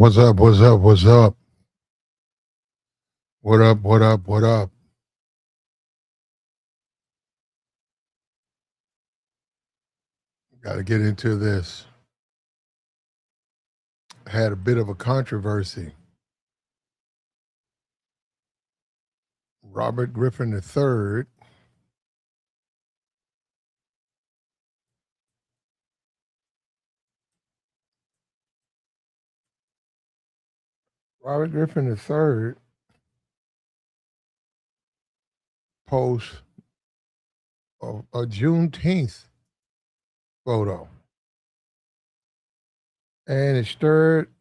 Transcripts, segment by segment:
What's up? What's up? What's up? What up? What up? What up? Got to get into this. Had a bit of a controversy. Robert Griffin III Robert Griffin III posts a Juneteenth photo, and it stirred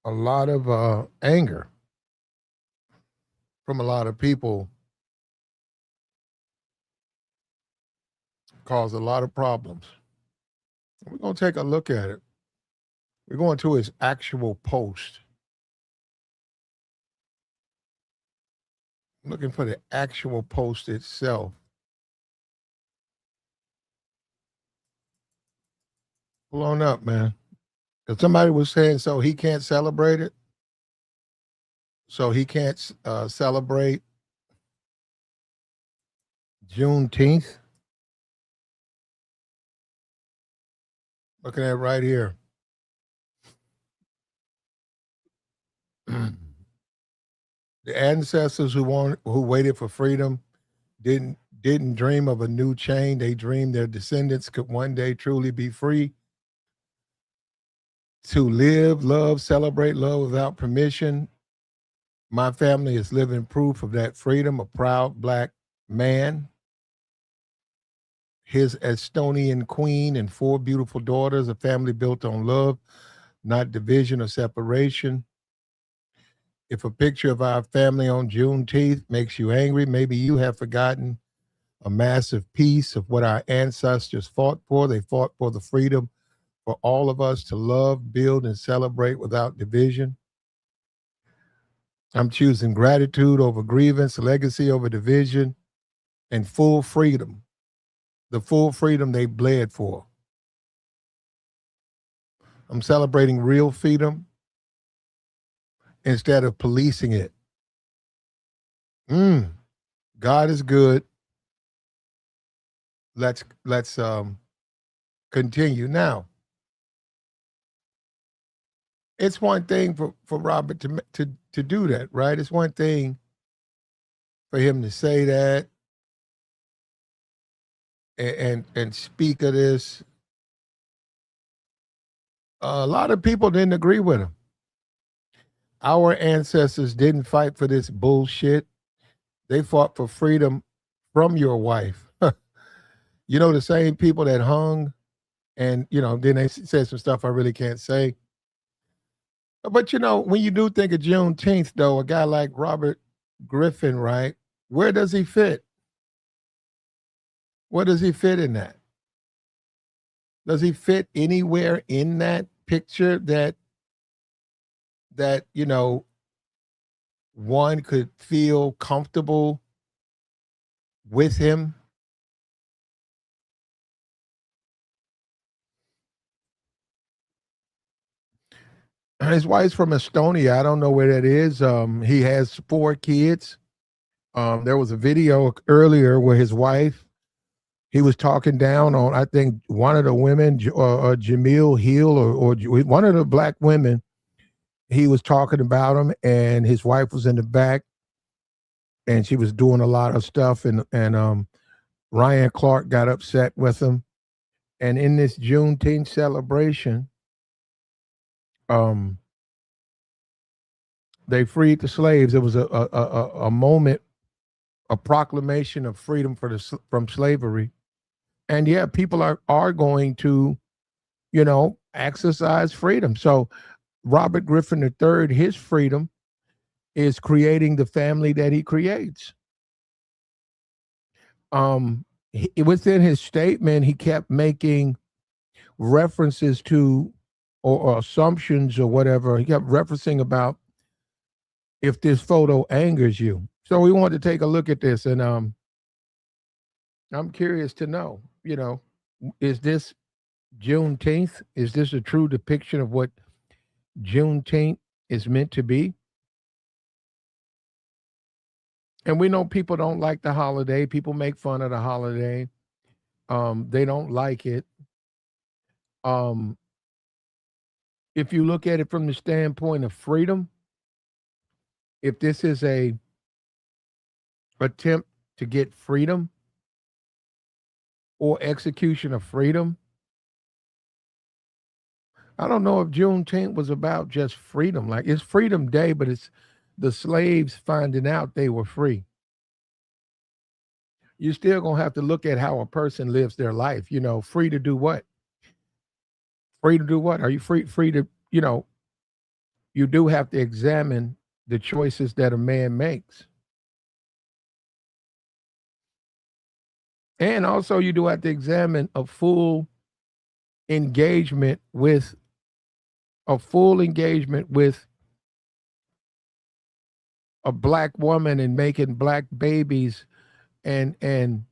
a lot of anger from a lot of people. Caused a lot of problems. We're gonna take a look at it. We're going to his actual post. Looking for the actual post itself. Pull on up, man. Because somebody was saying so he can't celebrate it. So he can't celebrate Juneteenth. Looking at it right here. The ancestors who waited for freedom didn't dream of a new chain. They dreamed their descendants could one day truly be free to live, love, celebrate love without permission. My family is living proof of that freedom, a proud black man. His Estonian queen and four beautiful daughters, a family built on love, not division or separation. If a picture of our family on Juneteenth makes you angry, maybe you have forgotten a massive piece of what our ancestors fought for. They fought for the freedom for all of us to love, build, and celebrate without division. I'm choosing gratitude over grievance, legacy over division, and full freedom. The full freedom they bled for. I'm celebrating real freedom instead of policing it. God is good. Let's continue. Now, it's one thing for Robert to do that, right? It's one thing for him to say that and speak of this. A lot of people didn't agree with him. Our ancestors didn't fight for this bullshit. They fought for freedom from your wife. You know, the same people that hung, and, you know, then they said some stuff I really can't say. But, you know, when you do think of Juneteenth, though, a guy like Robert Griffin, right, where does he fit? Where does he fit in that? Does he fit anywhere in that picture that you know, one could feel comfortable with him? His wife's from Estonia. I don't know where that is. He has four kids. There was a video earlier where his wife, he was talking down on, I think, one of the women, Jamil Hill, or one of the black women. He was talking about him, and his wife was in the back, and she was doing a lot of stuff, and Ryan Clark got upset with him. And in this Juneteenth celebration, um, they freed the slaves. It was a moment, a proclamation of freedom from slavery. And yeah, people are going to, you know, exercise freedom. So Robert Griffin III, his freedom is creating the family that he creates. Within his statement, he kept making references to or assumptions or whatever. He kept referencing about if this photo angers you. So we want to take a look at this, and I'm curious to know, you know, is this Juneteenth? Is this a true depiction of what Juneteenth is meant to be? And we know people don't like the holiday. People make fun of the holiday. They don't like it. Um, if you look at it from the standpoint of freedom, if this is a attempt to get freedom or execution of freedom, I don't know if Juneteenth was about just freedom. Like it's Freedom Day, but it's the slaves finding out they were free. You're still gonna have to look at how a person lives their life. Free to do what? Free to do what? Are you free to, you do have to examine the choices that a man makes. And also you do have to examine engagement with a full engagement with a black woman and making black babies and being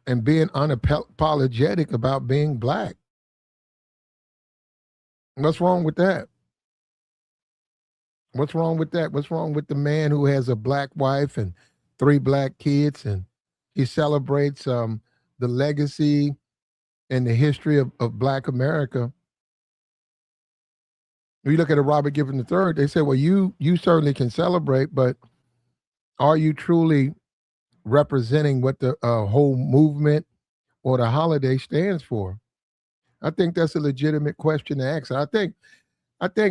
unapologetic about being black. What's wrong with that? What's wrong with that? What's wrong with the man who has a black wife and 3 black kids and he celebrates the legacy and the history of black America? We look at a Robert Griffin III, they say, well, you certainly can celebrate, but are you truly representing what the whole movement or the holiday stands for? I think that's a legitimate question to ask. I think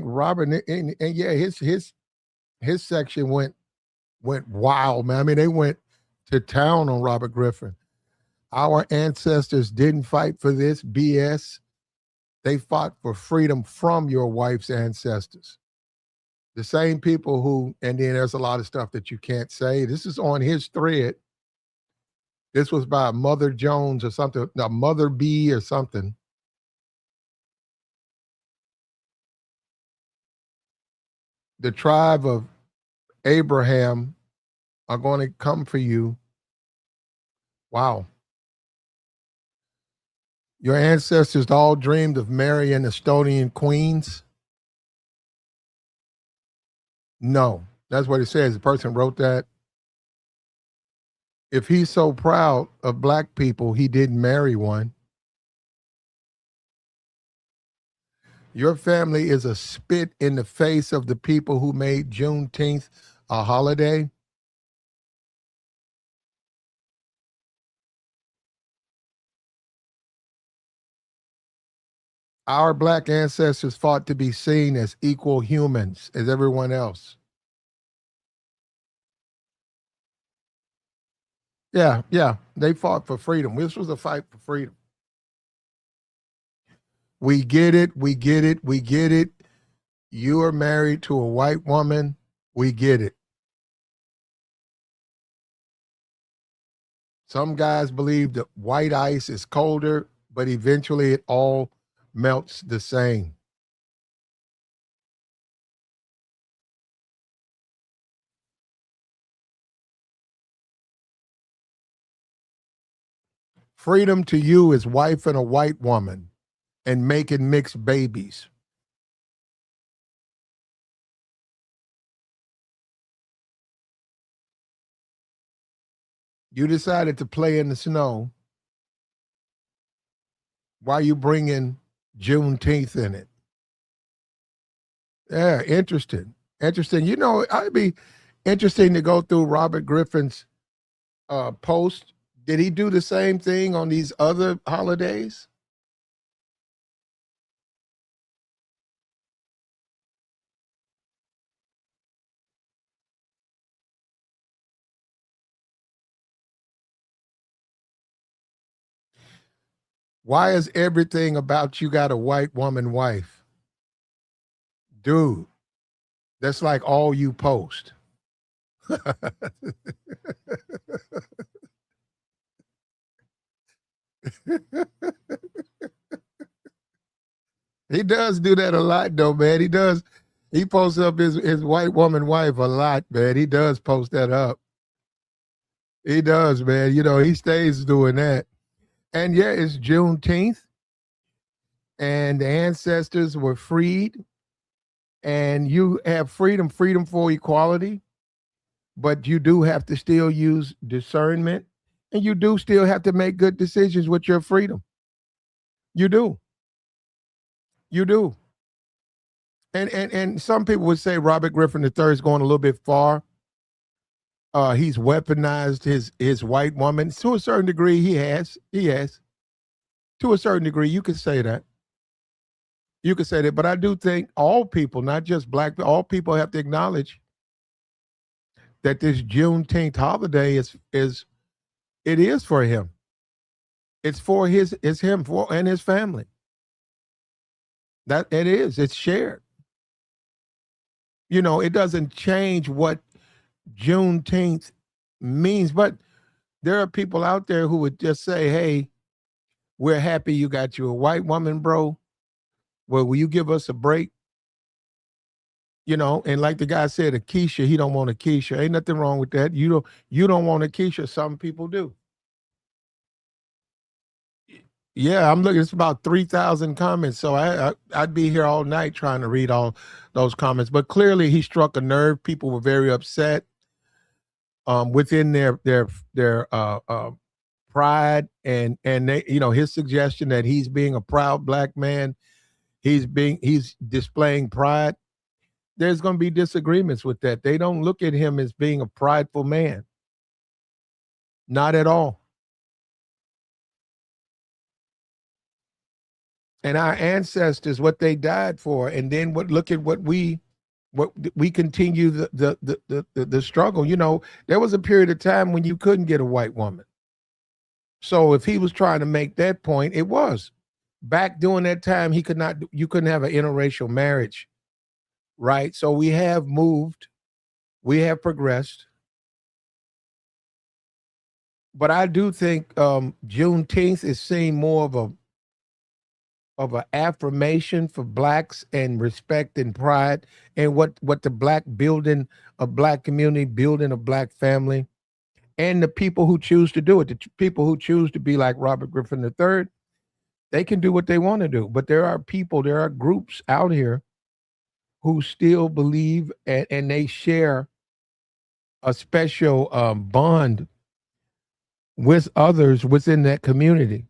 Robert and yeah, his section went wild, man. I mean, they went to town on Robert Griffin. Our ancestors didn't fight for this BS. They fought for freedom from your wife's ancestors. The same people who, and then there's a lot of stuff that you can't say. This is on his thread. This was by Mother Jones or something, no, Mother B or something. The tribe of Abraham are going to come for you. Wow. Your ancestors all dreamed of marrying Estonian queens? No, that's what it says. The person wrote that. If he's so proud of black people, he didn't marry one. Your family is a spit in the face of the people who made Juneteenth a holiday. Our black ancestors fought to be seen as equal humans as everyone else. Yeah. They fought for freedom. This was a fight for freedom. We get it. We get it. We get it. You are married to a white woman. We get it. Some guys believe that white ice is colder, but eventually it all melts the same. Freedom to you is wife and a white woman and making mixed babies. You decided to play in the snow. Why you bringing Juneteenth in it? Yeah, interesting. Interesting. I'd be interesting to go through Robert Griffin's post. Did he do the same thing on these other holidays? Why is everything about you got a white woman wife? Dude, that's like all you post. He does do that a lot, though, man. He does. He posts up his white woman wife a lot, man. He does post that up. He does, man. He stays doing that. And yeah, it's Juneteenth. and the ancestors were freed, and you have freedom for equality, but you do have to still use discernment, and you do still have to make good decisions with your freedom. You do. You do. And some people would say Robert Griffin III is going a little bit far. He's weaponized his white woman to a certain degree. He has to a certain degree. You could say that. You could say that, but I do think all people, not just black, all people have to acknowledge that this Juneteenth holiday is it is for him. It's him for and his family. That it is. It's shared. It doesn't change what Juneteenth means, but there are people out there who would just say, "Hey, we're happy you got you a white woman, bro. Well, will you give us a break?" And like the guy said, a Keisha, he don't want a Keisha. Ain't nothing wrong with that. You don't want a Keisha. Some people do. Yeah, I'm looking. It's about 3,000 comments, so I'd be here all night trying to read all those comments. But clearly, he struck a nerve. People were very upset within their pride, and they, his suggestion that he's being a proud black man, he's displaying pride. There's going to be disagreements with that. They don't look at him as being a prideful man. Not at all. And our ancestors, what they died for, and then look at what we continue the struggle. There was a period of time when you couldn't get a white woman. So if he was trying to make that point, it was back during that time you couldn't have an interracial marriage, right? So we have moved, we have progressed. But I do think Juneteenth is seen more of an affirmation for blacks and respect and pride, and what the black building a black community, building a black family, and the people who choose to do it, the people who choose to be like Robert Griffin III, they can do what they want to do. But there are groups out here who still believe, and they share a special bond with others within that community.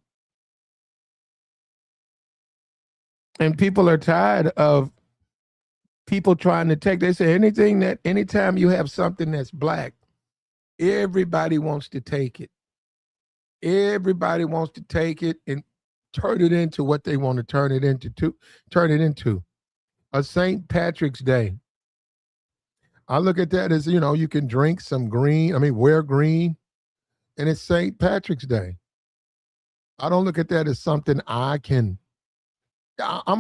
And people are tired of people trying to they say anytime you have something that's black, everybody wants to take it. Everybody wants to take it and turn it into what they want to turn it into. A St. Patrick's Day. I look at that as, you can drink some green, wear green, and it's St. Patrick's Day. I don't look at that as something I'm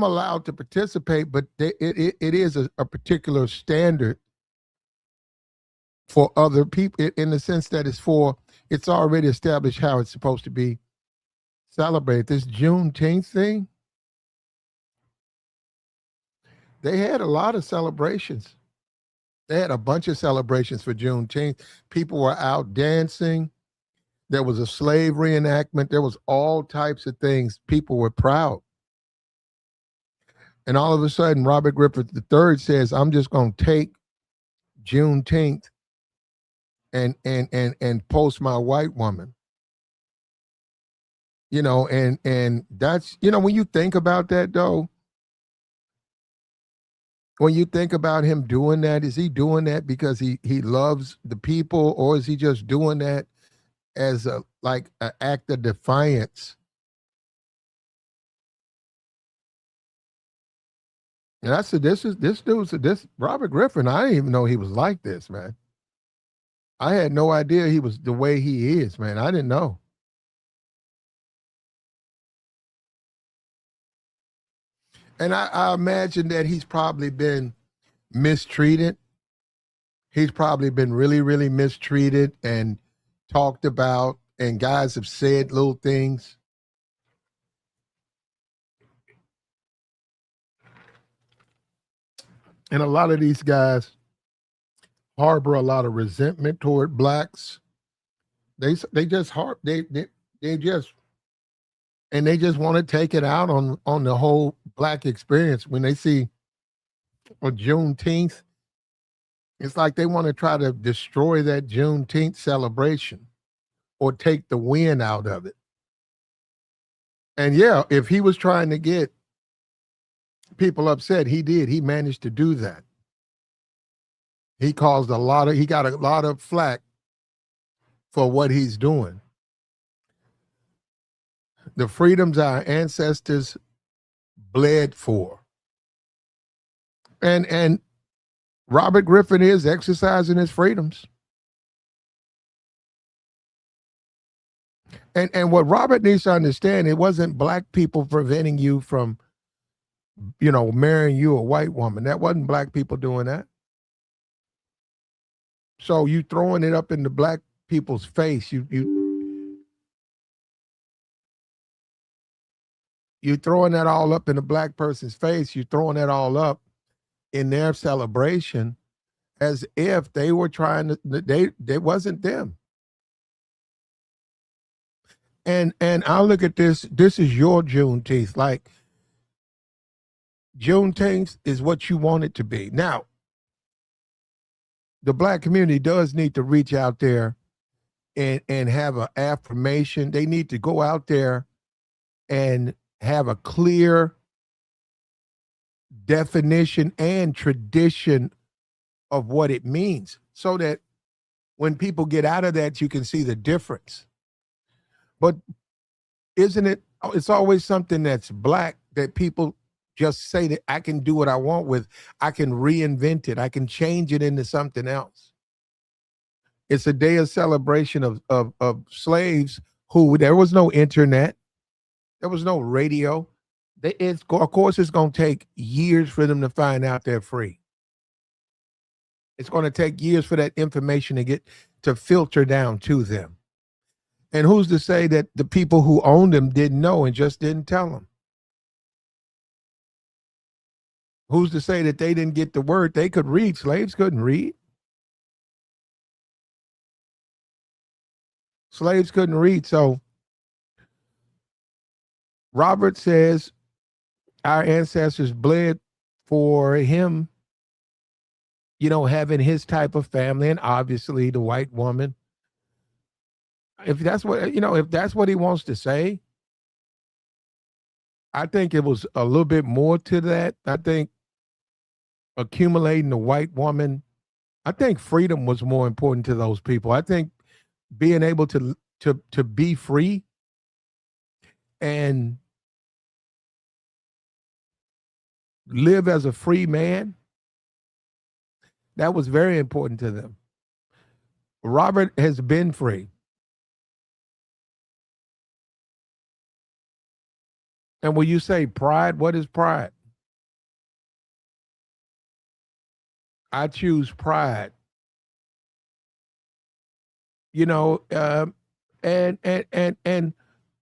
allowed to participate, but it is a particular standard for other people, in the sense that it's already established how it's supposed to be celebrated. This Juneteenth thing, they had a lot of celebrations. They had a bunch of celebrations for Juneteenth. People were out dancing. There was a slave reenactment. There was all types of things. People were proud. And all of a sudden, Robert Griffin III says, "I'm just going to take Juneteenth and post my white woman." And that's, when you think about that, though, when you think about him doing that, is he doing that because he loves the people, or is he just doing that as an act of defiance? And I said, this Robert Griffin, I didn't even know he was like this, man. I had no idea he was the way he is, man. I didn't know. And I imagine that he's probably been mistreated. He's probably been really, really mistreated and talked about, and guys have said little things. And a lot of these guys harbor a lot of resentment toward blacks. They just and they just want to take it out on the whole black experience. When they see a Juneteenth, it's like they want to try to destroy that Juneteenth celebration or take the win out of it. And yeah, if he was trying to get people upset, he did. He managed to do that. He got a lot of flack for what he's doing. The freedoms our ancestors bled for. And Robert Griffin is exercising his freedoms. And what Robert needs to understand, it wasn't black people preventing you from, marrying you a white woman. That wasn't black people doing that. So you throwing it up in the black people's face. You throwing that all up in the black person's face. You throwing that all up in their celebration as if they were trying to, they wasn't them. And I look at this is your Juneteenth. Like, Juneteenth is what you want it to be. Now, the black community does need to reach out there and have an affirmation. They need to go out there and have a clear definition and tradition of what it means, so that when people get out of that, you can see the difference. But isn't it, it's always something that's black that people just say that I can do what I want with. I can reinvent it. I can change it into something else. It's a day of celebration of slaves who, there was no internet. There was no radio. Of course, it's going to take years for them to find out they're free. It's going to take years for that information to filter down to them. And who's to say that the people who owned them didn't know and just didn't tell them? Who's to say that they didn't get the word? They could read. Slaves couldn't read. Slaves couldn't read. So Robert says our ancestors bled for him, having his type of family, and obviously the white woman. If that's what he wants to say, I think it was a little bit more to that. I think accumulating the white woman, I think freedom was more important to those people. I think being able to be free and live as a free man, that was very important to them. Robert has been free. And when you say pride, what is pride? I choose pride. And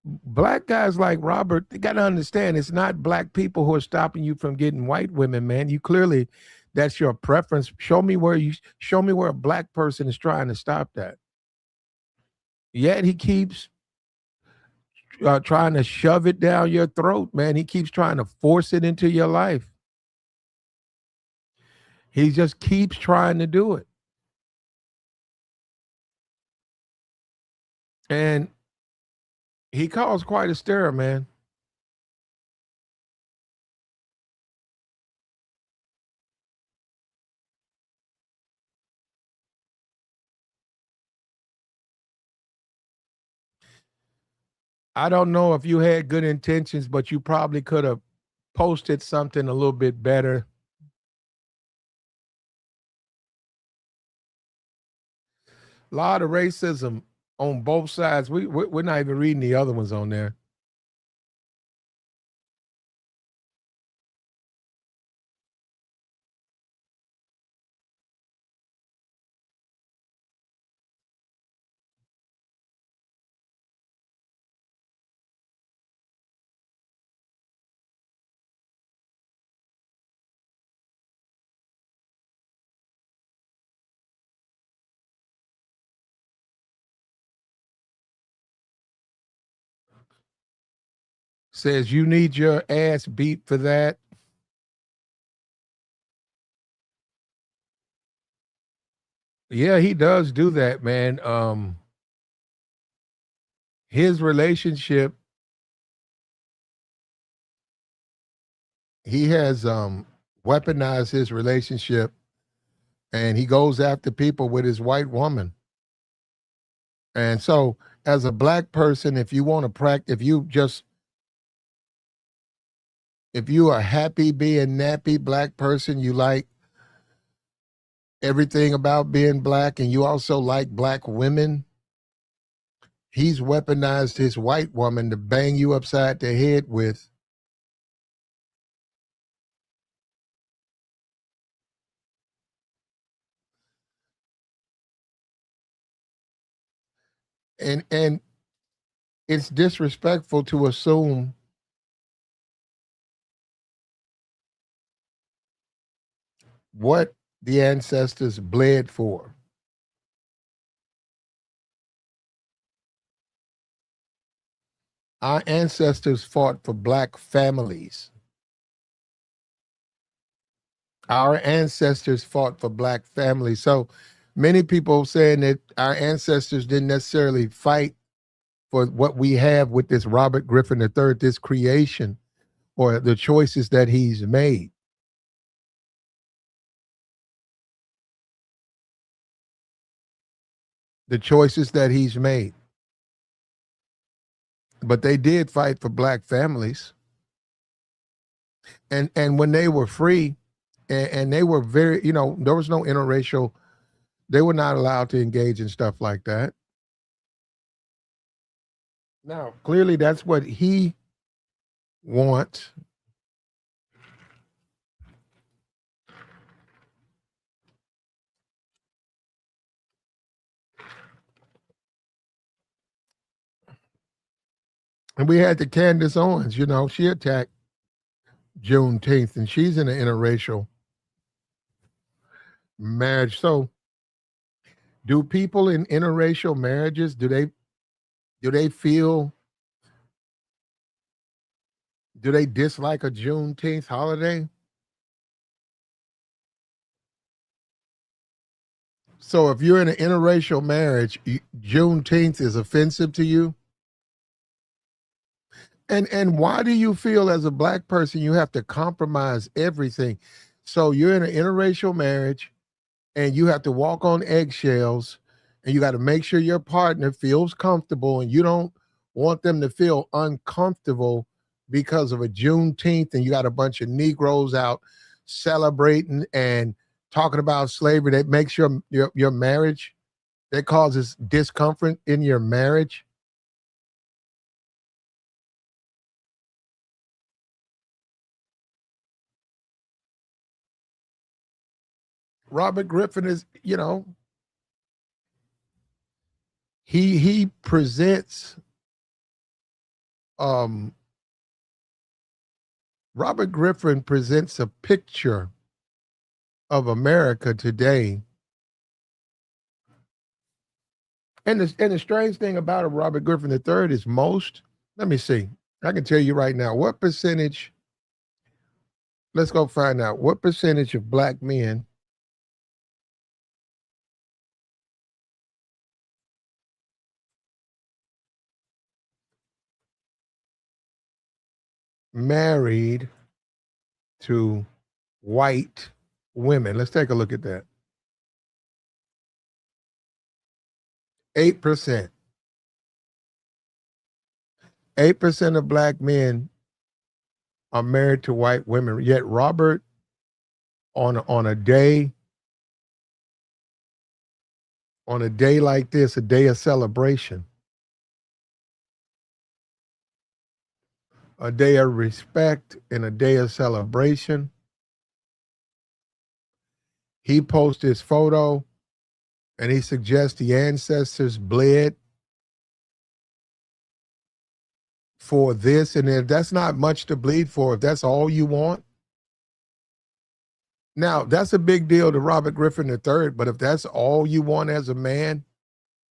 black guys like Robert, they got to understand it's not black people who are stopping you from getting white women, man. You clearly, that's your preference. Show me where a black person is trying to stop that. Yet he keeps trying to shove it down your throat, man. He keeps trying to force it into your life. He just keeps trying to do it. And he caused quite a stir, man. I don't know if you had good intentions, but you probably could have posted something a little bit better. A lot of racism on both sides. We're not even reading the other ones on there. Says you need your ass beat for that. Yeah, he does do that, man. His relationship, he has weaponized his relationship, and he goes after people with his white woman. And so, as a black person, if you want to practice, if you are happy being nappy black person, you like everything about being black, and you also like black women, he's weaponized his white woman to bang you upside the head with. And it's disrespectful to assume what the ancestors bled for. Our ancestors fought for black families. Our ancestors fought for black families. So many people saying that our ancestors didn't necessarily fight for what we have with this Robert Griffin III, this creation, or the choices that he's made. The choices that he's made. But they did fight for black families. And when they were free, and they were very, there was no interracial, they were not allowed to engage in stuff like that. Now, clearly that's what he wants. And we had the Candace Owens, she attacked Juneteenth, and she's in an interracial marriage. So, do people in interracial marriages do they feel do they dislike a Juneteenth holiday? So, if you're in an interracial marriage, Juneteenth is offensive to you. And why do you feel as a black person you have to compromise everything? So you're in an interracial marriage and you have to walk on eggshells, and you got to make sure your partner feels comfortable, and you don't want them to feel uncomfortable because of a Juneteenth, and you got a bunch of Negroes out celebrating and talking about slavery that makes your marriage, that causes discomfort in your marriage. Robert Griffin is, he presents um Robert Griffin presents a picture of America today. And the strange thing about a Robert Griffin III is let me see. I can tell you right now, what percentage, let's go find out what percentage of black men married to white women. Let's take a look at that. 8%. 8% of black men are married to white women. Yet Robert, on a day like this, a day of celebration, a day of respect, and a day of celebration, he posts his photo and he suggests the ancestors bled for this. And if that's not much to bleed for, if that's all you want, now that's a big deal to Robert Griffin III. But if that's all you want as a man,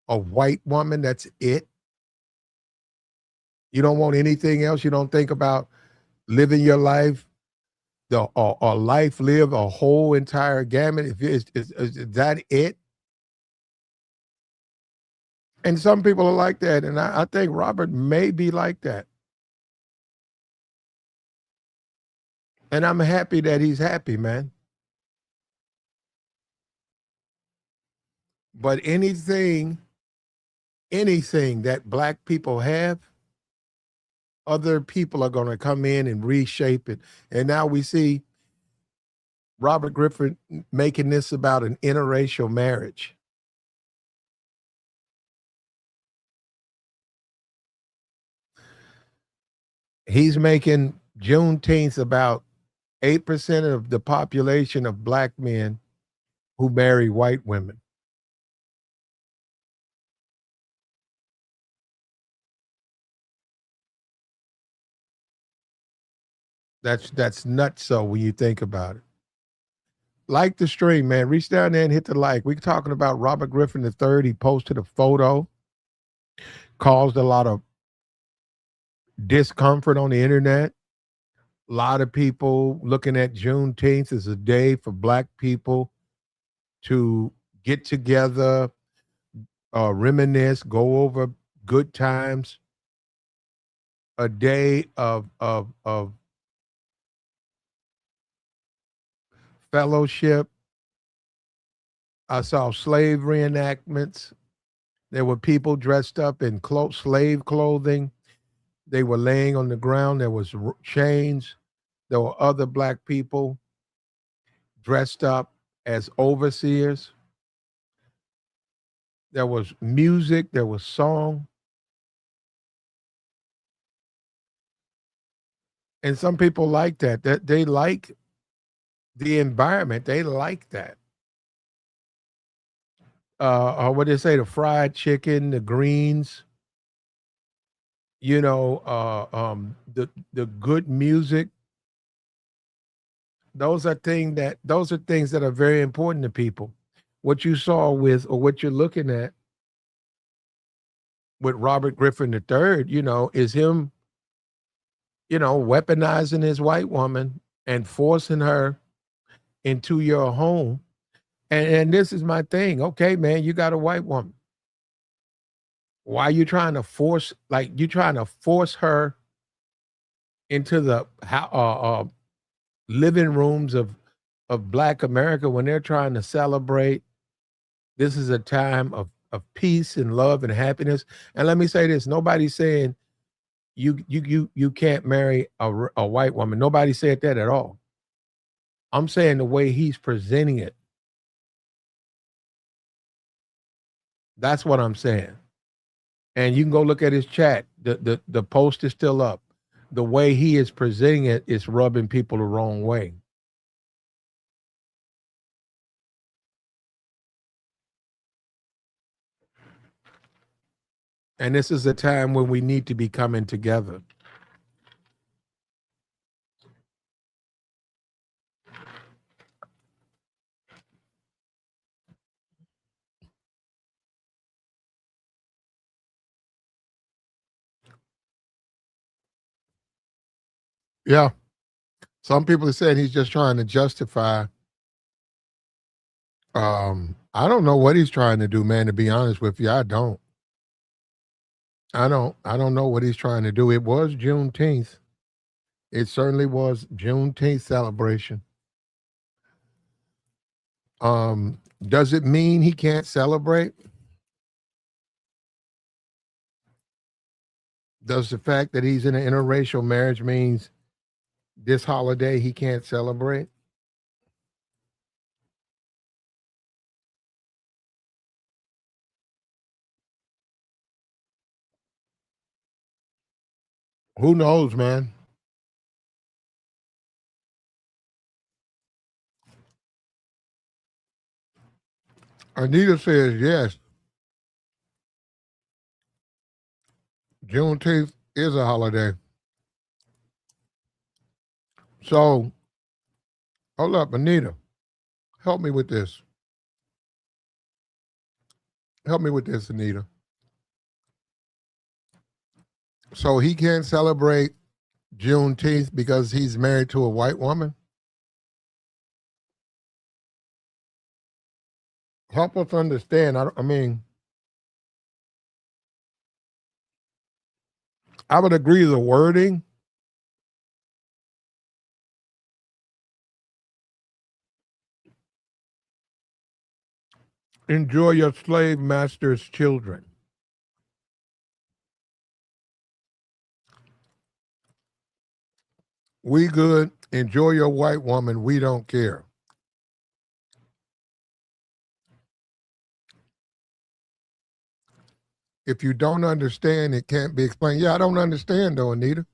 a white woman, that's it. You don't want anything else. You don't think about living your life, or life live a whole entire gamut. If is that it? And some people are like that, and I think Robert may be like that. And I'm happy that he's happy, man. But anything that black people have, other people are going to come in and reshape it. And now we see Robert Griffin making this about an interracial marriage. He's making Juneteenth about 8% of the population of black men who marry white women. That's nuts. So when you think about it, like the stream, man, reach down there and hit the like. We're talking about Robert Griffin III. He posted a photo, caused a lot of discomfort on the internet. A lot of people looking at Juneteenth as a day for black people to get together, reminisce, go over good times, a day of fellowship. I saw slave reenactments. There were people dressed up in slave clothing. They were laying on the ground. There was chains. There were other black people dressed up as overseers. There was music. There was song. And some people like that. That they like the environment. They like that. What they say, the fried chicken, the greens, the good music. Those are things that are very important to people. What you saw with, or what you're looking at with Robert Griffin III, is him, weaponizing his white woman and forcing her into your home. And this is my thing. Okay, man, you got a white woman. Why are you trying to force, her into the living rooms of black America when they're trying to celebrate? This is a time of peace and love and happiness. And let me say this: nobody's saying you can't marry a white woman. Nobody said that at all. I'm saying the way he's presenting it. That's what I'm saying. And you can go look at his chat. The post is still up. The way he is presenting it is rubbing people the wrong way. And this is a time when we need to be coming together. Yeah. Some people are saying he's just trying to justify. I don't know what he's trying to do, man, to be honest with you. I don't. I don't know what he's trying to do. It was Juneteenth. It certainly was Juneteenth celebration. Does it mean he can't celebrate? Does the fact that he's in an interracial marriage means this holiday he can't celebrate? Who knows, man? Anita says yes. Juneteenth is a holiday. So hold up, Anita. Help me with this. Help me with this, Anita. So he can't celebrate Juneteenth because he's married to a white woman? Help us understand. I mean, I would agree the wording. Enjoy your slave master's children. We good. Enjoy your white woman. We don't care. If you don't understand, it can't be explained. Yeah, I don't understand though, Anita.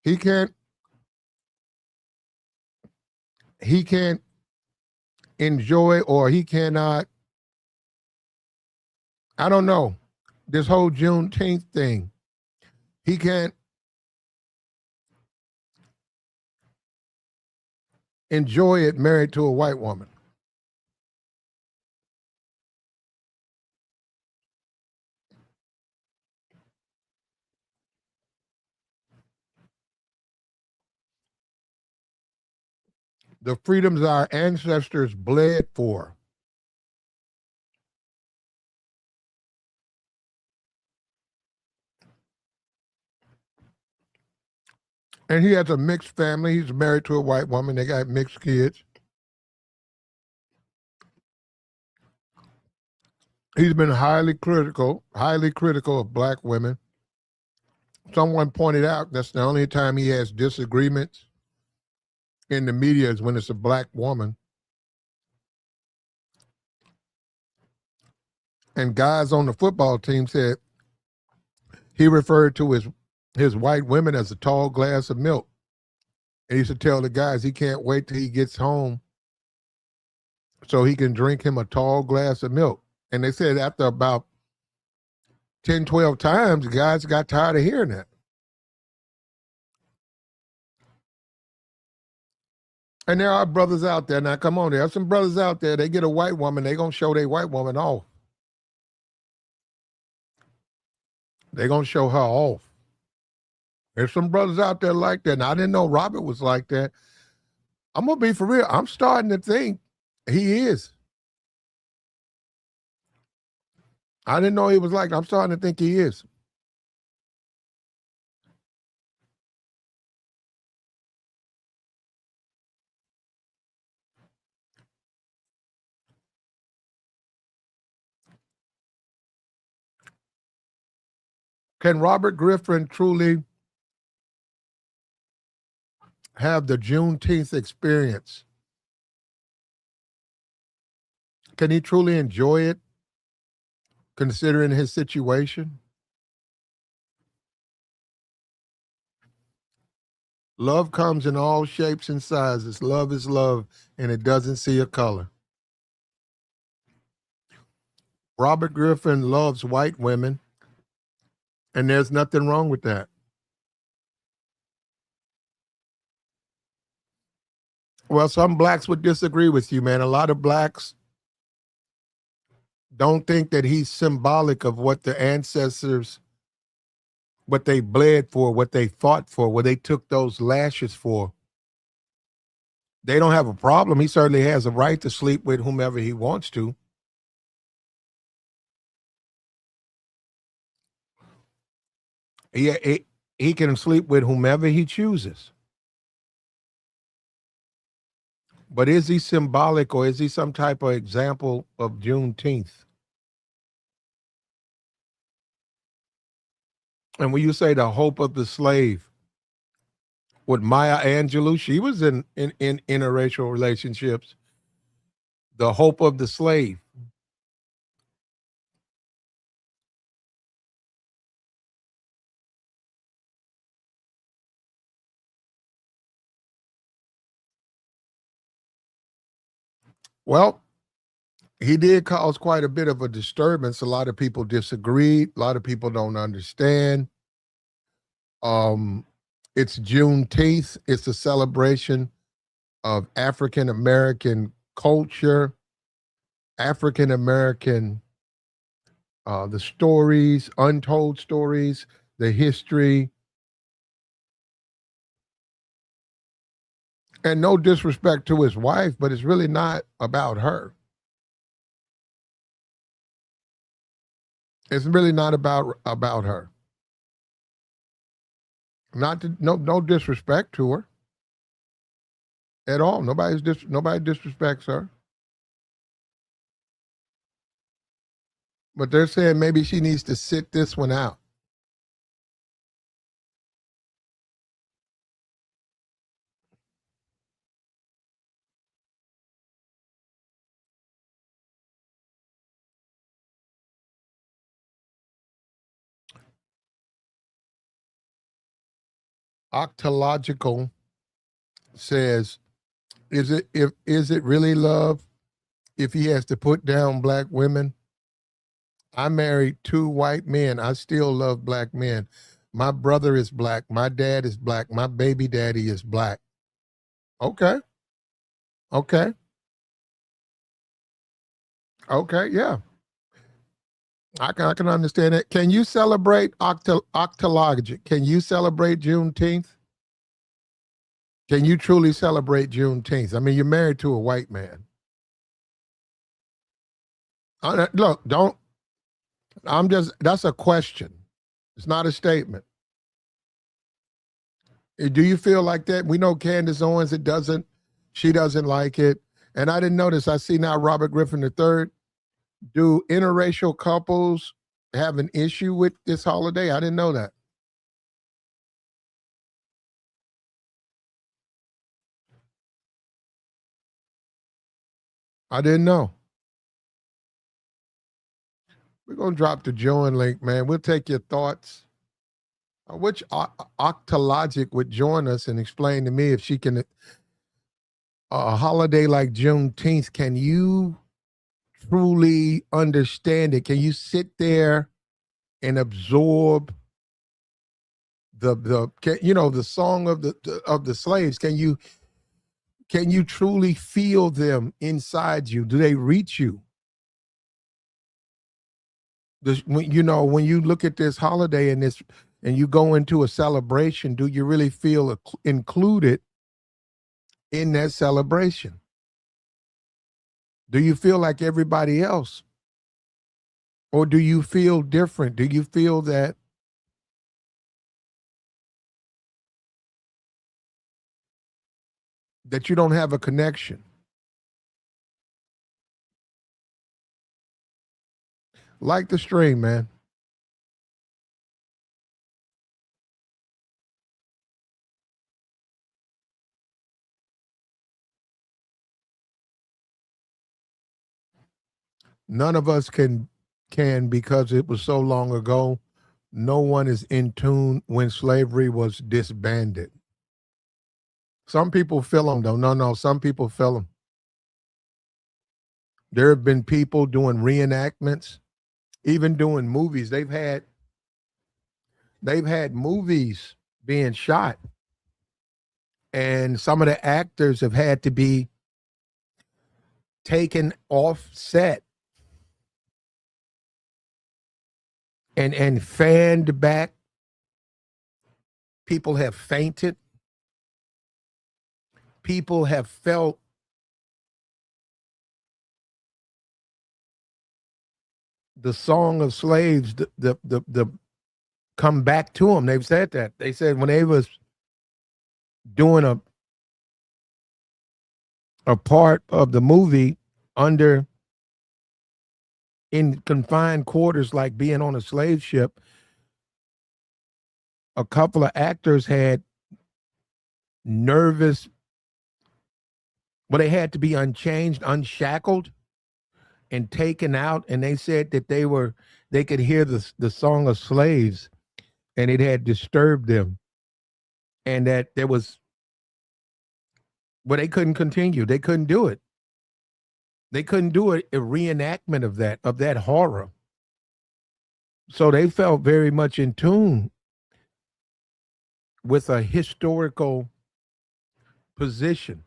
He can't he can't enjoy or he cannot, I don't know, this whole Juneteenth thing. He can't enjoy it married to a white woman. The freedoms our ancestors bled for. And he has a mixed family. He's married to a white woman. They got mixed kids. He's been highly critical of black women. Someone pointed out that's the only time he has disagreements in the media is when it's a black woman. And guys on the football team said he referred to his white women as a tall glass of milk. And he used to tell the guys he can't wait till he gets home so he can drink him a tall glass of milk. And they said after about 10, 12 times, the guys got tired of hearing that. And there are brothers out there. Now, come on, there are some brothers out there, they get a white woman, they going to show their white woman off. They're going to show her off. There's some brothers out there like that. And I didn't know Robert was like that. I'm going to be for real. I'm starting to think he is. I didn't know he was like that. I'm starting to think he is. Can Robert Griffin truly have the Juneteenth experience? Can he truly enjoy it, considering his situation? Love comes in all shapes and sizes. Love is love, and it doesn't see a color. Robert Griffin loves white women, and there's nothing wrong with that. Well, some blacks would disagree with you, man. A lot of blacks don't think that he's symbolic of what the ancestors, what they bled for, what they fought for, what they took those lashes for. They don't have a problem. He certainly has a right to sleep with whomever he wants to. He can sleep with whomever he chooses. But is he symbolic or is he some type of example of Juneteenth? And when you say the hope of the slave, with Maya Angelou, she was in interracial relationships. The hope of the slave. Well, he did cause quite a bit of a disturbance. A lot of people disagreed. A lot of people don't understand. It's Juneteenth. It's a celebration of African American culture, African American, the stories, untold stories, the history. And no disrespect to his wife, but it's really not about her. It's really not about her. Not to, no disrespect to her at all. Nobody disrespects her. But they're saying maybe she needs to sit this one out. Octological says, is it really love if he has to put down black women? I married 2 white men. I still love black men. My brother is black. My dad is black. My baby daddy is black. Okay. Okay. Okay. Yeah. I can understand it. Can you celebrate octologic? Can you celebrate Juneteenth? Can you truly celebrate Juneteenth? I mean, you're married to a white man. Look, don't. That's a question. It's not a statement. Do you feel like that? We know Candace Owens, she doesn't like it. And I didn't notice, I see now Robert Griffin III. Do interracial couples have an issue with this holiday? I didn't know that. I didn't know. We're going to drop the join link, man. We'll take your thoughts. Which Octologic would join us and explain to me if she can, a holiday like Juneteenth, can you truly understand it? Can you sit there and absorb the song of the slaves? Can you truly feel them inside you? Do they reach you? When you look at this holiday and you go into a celebration, do you really feel included in that celebration? Do you feel like everybody else? Or do you feel different? Do you feel that you don't have a connection? Like the stream, man. None of us can because it was so long ago. No one is in tune when slavery was disbanded. Some people feel them though. No, some people feel them. There have been people doing reenactments, even doing movies. They've had movies being shot, and some of the actors have had to be taken off set and fanned back. People have fainted. People have felt the song of slaves, the come back to them. They've said that. They said when they was doing a part of the movie under in confined quarters, like being on a slave ship, a couple of actors had nervous, well, they had to be unchanged, unshackled, and taken out. And they said that they could hear the song of slaves, and it had disturbed them, and that there was, well, they couldn't continue. They couldn't do it. They couldn't do a reenactment of that horror. So they felt very much in tune with a historical position.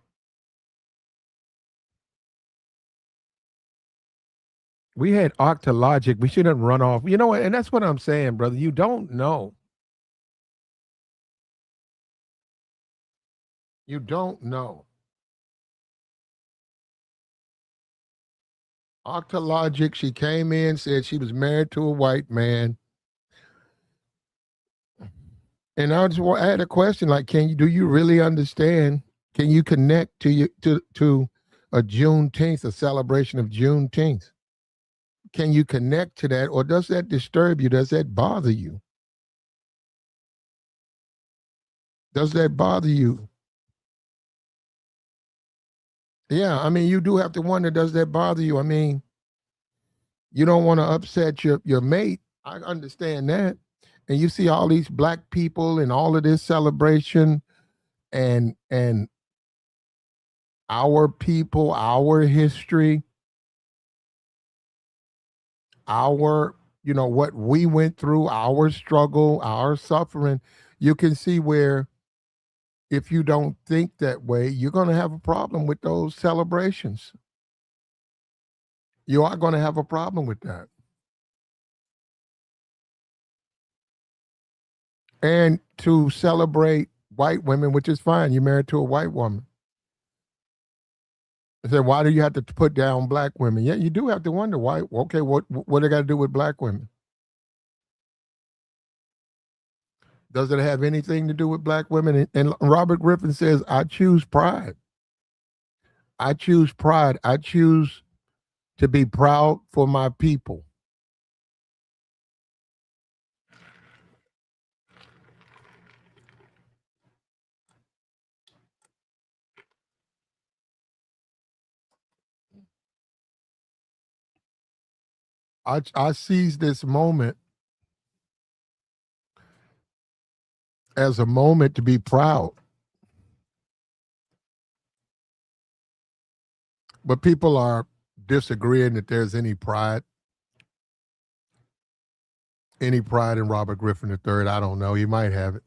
We had Octologic. We shouldn't run off. You know what? And that's what I'm saying, brother. You don't know. You don't know. Octologic, she came in, said she was married to a white man. And I had a question like, do you really understand? Can you connect to a Juneteenth, a celebration of Juneteenth? Can you connect to that, or does that disturb you? Does that bother you? Does that bother you? Yeah, I mean, you do have to wonder, does that bother you? I mean, you don't want to upset your mate. I understand that. And you see all these black people and all of this celebration and our people, our history, our, what we went through, our struggle, our suffering. You can see where if you don't think that way, you're going to have a problem with those celebrations. You are going to have a problem with that. And to celebrate white women, which is fine. You're married to a white woman. I said, why do you have to put down black women? Yeah, you do have to wonder why. Okay, what they got to do with black women? Does it have anything to do with black women? And Robert Griffin says, I choose pride. I choose pride. I choose to be proud for my people. I seize this moment as a moment to be proud. But people are disagreeing that there's any pride in Robert Griffin III. I don't know. He might have it.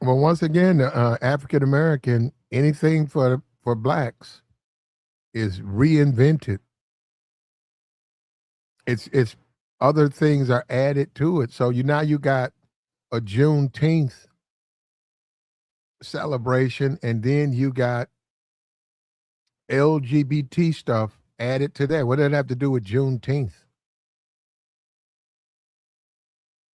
Well, once again, African American, anything for blacks is reinvented. It's other things are added to it. So you got a Juneteenth celebration, and then you got LGBT stuff added to that. What did that have to do with Juneteenth?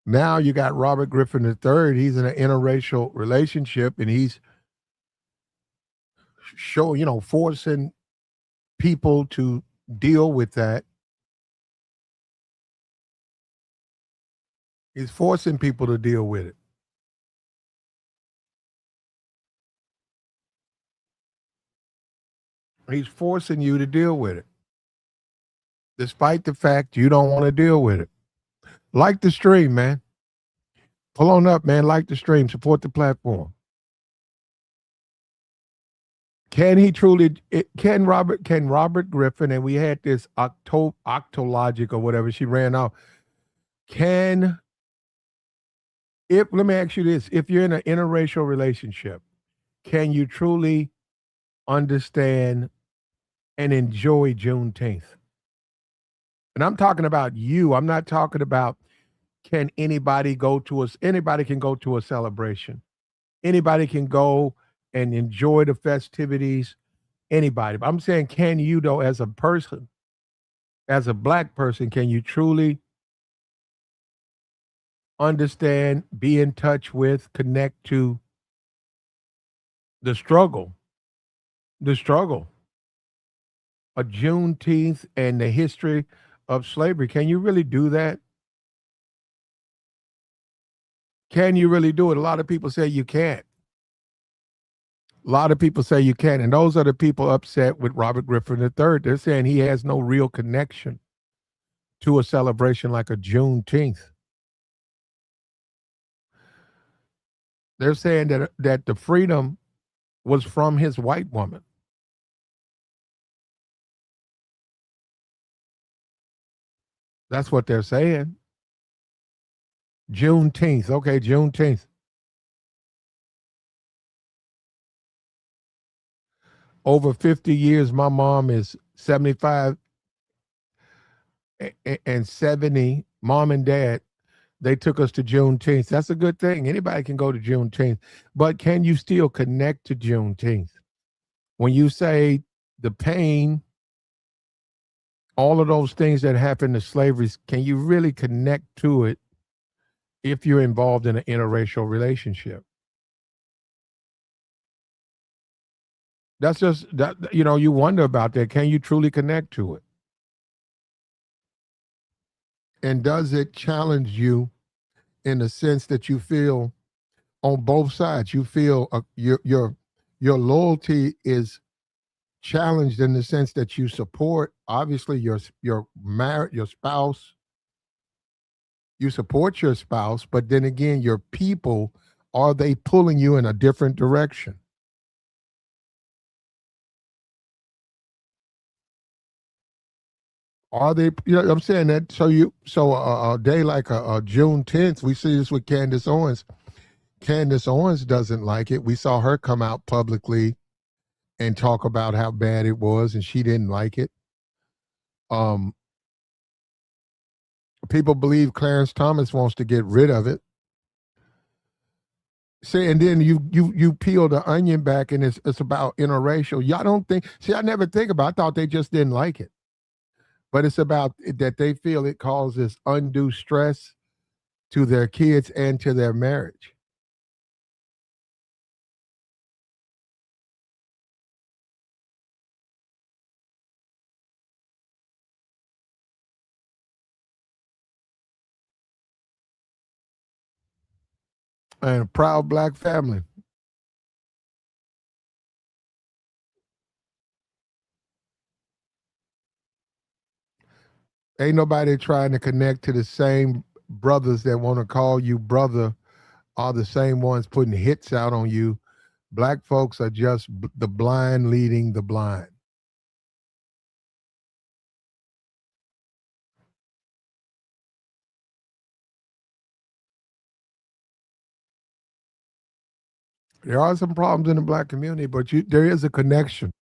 Now you got Robert Griffin III. He's in an interracial relationship, and he's forcing people to deal with that. He's forcing people to deal with it. He's forcing you to deal with it, despite the fact you don't want to deal with it. Like the stream, man. Pull on up, man. Like the stream. Support the platform. Can he truly? Can Robert Griffin? And we had this octologic or whatever. She ran off. Can if let me ask you this: if you're in an interracial relationship, can you truly understand and enjoy Juneteenth? And I'm talking about you. I'm not talking about can anybody go to us. Anybody can go to a celebration. Anybody can go and enjoy the festivities. Anybody. But I'm saying, can you though, as a person, as a black person, can you truly understand, be in touch with, connect to the struggle, the struggle, a Juneteenth and the history of slavery? Can you really do that? Can you really do it? A lot of people say you can't. A lot of people say you can't. And those are the people upset with Robert Griffin III. They're saying he has no real connection to a celebration like a Juneteenth. They're saying that the freedom was from his white woman. That's what they're saying. Juneteenth. Okay, Juneteenth. Over 50 years, my mom is 75 and 70. Mom and dad, they took us to Juneteenth. That's a good thing. Anybody can go to Juneteenth, but can you still connect to Juneteenth? When you say the pain, all of those things that happened to slavery, can you really connect to it if you're involved in an interracial relationship? That's just that, you wonder about that. Can you truly connect to it? And does it challenge you in the sense that you feel on both sides? You feel your loyalty is challenged in the sense that you support obviously your spouse, you support your spouse, but then again your people, are they pulling you in a different direction? Are they, I'm saying that, a day like a Juneteenth, we see this with Candace Owens. Candace Owens doesn't like it. We saw her come out publicly and talk about how bad it was, and she didn't like it. Um, People believe Clarence Thomas wants to get rid of it. See, and then you peel the onion back, and it's about interracial. Y'all don't think? See, I never think about. I thought they just didn't like it, but it's about that they feel it causes undue stress to their kids and to their marriage. And a proud black family. Ain't nobody trying to connect to the same brothers that want to call you brother are the same ones putting hits out on you. Black folks are just the blind leading the blind. There are some problems in the black community, but there is a connection.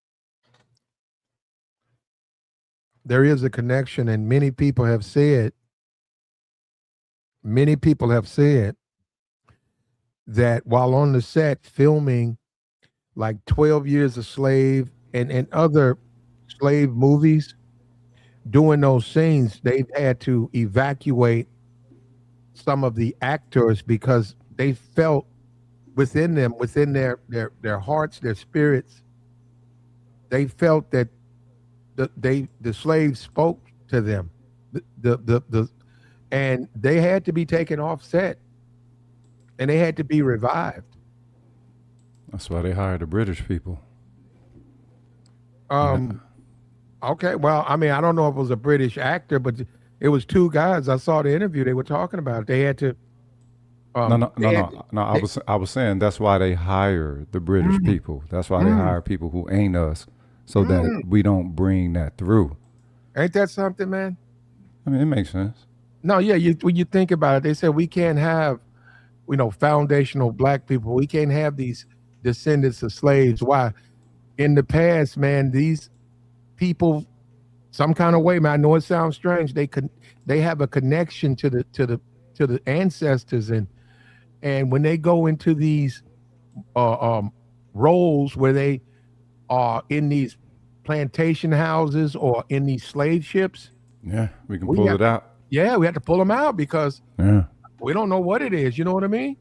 There is a connection, and many people have said that while on the set filming like 12 Years a Slave and other slave movies, doing those scenes, they've had to evacuate some of the actors because they felt within them, within their hearts, their spirits, they felt that the slaves spoke to them. The and they had to be taken off set and they had to be revived. That's why they hired the British people. Um, okay, well, I mean, I don't know if it was a British actor, but it was two guys. I saw the interview. They were talking about it. They had to. No, no, They no, had no, no. they, I was saying that's why they hire the British mm, people. That's why they mm, hire people who ain't us, so that mm. we don't bring that through. Ain't that something, man? I mean, it makes sense. No, yeah. When you think about it, they said we can't have foundational black people. We can't have these descendants of slaves. Why? In the past, man, these people, some kind of way, man. I know it sounds strange. They have a connection to the ancestors, and when they go into these uh, um, roles where they are in these plantation houses or in these slave ships, Yeah, we can we pull have it out. we have to pull them out because Yeah. we don't know what it is. You know what I mean?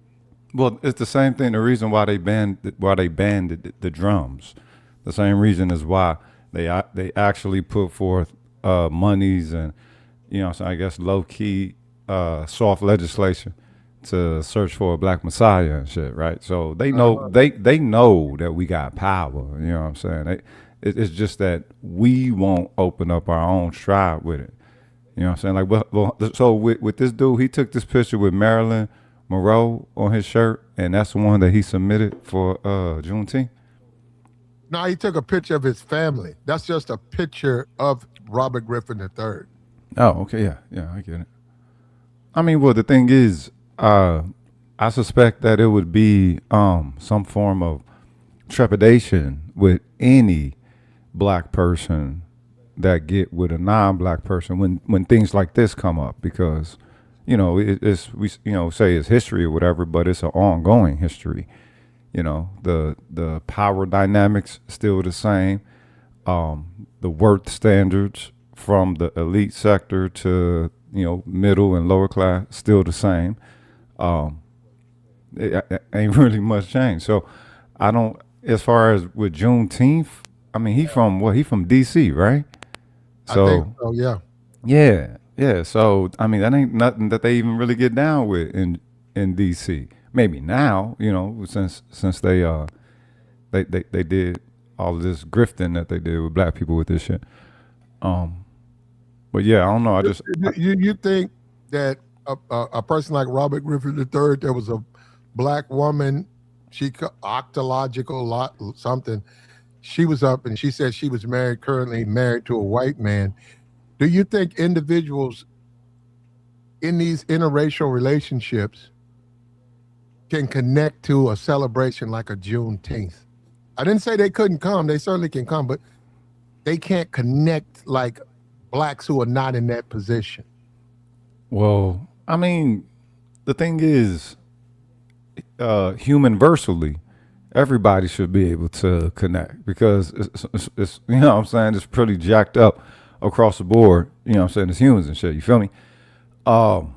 Well, it's the same thing. The reason why they banned the drums, the same reason is why they actually put forth monies and so I guess low key soft legislation to search for a black messiah and shit, right? So Uh, they know that we got power. You know what I'm saying? It's just that we won't open up our own stride with it. You know what I'm saying? Like, so with this dude, he took this picture with Marilyn Monroe on his shirt, and that's the one that he submitted for Juneteenth. no, he took a picture of his family. That's just a picture of Robert Griffin III. Oh, okay, yeah, yeah, I get it. I mean, well, the thing is, I suspect that it would be some form of trepidation with any black person that get with a non-black person when things like this come up, because it's we say it's history or whatever, but it's an ongoing history. The power dynamics still the same. The worth standards from the elite sector to middle and lower class still the same. Um, it ain't really much change. So I don't. As far as with Juneteenth, I mean, he from what? He from D.C., right? I think So so. Yeah. yeah, yeah. So I mean, that ain't nothing that they even really get down with in D.C. Maybe now, since they did all of this grifting that they did with black people with this shit. Um, but yeah, I don't know. I You, just you think that a person like Robert Griffin III, there was a black woman, octological lot something. She was up and she said she was married, currently married to a white man. Do you think individuals in these interracial relationships can connect to a celebration like a Juneteenth? I didn't say they couldn't come. They certainly can come, but they can't connect like blacks who are not in that position. well, I mean, the thing is, human versally, everybody should be able to connect because it's what I'm saying, it's pretty jacked up across the board. What I'm saying, it's humans and shit. You feel me? Um,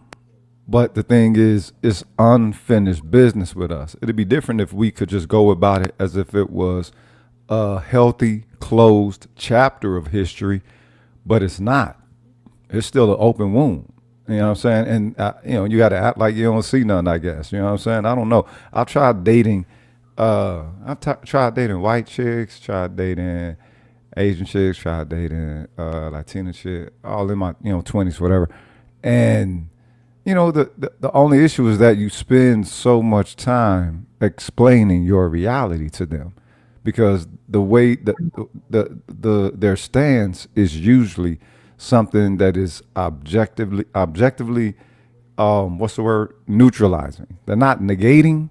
but the thing is, it's unfinished business with us. It'd be different if we could just go about it as if it was a healthy, closed chapter of history, but it's not. It's still an open wound. You know what I'm saying? And you got to act like you don't see nothing. I guess. You know what I'm saying? I don't know. I tried dating. Tried dating white chicks. Tried dating Asian chicks. Tried dating Latina shit. All in my 20s, whatever. And the only issue is that you spend so much time explaining your reality to them because the way their stance is usually something that is objectively what's the word, neutralizing. They're not negating,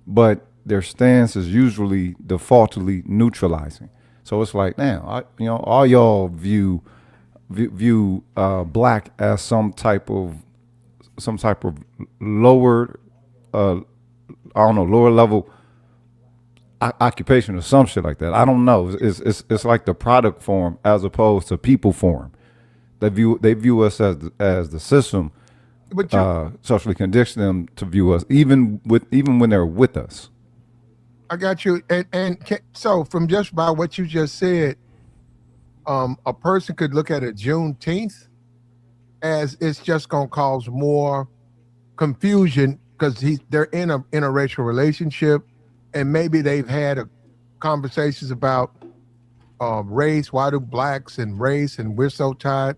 but their stance is usually defaultly neutralizing. So it's like, damn, all y'all view black as some type of lower, uh, I don't know, lower level occupation or some shit like that. I don't know. It's like the product form as opposed to people form. They view us as the system But you, socially condition them to view us, even when they're with us. I got you. So from just by what you just said, a person could look at a Juneteenth as it's just going to cause more confusion because they're in a interracial relationship, and maybe they've had conversations about race. Why do blacks and race and we're so tied?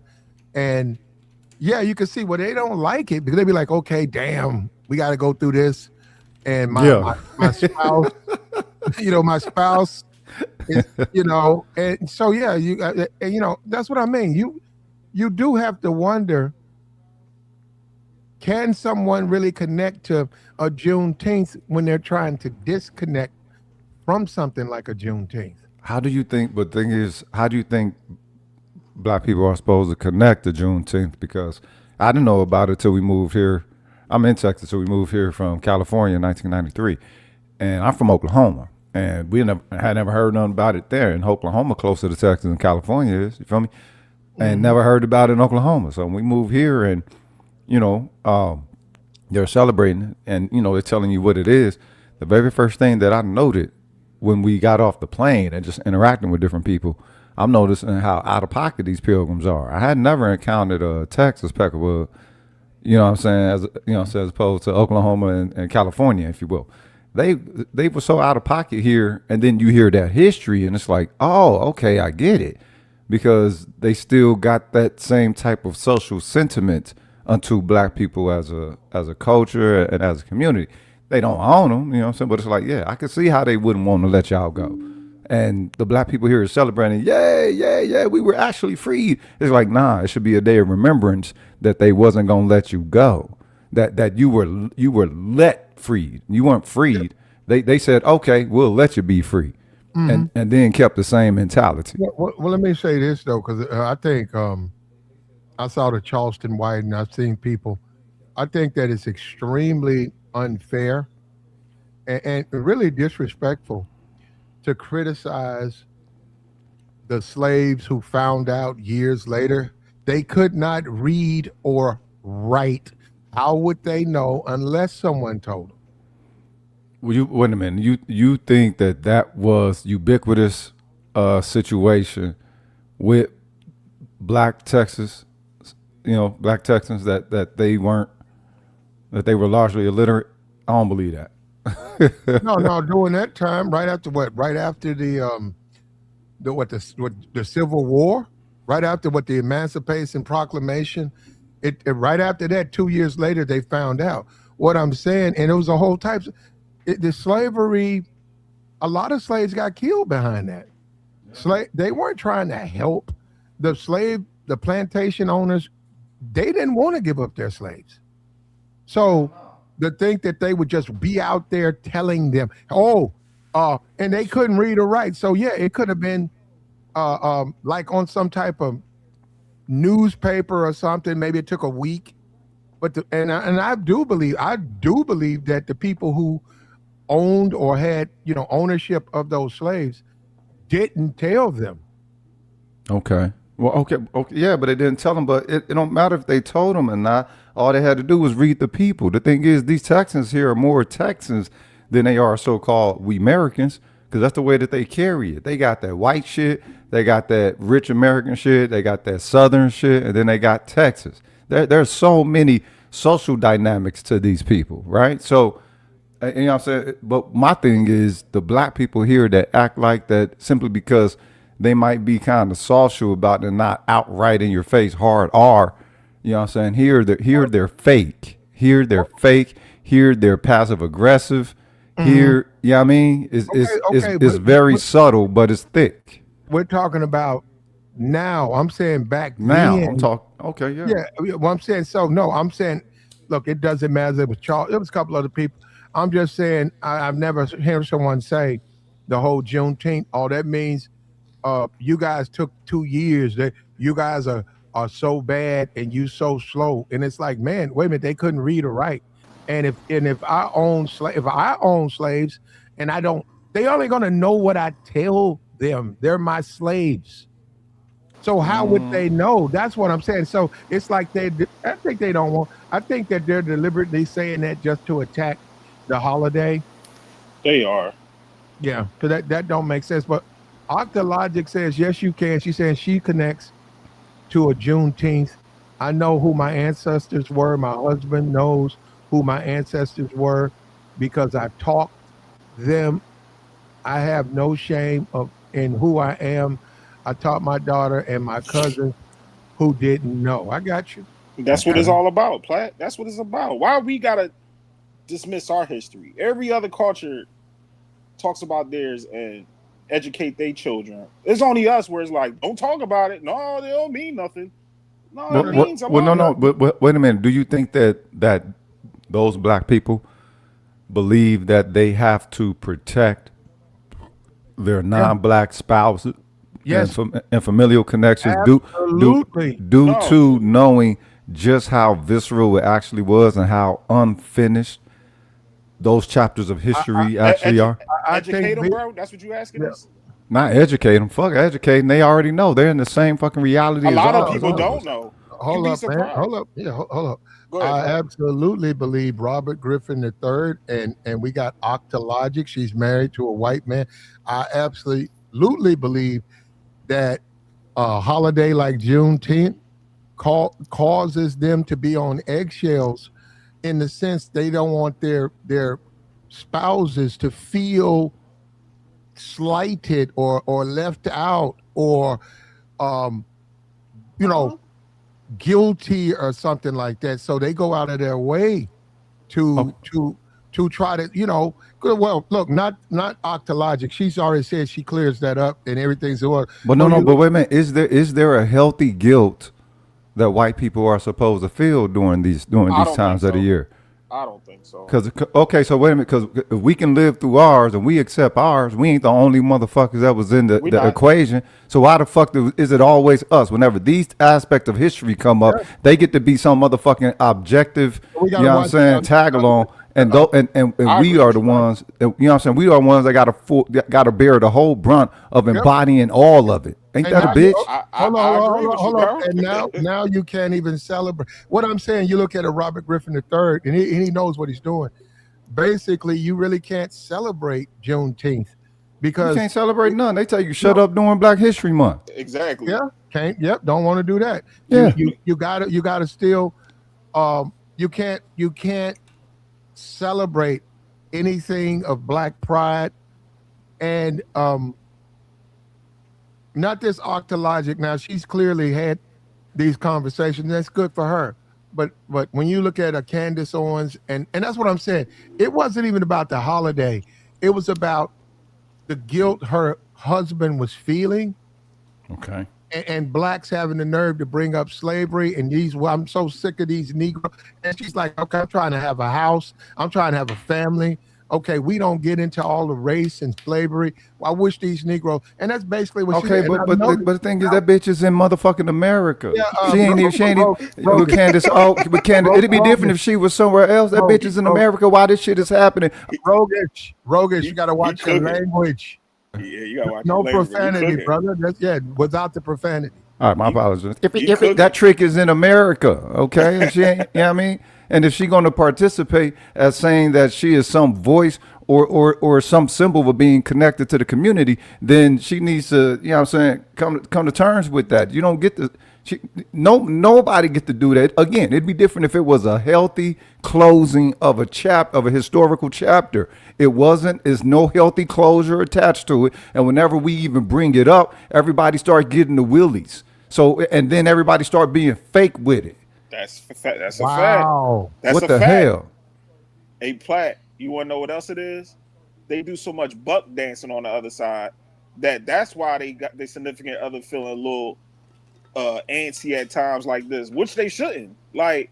And yeah, you can see, well, they don't like it because they be like, okay, damn, we got to go through this. And Yeah. my spouse, my spouse is, and so yeah, that's what I mean. You do have to wonder, can someone really connect to a Juneteenth when they're trying to disconnect from something like a Juneteenth? How do you think? But the thing is, how do you think black people are supposed to connect to Juneteenth? Because I didn't know about it till we moved here. I'm in Texas, so we moved here from California in 1993, and I'm from Oklahoma, and we had never heard nothing about it there. In Oklahoma, closer to Texas than California is. You feel me? And Hmm. never heard about it in Oklahoma. So when we moved here, and you know, um, they're celebrating it, and they're telling you what it is. The very first thing that I noted when we got off the plane and just interacting with different people, I'm noticing how out of pocket these pilgrims are. I had never encountered a Texas Peckerwood, what I'm saying, as opposed to Oklahoma and California, if you will. They were so out of pocket here, and then you hear that history, and it's like, oh, okay, I get it, because they still got that same type of social sentiment unto black people as a culture and as a community. They don't own them, what I'm saying, but it's like, yeah, I can see how they wouldn't want to let y'all go. And the black people here are celebrating, yay, yay, yeah, we were actually freed. It's like, nah, it should be a day of remembrance that they wasn't gonna let you go, that you were let freed. You weren't freed. They said, okay, we'll let you be free, Hmm. and then kept the same mentality. Well, let me say this though, because I think I saw the Charleston White, and I've seen people. I think that it's extremely unfair and really disrespectful to criticize the slaves who found out years later they could not read or write. How would they know unless someone told them? Well, you wait a minute. You think that that was ubiquitous situation with black Texas, black Texans that they weren't that they were largely illiterate? I don't believe that. No, no. During that time, right after what? Right after the Civil War, right after what the Emancipation Proclamation, right after that, 2 years later, they found out. What I'm saying, and it was a whole type. The slavery, a lot of slaves got killed behind that. They weren't trying to help the plantation owners. They didn't want to give up their slaves. So to think that they would just be out there telling them, and they couldn't read or write. So yeah, it could have been like on some type of newspaper or something. Maybe it took a week, but I do believe that the people who owned or had ownership of those slaves didn't tell them. Okay. Well, okay, yeah, but they didn't tell them. But it don't matter if they told them or not. All they had to do was read the people. The thing is, these Texans here are more Texans than they are so-called we Americans, because that's the way that they carry it. They got that white shit, they got that rich American shit, they got that Southern shit, and then they got Texas. There's so many social dynamics to these people, right? So, and you know what I'm saying? But my thing is the black people here that act like that simply because they might be kind of social about it and not outright in your face hard R. You know what I'm saying? Here they're fake. Here they're fake. Here they're passive aggressive. Here, you know what I mean? It's very subtle, but it's thick. We're talking about now. I'm saying back Now then. I'm talking. Okay, yeah. Yeah, well, I'm saying so. No, I'm saying, look, it doesn't matter. It was Charles. It was a couple other people. I'm just saying I've never heard someone say the whole Juneteenth. All that means, you guys took 2 years. That you guys are so bad and you so slow. And it's like, man, wait a minute, they couldn't read or write. And if I own slaves, and I don't, they only gonna know what I tell them. They're my slaves. So how would they know? That's what I'm saying. So it's like I think they don't want. I think that they're deliberately saying that just to attack the holiday. They are. Yeah, because that don't make sense. But Octologic says yes, you can. She's saying she connects to a Juneteenth. I know who my ancestors were. My husband knows who my ancestors were because I taught them. I have no shame in who I am. I taught my daughter and my cousin who didn't know. I got you. That's what it's all about, Platt. That's what it's about. Why we gotta dismiss our history? Every other culture talks about theirs and educate their children. It's only us where it's like, don't talk about it. No, they don't mean nothing. No, it means a lot. No. But wait a minute. Do you think that those black people believe that they have to protect their non-black spouses? Yes. And familial connections Absolutely. due to knowing just how visceral it actually was and how unfinished those chapters of history actually are? Educate them, bro. That's what you asking us? Not educate them. Fuck educating. They already know. They're in the same fucking reality. A lot as of people don't know. Hold up, man. Hold up. Yeah, hold up. Go ahead, I absolutely believe Robert Griffin III, and we got Octologic. She's married to a white man. I absolutely believe that a holiday like Juneteenth causes them to be on eggshells in the sense they don't want their spouses to feel slighted or left out or guilty or something like that. So they go out of their way to try to, well, look, not Octologic. She's already said she clears that up and everything's well. But but wait a minute. Is there a healthy guilt that white people are supposed to feel during these times of the year? I don't think so. Cause okay, so wait a minute. Cause if we can live through ours and we accept ours, we ain't the only motherfuckers that was in We the not. equation. So why the fuck is it always us? Whenever these aspects of history come up, they get to be some motherfucking objective. We You gotta know what I'm watch saying? out. Tag along. And, and I we agree are with the you, man. ones. You know what I'm saying? We are ones that got to bear the whole brunt of embodying all of it. Ain't And that a now bitch? I agree with you, hold on. bro. And now you can't even celebrate. What I'm saying, you look at a Robert Griffin III, and he knows what he's doing. Basically, you really can't celebrate Juneteenth You because can't celebrate none. They tell you shut up during Black History Month. Exactly. yeah, can't. Yep, don't want to do that. Yeah. You gotta still. You can't celebrate anything of Black pride and not this octologic. Now she's clearly had these conversations. That's good for her. But when you look at a Candace Owens, and that's what I'm saying, it wasn't even about the holiday. It was about the guilt her husband was feeling, Okay. and blacks having the nerve to bring up slavery and these. Well, I'm so sick of these Negro. And she's like, okay, I'm trying to have a house. I'm trying to have a family. Okay, we don't get into all the race and slavery. I wish these Negroes, and that's basically what she Okay, did. And but the thing is that bitch is in motherfucking America. Yeah, she ain't even with Candace. Oh, with Candace, it'd be different if she was somewhere else. That bitch is in America. Why this shit is happening? Rogish, you got to watch your language. Yeah, you gotta watch No your language. profanity, brother. Without the profanity. All right, my apologies. If that trick is in America, okay, and she ain't, you know what I mean? And if she's going to participate as saying that she is some voice or some symbol of being connected to the community, then she needs to, you know what I'm saying, come to terms with that. You don't get to, nobody get to do that. Again, it'd be different if it was a healthy closing of a historical chapter. It wasn't. There's no healthy closure attached to it. And whenever we even bring it up, everybody starts getting the willies. So, and then everybody start being fake with it. That's a fact. Wow. That's What a the fact. hell? Hey, Platt, you want to know what else it is? They do so much buck dancing on the other side that's why they got their significant other feeling a little antsy at times like this, which they shouldn't. Like,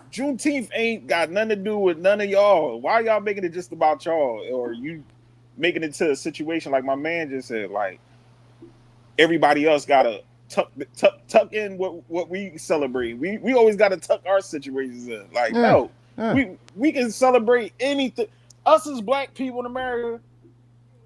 Juneteenth ain't got nothing to do with none of y'all. Why y'all making it just about y'all? Or you making it to a situation like my man just said, like, everybody else gotta tuck in what we celebrate. We always gotta tuck our situations in. Like, no. We can celebrate anything. Us as black people in America,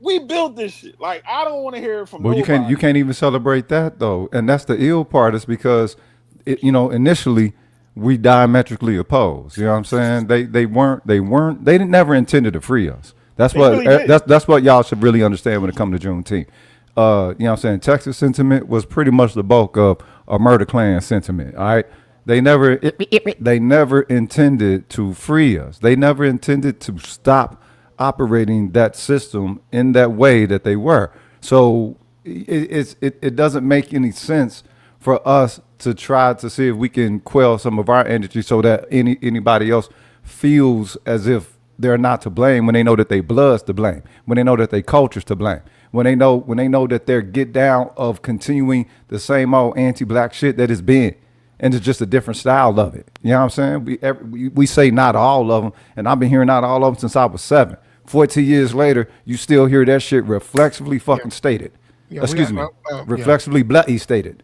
we built this shit. Like, I don't want to hear it from nobody. You can't even celebrate that though, and that's the ill part. Is because initially we diametrically opposed. You know what I'm saying? They didn't never intended to free us. That's that's what y'all should really understand when it comes to Juneteenth. You know what I'm saying? Texas sentiment was pretty much the bulk of a murder clan sentiment. All right. They never intended to free us. They never intended to stop operating that system in that way that they were. So it doesn't make any sense for us to try to see if we can quell some of our energy so that anybody else feels as if they're not to blame when they know that they blood's to blame, when they know that they culture's to blame, when they know that they're get down of continuing the same old anti-black shit that it's been. And it's just a different style of it. You know what I'm saying? We say not all of them, and I've been hearing not all of them since I was 7. 14 years later, you still hear that shit reflexively fucking stated. Excuse me, reflexively bloody stated.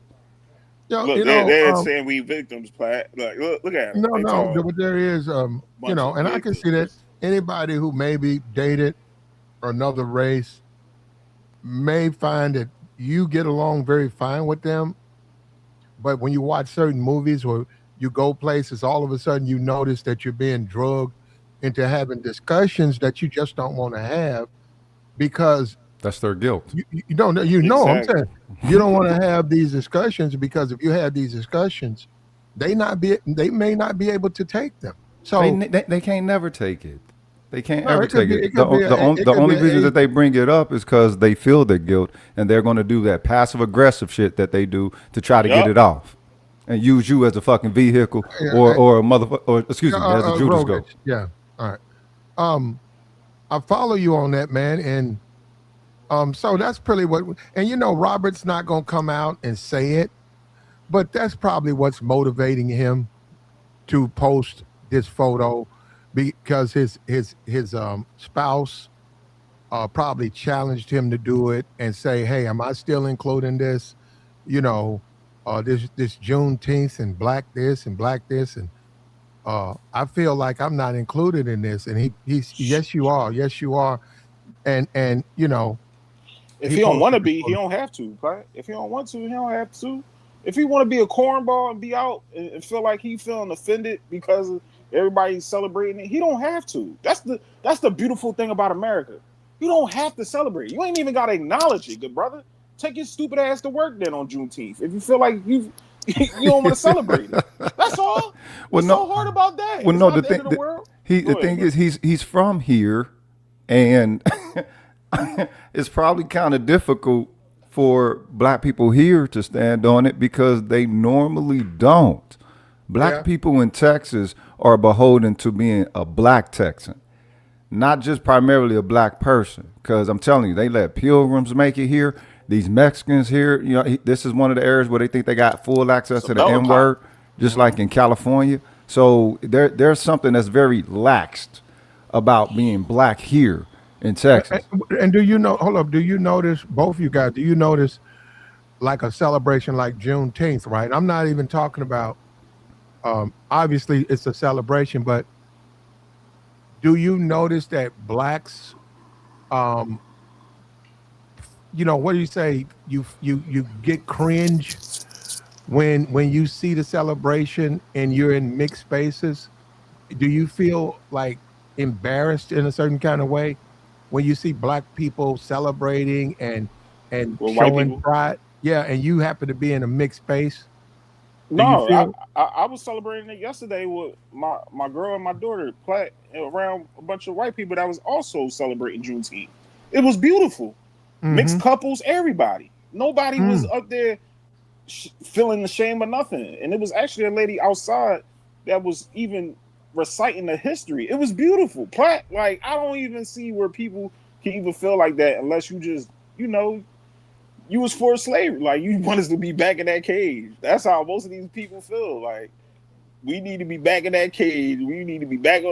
Look, they're saying we victims, Platt. Look at them. No, but there is, and I can see that anybody who maybe dated another race may find that you get along very fine with them. But when you watch certain movies or you go places, all of a sudden you notice that you're being drugged into having discussions that you just don't want to have because that's their guilt. You don't know. Exactly. I'm saying you don't want to have these discussions because if you have these discussions, they may not be able to take them. So they can't never take it. They can't ever take it. The only reason that they bring it up is because they feel the guilt and they're going to do that passive aggressive shit that they do to try to get it off and use you as a fucking vehicle or a motherfucker, or excuse me, as a Judas goat. Yeah. All right. I follow you on that, man. And so that's pretty Robert's not going to come out and say it, but that's probably what's motivating him to post this photo. because his spouse probably challenged him to do it and say, "Hey, am I still including this? You know, this Juneteenth and black this and black this and I feel like I'm not included in this." And he's yes, you are, yes, you are, and If he he don't want posted to be, he don't have to. Right? If he don't want to, he don't have to. If he want to be a cornball and be out and feel like he feeling offended because everybody's celebrating it, he don't have to. That's the beautiful thing about America. You don't have to celebrate. You ain't even got to acknowledge it, good brother. Take your stupid ass to work then on Juneteenth if you feel like you you don't want to celebrate it. That's all. Well, What's no, so hard about that? well, It's no. not The the end thing, of the world. the Go thing ahead, is, he's from here, and it's probably kind of difficult for black people here to stand on it because they normally don't. Black yeah. people in Texas are beholden to being a black Texan, not just primarily a black person. Because I'm telling you, they let pilgrims make it here. These Mexicans here, this is one of the areas where they think they got full access it's a to the melting N pot. word, just like in California. So there's something that's very laxed about being black here in And, Texas. and do you know? Hold up. Do you notice, both you guys? Do you notice like a celebration like Juneteenth? Right. I'm not even talking about. Obviously, it's a celebration, but do you notice that blacks, um, what do you say? You get cringe when you see the celebration and you're in mixed spaces. Do you feel like embarrassed in a certain kind of way when you see black people celebrating and With white showing people. pride? Yeah, and you happen to be in a mixed space. Do you No, feel? I was celebrating it yesterday with my girl and my daughter around a bunch of white people that was also celebrating Juneteenth. It was beautiful. Mixed Mm-hmm. couples, everybody. Nobody was Mm. up there feeling the shame or nothing. And it was actually a lady outside that was even reciting the history. It was beautiful. Like I don't even see where people can even feel like that unless you just, you know, you was for slavery. Like you want us to be back in that cage. That's how most of these people feel. Like we need to be back in that cage. We need to be back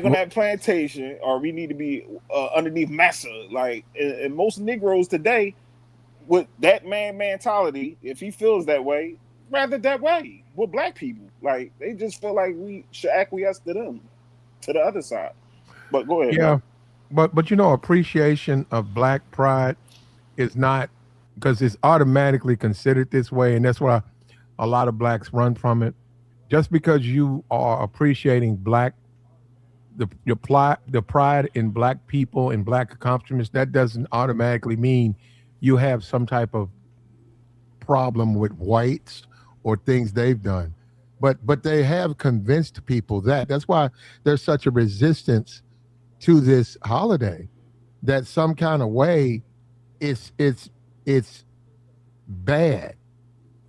on that plantation, or we need to be underneath massa. Like and most Negroes today, with that man mentality, if he feels that way, rather that way with black people. Like they just feel like we should acquiesce to them, to the other side. But go ahead, Yeah, bro. but appreciation of black pride is not, because it's automatically considered this way, and that's why a lot of blacks run from it. Just because you are appreciating the pride in black people and black accomplishments, that doesn't automatically mean you have some type of problem with whites or things they've done. But they have convinced people that. That's why there's such a resistance to this holiday. That some kind of way it's bad.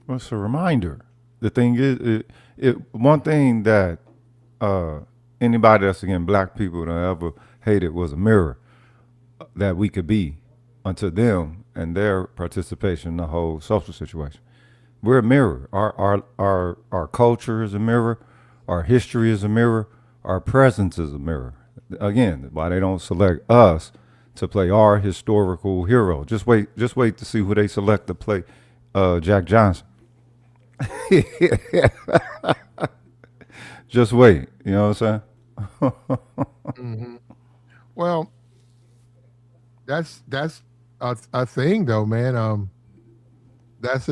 Well, it's a reminder. The thing is, one thing that uh, anybody that's against black people that ever hated was a mirror that we could be unto them and their participation in the whole social situation. We're a mirror. Our culture is a mirror. Our history is a mirror. Our presence is a mirror. Again, why they don't select us to play our historical hero. Just wait to see who they select to play Jack Johnson. Just wait. You know what I'm saying? Hmm. Well, that's a thing though, man. That's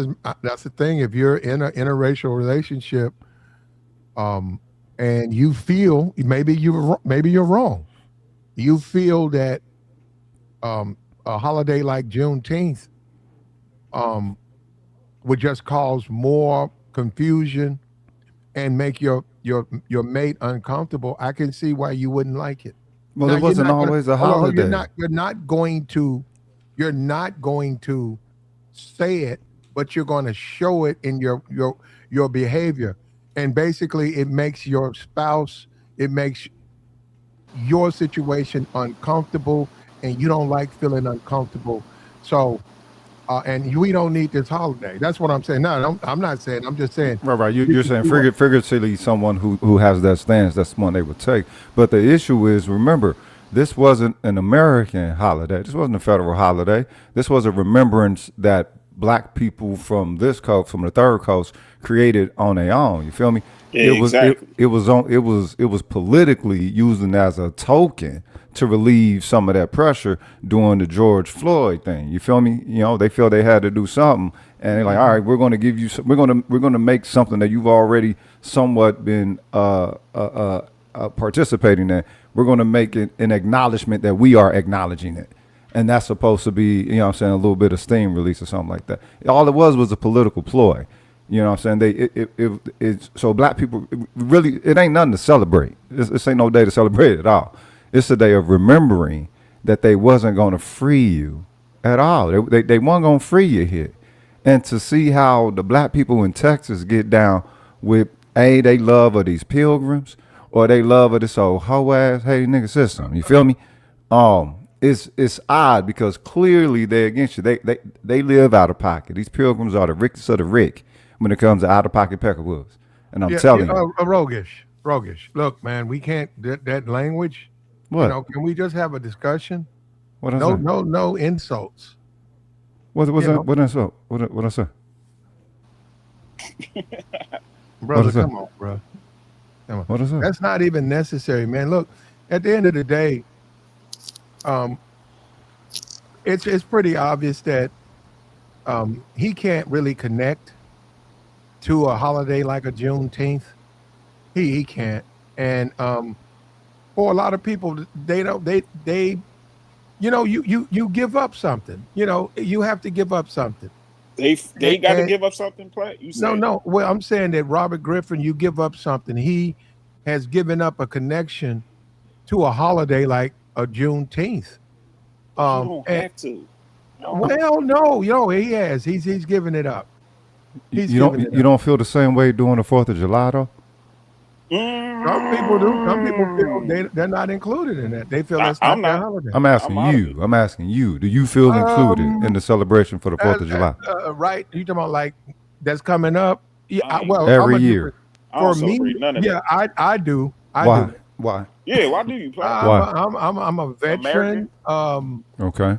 the thing. If you're in a interracial relationship, um, and you feel maybe you're wrong. You feel that a holiday like Juneteenth um, would just cause more confusion and make your mate uncomfortable. I can see why you wouldn't like it. Well, Now it wasn't always a hold on, holiday. you're not going to say it, but you're going to show it in your behavior. And basically it makes your spouse, it makes your situation uncomfortable, and you don't like feeling uncomfortable. So and we don't need this holiday. That's what I'm saying. No, I'm not saying. I'm just saying. Right. You You're can saying see what, figuratively someone who has that stance, that's one they would take. But the issue is, remember, this wasn't an American holiday. This wasn't a federal holiday. This was a remembrance that black people from this coast, from the third coast, created on their own. You feel me? Yeah, exactly. It was politically using as a token to relieve some of that pressure during the George Floyd thing. You feel me? You know, they feel they had to do something, and they're like, all right, we're going to give you, we're going to make something that you've already somewhat been participating in. We're going to make it an acknowledgement that we are acknowledging it. And that's supposed to be, you know what I'm saying, a little bit of steam release or something like that. All it was a political ploy. You know what I'm saying? It's so black people, really, it ain't nothing to celebrate. This ain't no day to celebrate at all. It's a day of remembering that they wasn't going to free you at all. They weren't going to free you here. And to see how the black people in Texas get down with, they love of these pilgrims, or they love of this old hoe ass, hey nigga system. You feel me? It's odd because clearly they're against you. They live out of pocket. These pilgrims are the richest of the rich when it comes to out of pocket peckerwoods. And I'm telling you. Rogish. Look, man, we can't that language. What? Can we just have a discussion? What I say? No insults. What's that? What I say? What I say? Brother, come on, bro. Come on. What is that? That's not even necessary, man. Look, at the end of the day, it's pretty obvious that he can't really connect to a holiday like a Juneteenth. He can't, and for a lot of people, they don't they you give up something. You have to give up something. They got to give up something, Platt? You say? No. Well, I'm saying that Robert Griffin, you give up something. He has given up a connection to a holiday like a Juneteenth. You don't have to. Well, no, he has. He's given it up. You don't feel the same way during the 4th of July though? Some people do. Some people feel they're not included in that. They feel that's not their holiday. I'm asking you. Do you feel included in the celebration for the 4th of July? Right. You talking about like that's coming up? Yeah. Every year. For me, yeah, I do. Why? Do. Why? Yeah, why do you play? Why? I'm a veteran. Okay.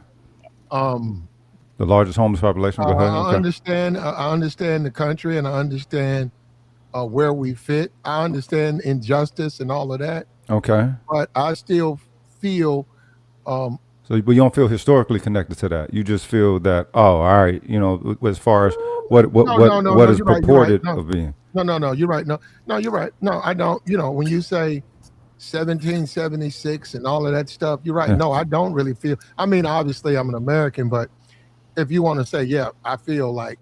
The largest homeless population. Go ahead. Okay. I understand the country, and I understand where we fit. I understand injustice and all of that. Okay. But I still feel. So, but you don't feel historically connected to that. You just feel that, all right, as far as what is purported of being. No, you're right. No, you're right. No, I don't. When you say 1776 and all of that stuff, you're right. Yeah. No, I don't really feel. I mean, obviously, I'm an American, but if you want to say, yeah, I feel like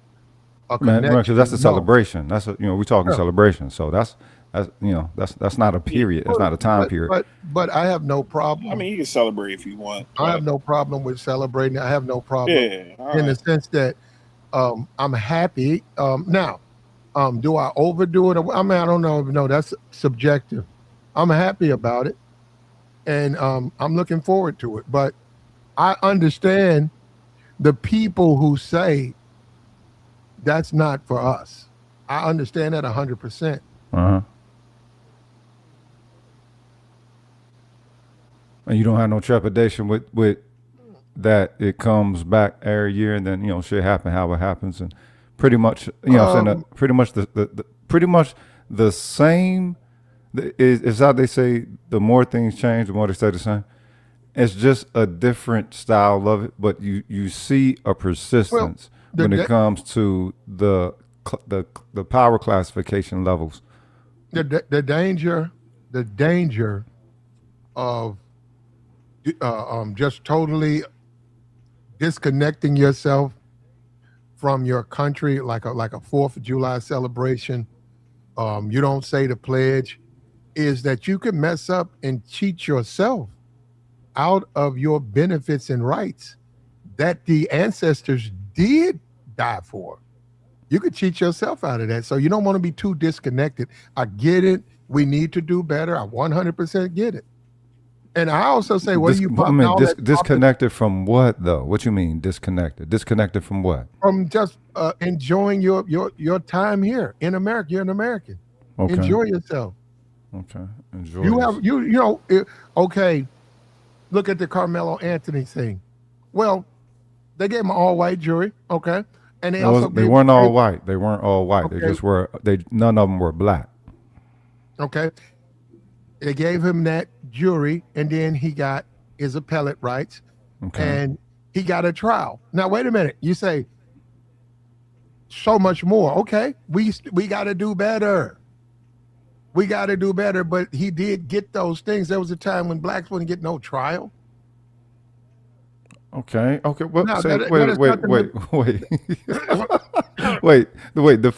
a connection. Because that's a celebration. That's we're talking celebration. So that's not a period. That's not a time period. But I have no problem. I mean, you can celebrate if you want. I have no problem with celebrating. I have no problem in the sense that I'm happy. Now, do I overdo it? I mean, I don't know. No, that's subjective. I'm happy about it, and I'm looking forward to it. But I understand the people who say that's not for us. I understand that 100%. And you don't have no trepidation with that it comes back every year, and then shit happen how it happens, and pretty much pretty much the same. Is how they say the more things change, the more they stay the same. It's just a different style of it, but you see a persistence when it comes to the power classification levels. The danger of just totally disconnecting yourself from your country, like a 4th of July celebration. You don't say the pledge. Is that you can mess up and cheat yourself out of your benefits and rights that the ancestors did die for. You could cheat yourself out of that. So you don't want to be too disconnected. I get it. We need to do better. I 100% get it. And I also say, what are you I popping mean, all that off disconnected from what though? What you mean disconnected? Disconnected from what? from just enjoying your time here in America? You're an American. Okay. Enjoy yourself. Okay. Enjoy You this. have okay. Look at the Carmelo Anthony thing. Well, they gave him an all white jury, okay, and they also They gave weren't all white. They weren't all white. They okay, just were. They none of them were black. okay. They gave him that jury, and then he got his appellate rights, Okay. and he got a trial. Now, wait a minute. You say so much more. Okay, we got to do better. We got to do better. But he did get those things. There was a time when blacks wouldn't get no trial. Okay. Okay. Well, No, say, that wait, is wait, nothing wait, wait, wait. The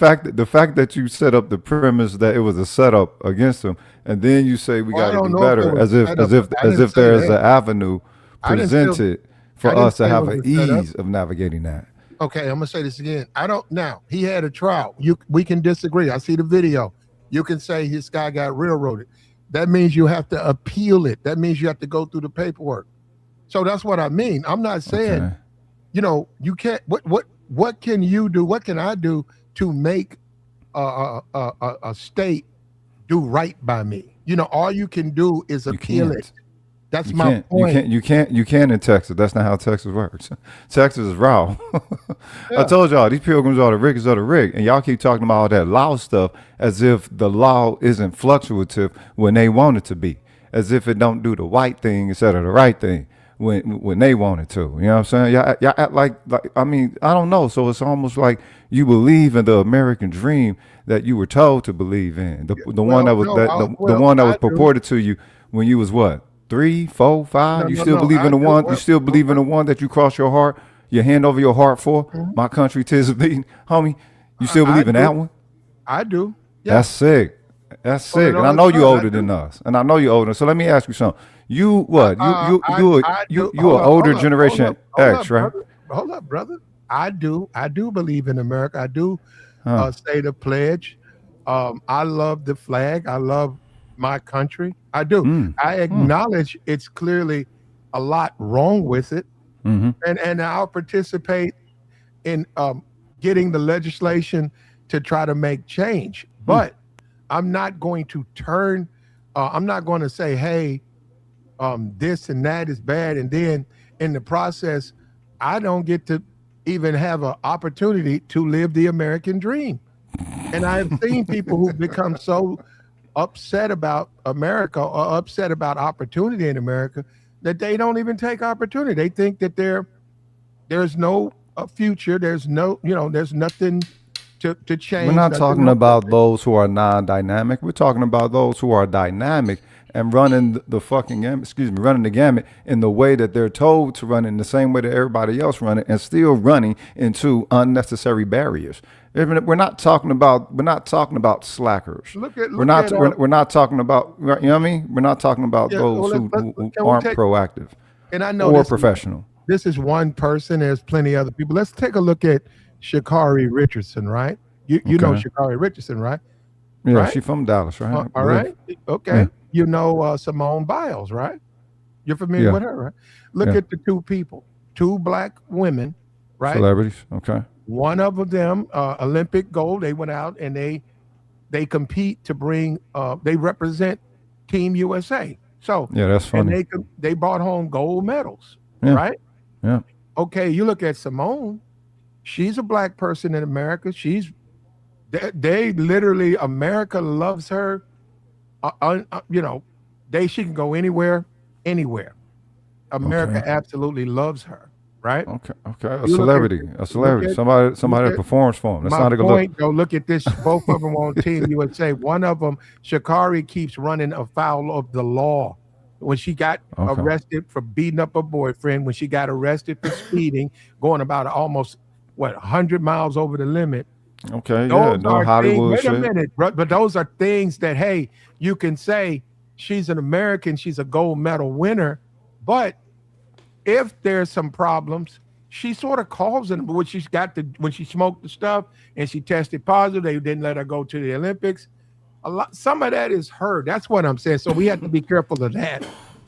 fact that you set up the premise that it was a setup against him, and then you say we Well, I got to don't do know if it better, was a setup. I as didn't if say there is an that. avenue I didn't say presented for I didn't us to say it have was an a setup. ease of navigating that. Okay, I'm gonna say this again. I don't now. He had a trial. We can disagree. I see the video. You can say this guy got railroaded. That means you have to appeal it. That means you have to go through the paperwork. So that's what I mean. I'm not saying, Okay. You can't. What can you do? What can I do to make a state do right by me? All you can do is You appeal it. can't. That's You my can't. point. You can in Texas. That's not how Texas works. Texas is raw. I Yeah. told y'all these pilgrims are the riggers of the rig, and y'all keep talking about all that law stuff as if the law isn't fluctuative when they want it to be, as if it don't do the white thing instead of the right thing when they want it to. You know what I'm saying? Y'all act like I mean I don't know. So it's almost like you believe in the American dream that you were told to believe in. The one Well, that was no. the one that was I do. purported to you when you was what? 3, 4, 5. No, You no, still no. believe I in the do. one. You Well, still believe in the one that you cross your hand over your heart for. mhm. My country, tis of thee, homie. You still I believe in do. that one? I do. Yeah. That's sick. That's Oh, sick. And no, I it's know you not. I older than do. us. And I know you older. So let me ask you something. You what? I do. You Hold an up, older hold up, hold generation up, hold up, X, right? brother. Hold up, brother. I do. I do believe in America. I do Huh. say the pledge. I love the flag. I love my country. I do. Mm. I Mm. acknowledge it's clearly a lot wrong with it, Mm-hmm. and I'll participate in getting the legislation to try to make change. Mm. But I'm not going to turn. I'm not going to say, "Hey, this and that is bad," and then in the process, I don't get to even have an opportunity to live the American dream. And I've seen people who become so upset about America or upset about opportunity in America that they don't even take opportunity. They think that there's no future. There's no, there's nothing to We're change. not Nothing, talking no about purpose. those who are non-dynamic. We're talking about those who are dynamic and running the fucking gamut, running the gamut in the way that they're told to run, in the same way that everybody else run it, and still running into unnecessary barriers. We're not talking about slackers. Look at We're not talking about, you know what I mean? We're not talking about yeah. those Well, who can we aren't take? proactive And I know or this is professional. this is one person. There's plenty other people. Let's take a look at Shakari Richardson, right? You know Okay. Shakari Richardson, right? Yeah, Right? she from Dallas, right? I All believe. right. Okay. You know Simone Biles, right? You're familiar Yeah. with her, right? Look Yeah. at the two people, two black women, right? Celebrities. Okay. One of them, Olympic gold. They went out and they compete to bring. They represent Team USA. So, Yeah, that's and funny. they brought home gold medals, Yeah. right? Yeah. Okay, you look at Simone. She's a black person in America. They literally America loves her. She can go anywhere, anywhere. America Okay. absolutely loves her, right? Okay. Okay. A You look at celebrity. A look celebrity. at look Somebody that at performs for him. That's my not a good look. point. Though, look at this. Both of them on Team USA. One of them, Shakari, keeps running afoul of the law. When she got Okay. arrested for beating up her boyfriend, when she got arrested for speeding, going about almost 100 miles over the limit. Okay. Yeah. Those No are things. Hollywood Wait a shit. minute, but those are things that hey, you can say she's an American, she's a gold medal winner, but if there's some problems, she sort of calls them. When when she smoked the stuff and she tested positive, they didn't let her go to the Olympics. Some of that is her. That's what I'm saying. So we have to be careful of that.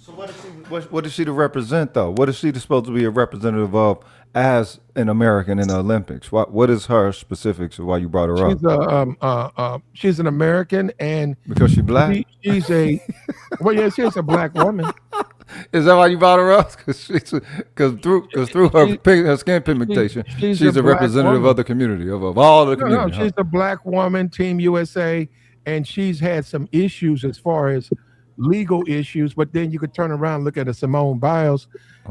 So what is she to represent though? What is she supposed to be a representative of as an American in the Olympics? What is her specifics of why you brought her up? She's an American, and Because she black? she's a well, yeah, she's a black woman. Is that why you brought her up? Because through her skin pigmentation, she's she's a a black representative woman. of the community of all the No, community. she's a black woman, Team USA, and she's had some issues as far as legal issues. But then you could turn around and look at a Simone Biles,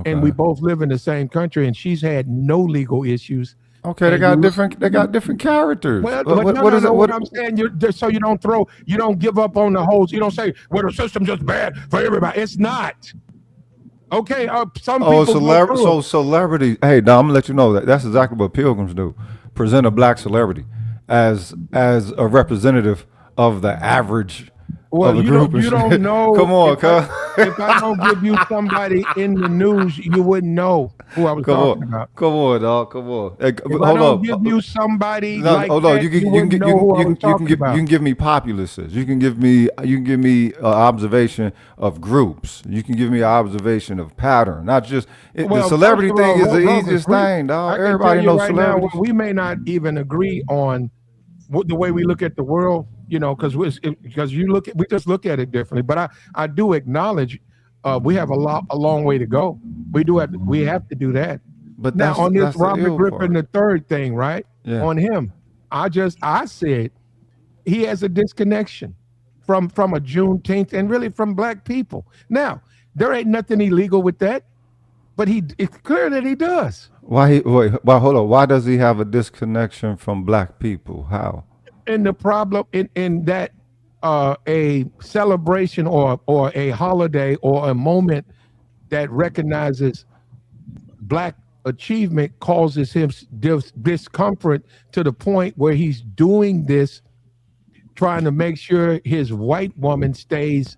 and we both live in the same country, and she's had no legal issues. Okay, they got different characters. Well, What is it? what I'm saying, so you don't give up on the hoes. You don't say, well, the system's just bad for everybody. It's not. Okay, some people. Celebrity. Hey, now I'm gonna let you know that's exactly what pilgrims do. Present a black celebrity as a representative of the average. Well, you don't know. Come on, cuz. If I don't give you somebody in the news, you wouldn't know who I was talking about. Come on, dog. Come on. Hey, if I don't give you somebody like that, you wouldn't know who I was talking about. You can give me populaces. You can give me observation of groups. You can give me an observation of pattern. Not just the celebrity thing is the easiest thing, dog. Everybody knows celebrities. We may not even agree on the way we look at the world, because we just look at it differently. But I do acknowledge we have a long way to go. We have to do that. But now on this Robert Griffin the third thing, right? Yeah. On him, I said he has a disconnection from a Juneteenth and really from black people. Now there ain't nothing illegal with that, but it's clear that he does. Hold on. Why does he have a disconnection from black people? How? And the problem in that a celebration or a holiday or a moment that recognizes black achievement causes him discomfort to the point where he's doing this, trying to make sure his white woman stays,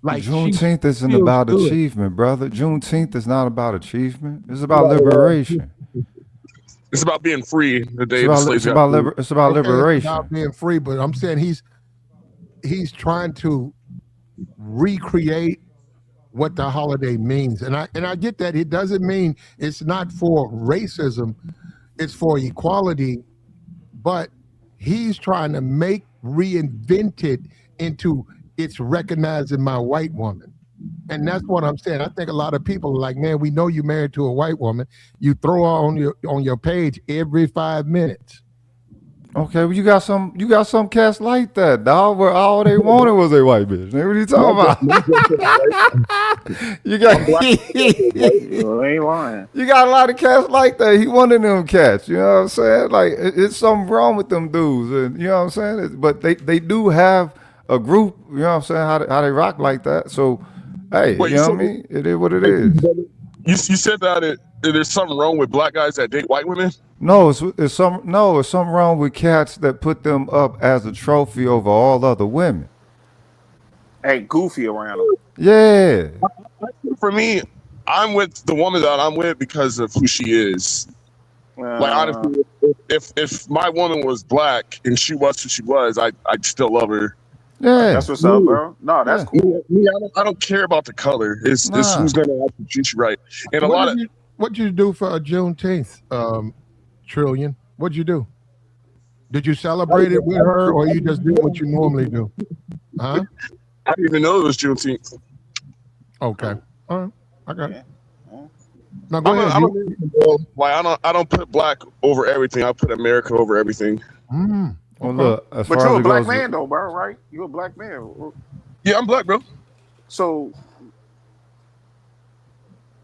like Juneteenth isn't about achievement, brother. Juneteenth is not about achievement. It's about liberation. It's about being free. It's about liberation. It's about being free, but I'm saying he's trying to recreate what the holiday means, and I get that. It doesn't mean it's not for racism; it's for equality. But he's trying to reinvent it into it's recognizing my white woman. And that's what I'm saying. I think a lot of people are like, man, we know you married to a white woman. You throw her on your page every 5 minutes. Okay, well, you got some cats like that, dog, where all they wanted was a white bitch. What are you talking about? You got ain't lying. You got a lot of cats like that. He one of them cats. You know what I'm saying? Like it's something wrong with them dudes, and you know what I'm saying? But they do have a group. You know what I'm saying? How they rock like that. So hey, you know what I mean? It is what it is. You said that there's something wrong with black guys that date white women? No, it's something wrong with cats that put them up as a trophy over all other women. Hey, goofy around them. Yeah. For me, I'm with the woman that I'm with because of who she is. Like honestly, if my woman was black and she was who she was, I'd still love her. Yeah, that's what's up, bro. No, that's cool. I don't care about the color. It's who's gonna actually treat you right. And what'd you do for a Juneteenth, Trillion? What'd you do? Did you celebrate it with her, or you just do what you normally do? Huh? I didn't even know it was Juneteenth. Okay. All right. I got it. Now go ahead. I don't put black over everything. I put America over everything. Well, look, but you're a black man, though, bro, right? You're a black man. Yeah, I'm black, bro. So,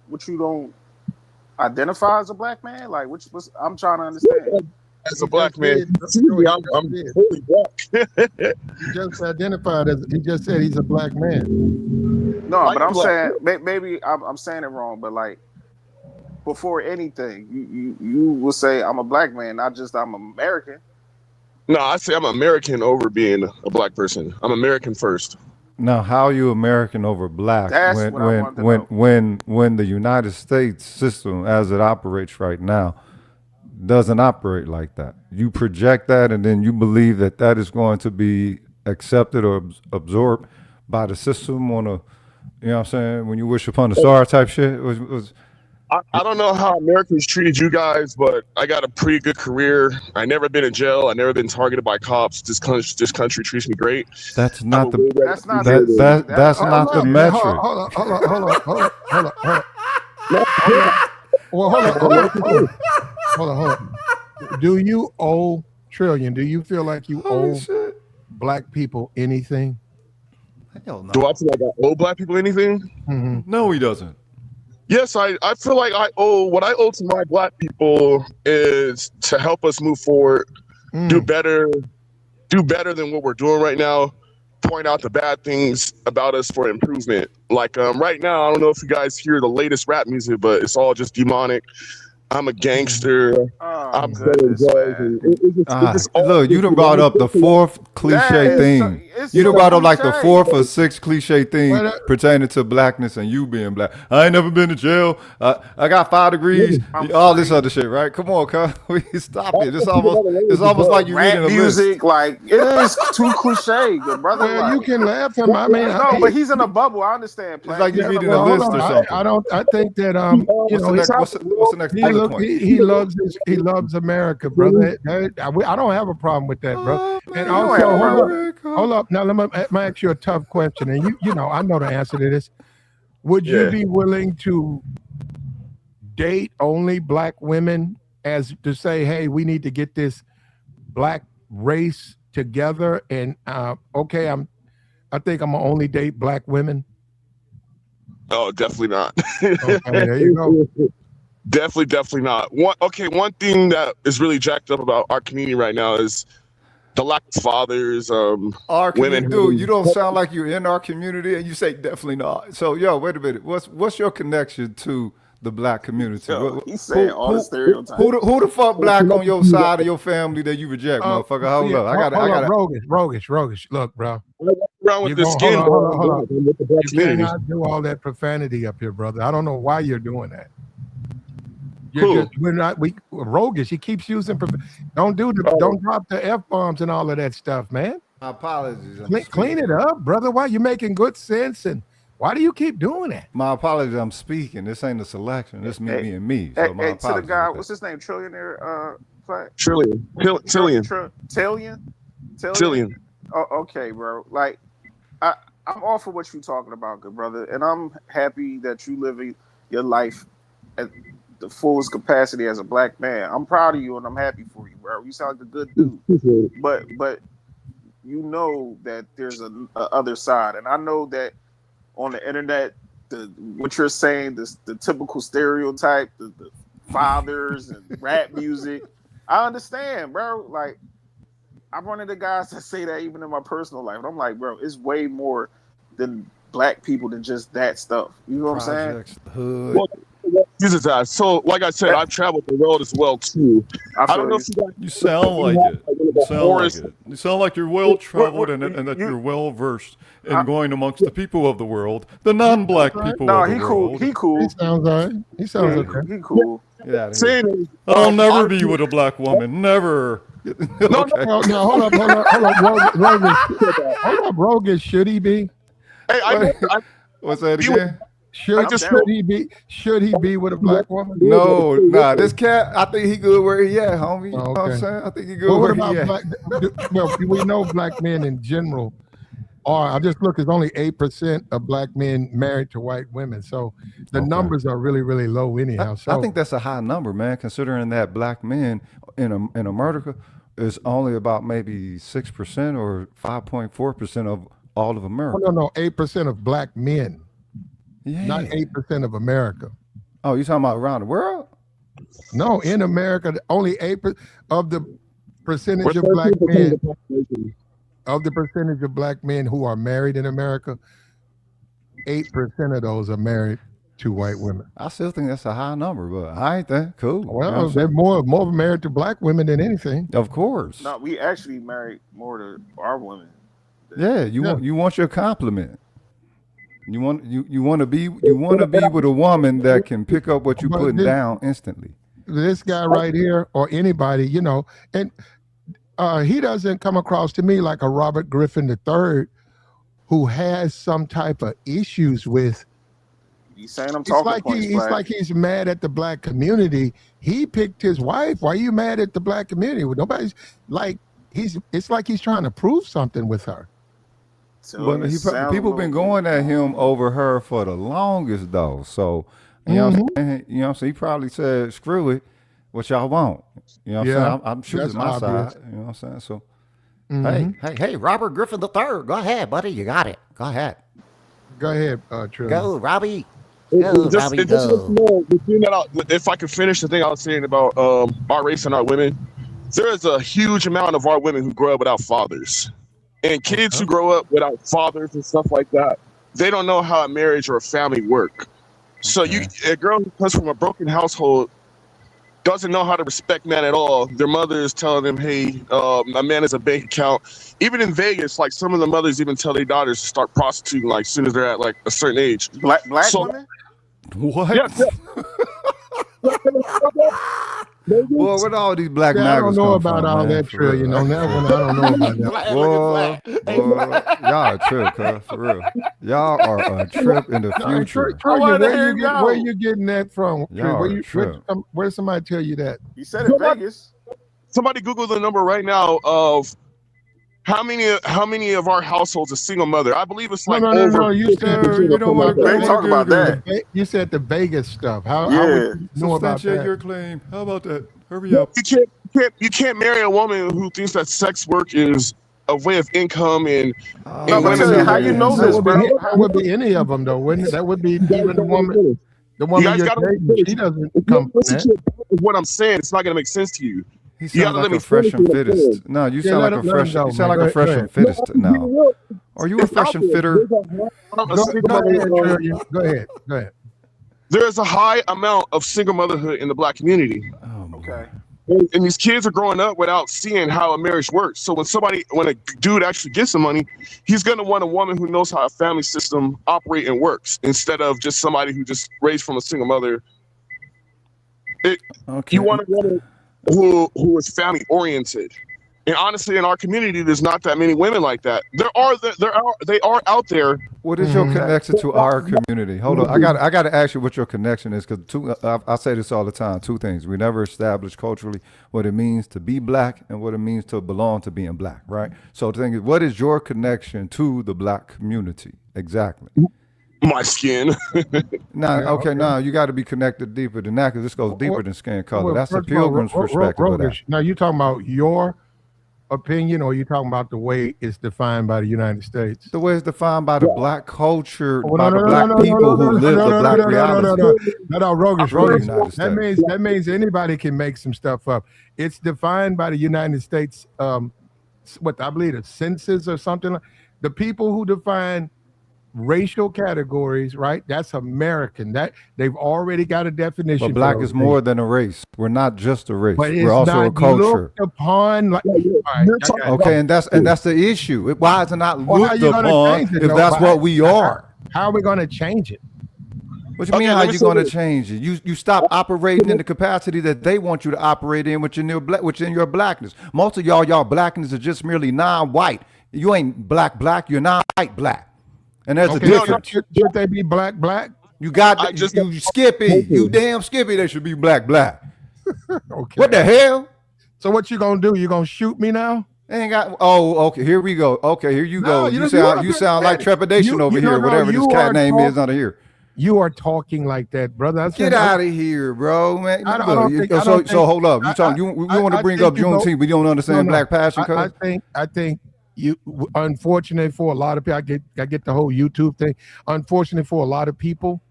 what you don't identify as a black man? Like, I'm trying to understand. As a black man, I'm fully black. He just identified as. He just said he's a black man. No, but I'm saying maybe I'm saying it wrong. But like, before anything, you will say I'm a black man, not just I'm American. No, I say I'm American over being a black person. I'm American first. Now, how are you American over black when the United States system, as it operates right now, doesn't operate like that? You project that, and then you believe that is going to be accepted or absorbed by the system on You know what I'm saying? When you wish upon a star type shit. It was I don't know how Americans treated you guys, but I got a pretty good career. I never been in jail. I never been targeted by cops. This country treats me great. that's not the That's not the that's Hold not the up, metric. hold on. Well, hold on. Do you owe Trillion? Do you feel like you Holy owe shit. black people anything? Hell no. Do I feel like I owe black people anything? Mm-hmm. No, he doesn't. Yes, I feel like what I owe to my black people is to help us move forward, do better than what we're doing right now, point out the bad things about us for improvement. Like right now, I don't know if you guys hear the latest rap music, but it's all just demonic. I'm a gangster. I'm selling drugs. And it's just all Look, you done brought up the fourth cliche thing. You done brought up like the fourth or sixth cliche thing pertaining to blackness and you being black. I ain't never been to jail. I got 5 degrees. All this other shit, right? Come on, cuz. Stop it. It's almost like you're reading a music. list. Like it is too cliche, good brother. Well, like, you can laugh at him. I mean, no, but he's in a bubble. I understand. It's like you're reading a hold list on. or something. I think that What's the next bullet point? he loves America, brother. I don't have a problem with that, bro. And also, hold up. Now let me ask you a tough question, and you know I know the answer to this. Would you be willing to date only black women, as to say, hey, we need to get this black race together, and I think I'm gonna only date black women? Oh, definitely not. Okay, there you go. Definitely not. One thing that is really jacked up about our community right now is the lack of fathers. Our women. community, dude, you don't sound like you're in our community, and you say definitely not. So, yo, wait a minute. What's your connection to the black community? Yo, he's saying all the stereotypes. Who the fuck black on your side of your family that you reject, motherfucker? Hold up. I got Rogish. Look, bro. Around with the skin. Hold on. You cannot do all that profanity up here, brother. I don't know why you're doing that. Rogish. He keeps using. Don't drop the F-bombs and all of that stuff, man. My apologies. Clean it up, brother. Why you making good sense, and why do you keep doing that? My apologies. I'm speaking. This ain't a selection. This me being me. So my apologies. To the guy, what's his name? Trillionaire. Trillion. Oh, okay, bro. Like, I'm all for what you're talking about, good brother, and I'm happy that you living your life at the fullest capacity as a black man. I'm proud of you, and I'm happy for you, bro. You sound like a good dude, but you know that there's a other side, and I know that on the internet, what you're saying, the typical stereotype, the fathers and rap music. I understand, bro. Like, I'm one of the guys that say that even in my personal life. And I'm like, bro, it's way more than black people than just that stuff. You know what I'm saying? Hood. Well, so, like I said, I've traveled the world as well too. I don't know if you sound like it. You sound like you're well traveled and that you're well versed in going amongst the people of the world, the non-black people of the world. He cool. He sounds all right. He sounds okay. He cool. Yeah, I'll never be with a black woman. Never. No, hold up, Rogish. Should he be? Hey, what's that again? Should he be with a black woman? No, nah. This cat, I think he good where he at, homie. You know what I'm saying? I think he good where he at. Well, we know black men in general are. I just look. It's only 8% of black men married to white women. So the numbers are really, really low anyhow. So I think that's a high number, man. Considering that black men in America is only about maybe 6% or 5.4% of all of America. No, 8% of black men. Yeah. Not 8% of America. Oh, you talking about around the world? No, in America, only 8% of the percentage of black men. Of the percentage of black men who are married in America, 8% of those are married to white women. I still think that's a high number, but I ain't that cool. Well, you know they're more married to black women than anything. Of course. No, we actually married more to our women. Yeah, you want your compliment. You want to be with a woman that can pick up what you're putting down instantly. This guy right here, or anybody, and he doesn't come across to me like a Robert Griffin III, who has some type of issues with. He's saying I'm It's talking like points, it's like he's mad at the black community. He picked his wife. Why are you mad at the black community? Well, nobody's like it's like he's trying to prove something with her. But people been going at him over her for the longest though. So you know what I'm saying? You know what I'm saying? He probably said, "Screw it, what y'all want." You know what I'm saying? I'm choosing my obvious. side. You know what I'm saying? So Hey, Robert Griffin III. Go ahead, buddy. You got it. Go ahead. Go ahead, Trill. Go, Robbie. If I could finish the thing I was saying about our race and our women, there is a huge amount of our women who grow up without fathers, and kids who grow up without fathers and stuff like that, they don't know how a marriage or a family work. So a girl who comes from a broken household doesn't know how to respect men at all. Their mother is telling them, "Hey, a man is a bank account." Even in Vegas, like some of the mothers even tell their daughters to start prostituting like as soon as they're at like a certain age. Black women? what? Yeah. Boy, where all these black I maggots don't know come about from, all man, that, for Trill. real. You know, that one I don't know about that. Boy, y'all a trip, cuz, for real. Y'all are a trip in the future. Trill, wanted to hear where him you go. where you getting that from? Trill? Y'all Where are you trip. where did somebody tell you that? He said in Vegas. Somebody Google the number right now of how many of our households a single mother. I believe it's like No. You said You don't want to They talk about that. You said the Vegas stuff. How Yeah. would you know about substantiate that? your claim. How about that? Hurry up. You can't marry a woman who thinks that sex work is a way of income and No, but tell you how you know this, bro. That would be any of them, though, wouldn't it? That would be even the woman. The woman guys you're gotta dating, she doesn't if you come from listen that. to what I'm saying, it's not gonna make sense to you. He You sounds gotta like let me a fresh and finish what I'm saying. fittest. No, you Yeah, sound let like a him fresh. go, You sound man. like a Go fresh ahead. and fittest now. Are you a fresh and fitter? Go ahead, Trill. Go ahead. There is a high amount of single motherhood in the black community. Oh, Okay. And these kids are growing up without seeing how a marriage works. So when a dude actually gets some money, he's gonna want a woman who knows how a family system operates and works, instead of just somebody who just raised from a single mother. okay. You want a woman who is family oriented. And honestly, in our community, there's not that many women like that. They are out there. What is your connection to our community? Hold on, I got to ask you what your connection is, because I say this all the time. Two things: we never established culturally what it means to be black and what it means to belong to being black, right? So the thing is, what is your connection to the black community exactly? My skin. Now you got to be connected deeper than that, because this goes deeper than skin color. Well, That's the first of all, Pilgrim's perspective of that. Rogish, now you talking about your opinion, or you talking about the way it's defined by the United States? The way it's defined by the black culture, Oh, by the black people who live the black reality. No, Rogish, For the Rogish. United That means anybody can make some stuff up. It's defined by the United States, what I believe the census or something. The people who define racial categories, right? That's American. That they've already got a definition. But black for is more than a race. We're not just a race. But it's We're also a not culture. looked upon like. All right, Okay, and that's the issue. Why is it not Well, how looked you gonna upon change it, if though? that's what we are? How are we going to change it? What you mean? Okay, How let me you say going to this. change it? You stop operating in the capacity that they want you to operate in within your blackness. Most of y'all blackness is just merely non-white. You ain't black. You're non-white black. And there's a Okay, difference. should they be black? You got I just- you Skippy. You damn Skippy. They should be black. Okay. What the hell? So what you gonna do? You gonna shoot me now? Ain't got. Oh, okay. Here we go. Okay, here you No, go. you You sound like trepidation over here. Whatever this cat name is under here. You are talking like that, brother. Get out of here, bro, man. I don't think- I don't So hold up. I- You talking? You want to I bring think up you go- Juneteenth, but you don't understand No, black passion, cuz? I think you. Unfortunately for a lot of people, I get the whole YouTube thing. Unfortunately for a lot of people,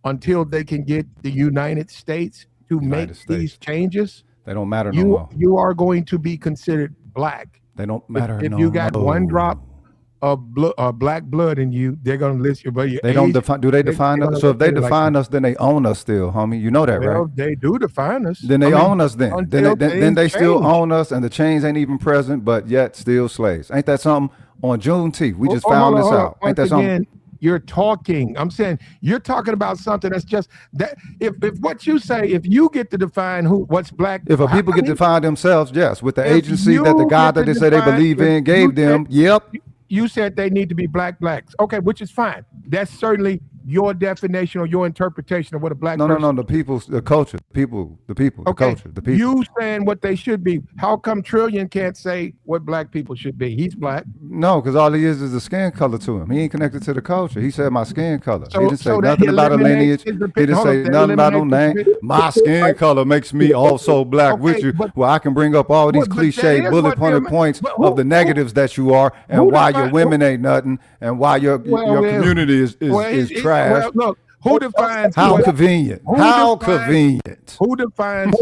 until they can get the United States to United make States. these changes, They don't matter no more. you are going to be considered black. They don't matter If no you got more. one drop of black blood in you, they're gonna list you. But They don't define. Do they define they're us? gonna So if they look at it like define us, then they own us still, homie. You know that, right? Well, they do define us. Then they own us. Then until then they things still change. own us, and the chains ain't even present, but yet still slaves. Ain't that something? On Juneteenth, we just Hold found on, this hold on. out. Ain't that Once something? again, you're talking. I'm saying you're talking about something that's just that. If what you say, if you get to define what's black, If a people get to define themselves, yes, with the agency that the you God get that to they say they define- believe if in you gave them, get- yep. you said they need to be blacks. Okay, which is fine. That's certainly your definition or your interpretation of what a black person. No. The people, the culture, the culture, the people. You saying what they should be. How come Trillion can't say what black people should be? He's black. No, because all he is a skin color to him. He ain't connected to the culture. He said my skin color. So- He didn't say so that nothing about a eliminates lineage. his He didn't opinion. Hold say on, that nothing about no eliminates name. his My skin color makes me also black Okay, with you. but- Well, I can bring up all these but that cliche is bullet what pointed them- points but who- of the negatives that you are and who why define- your women ain't nothing and why your community is trash. Well, look, who defines How what- convenient. who How defines- convenient. Who defines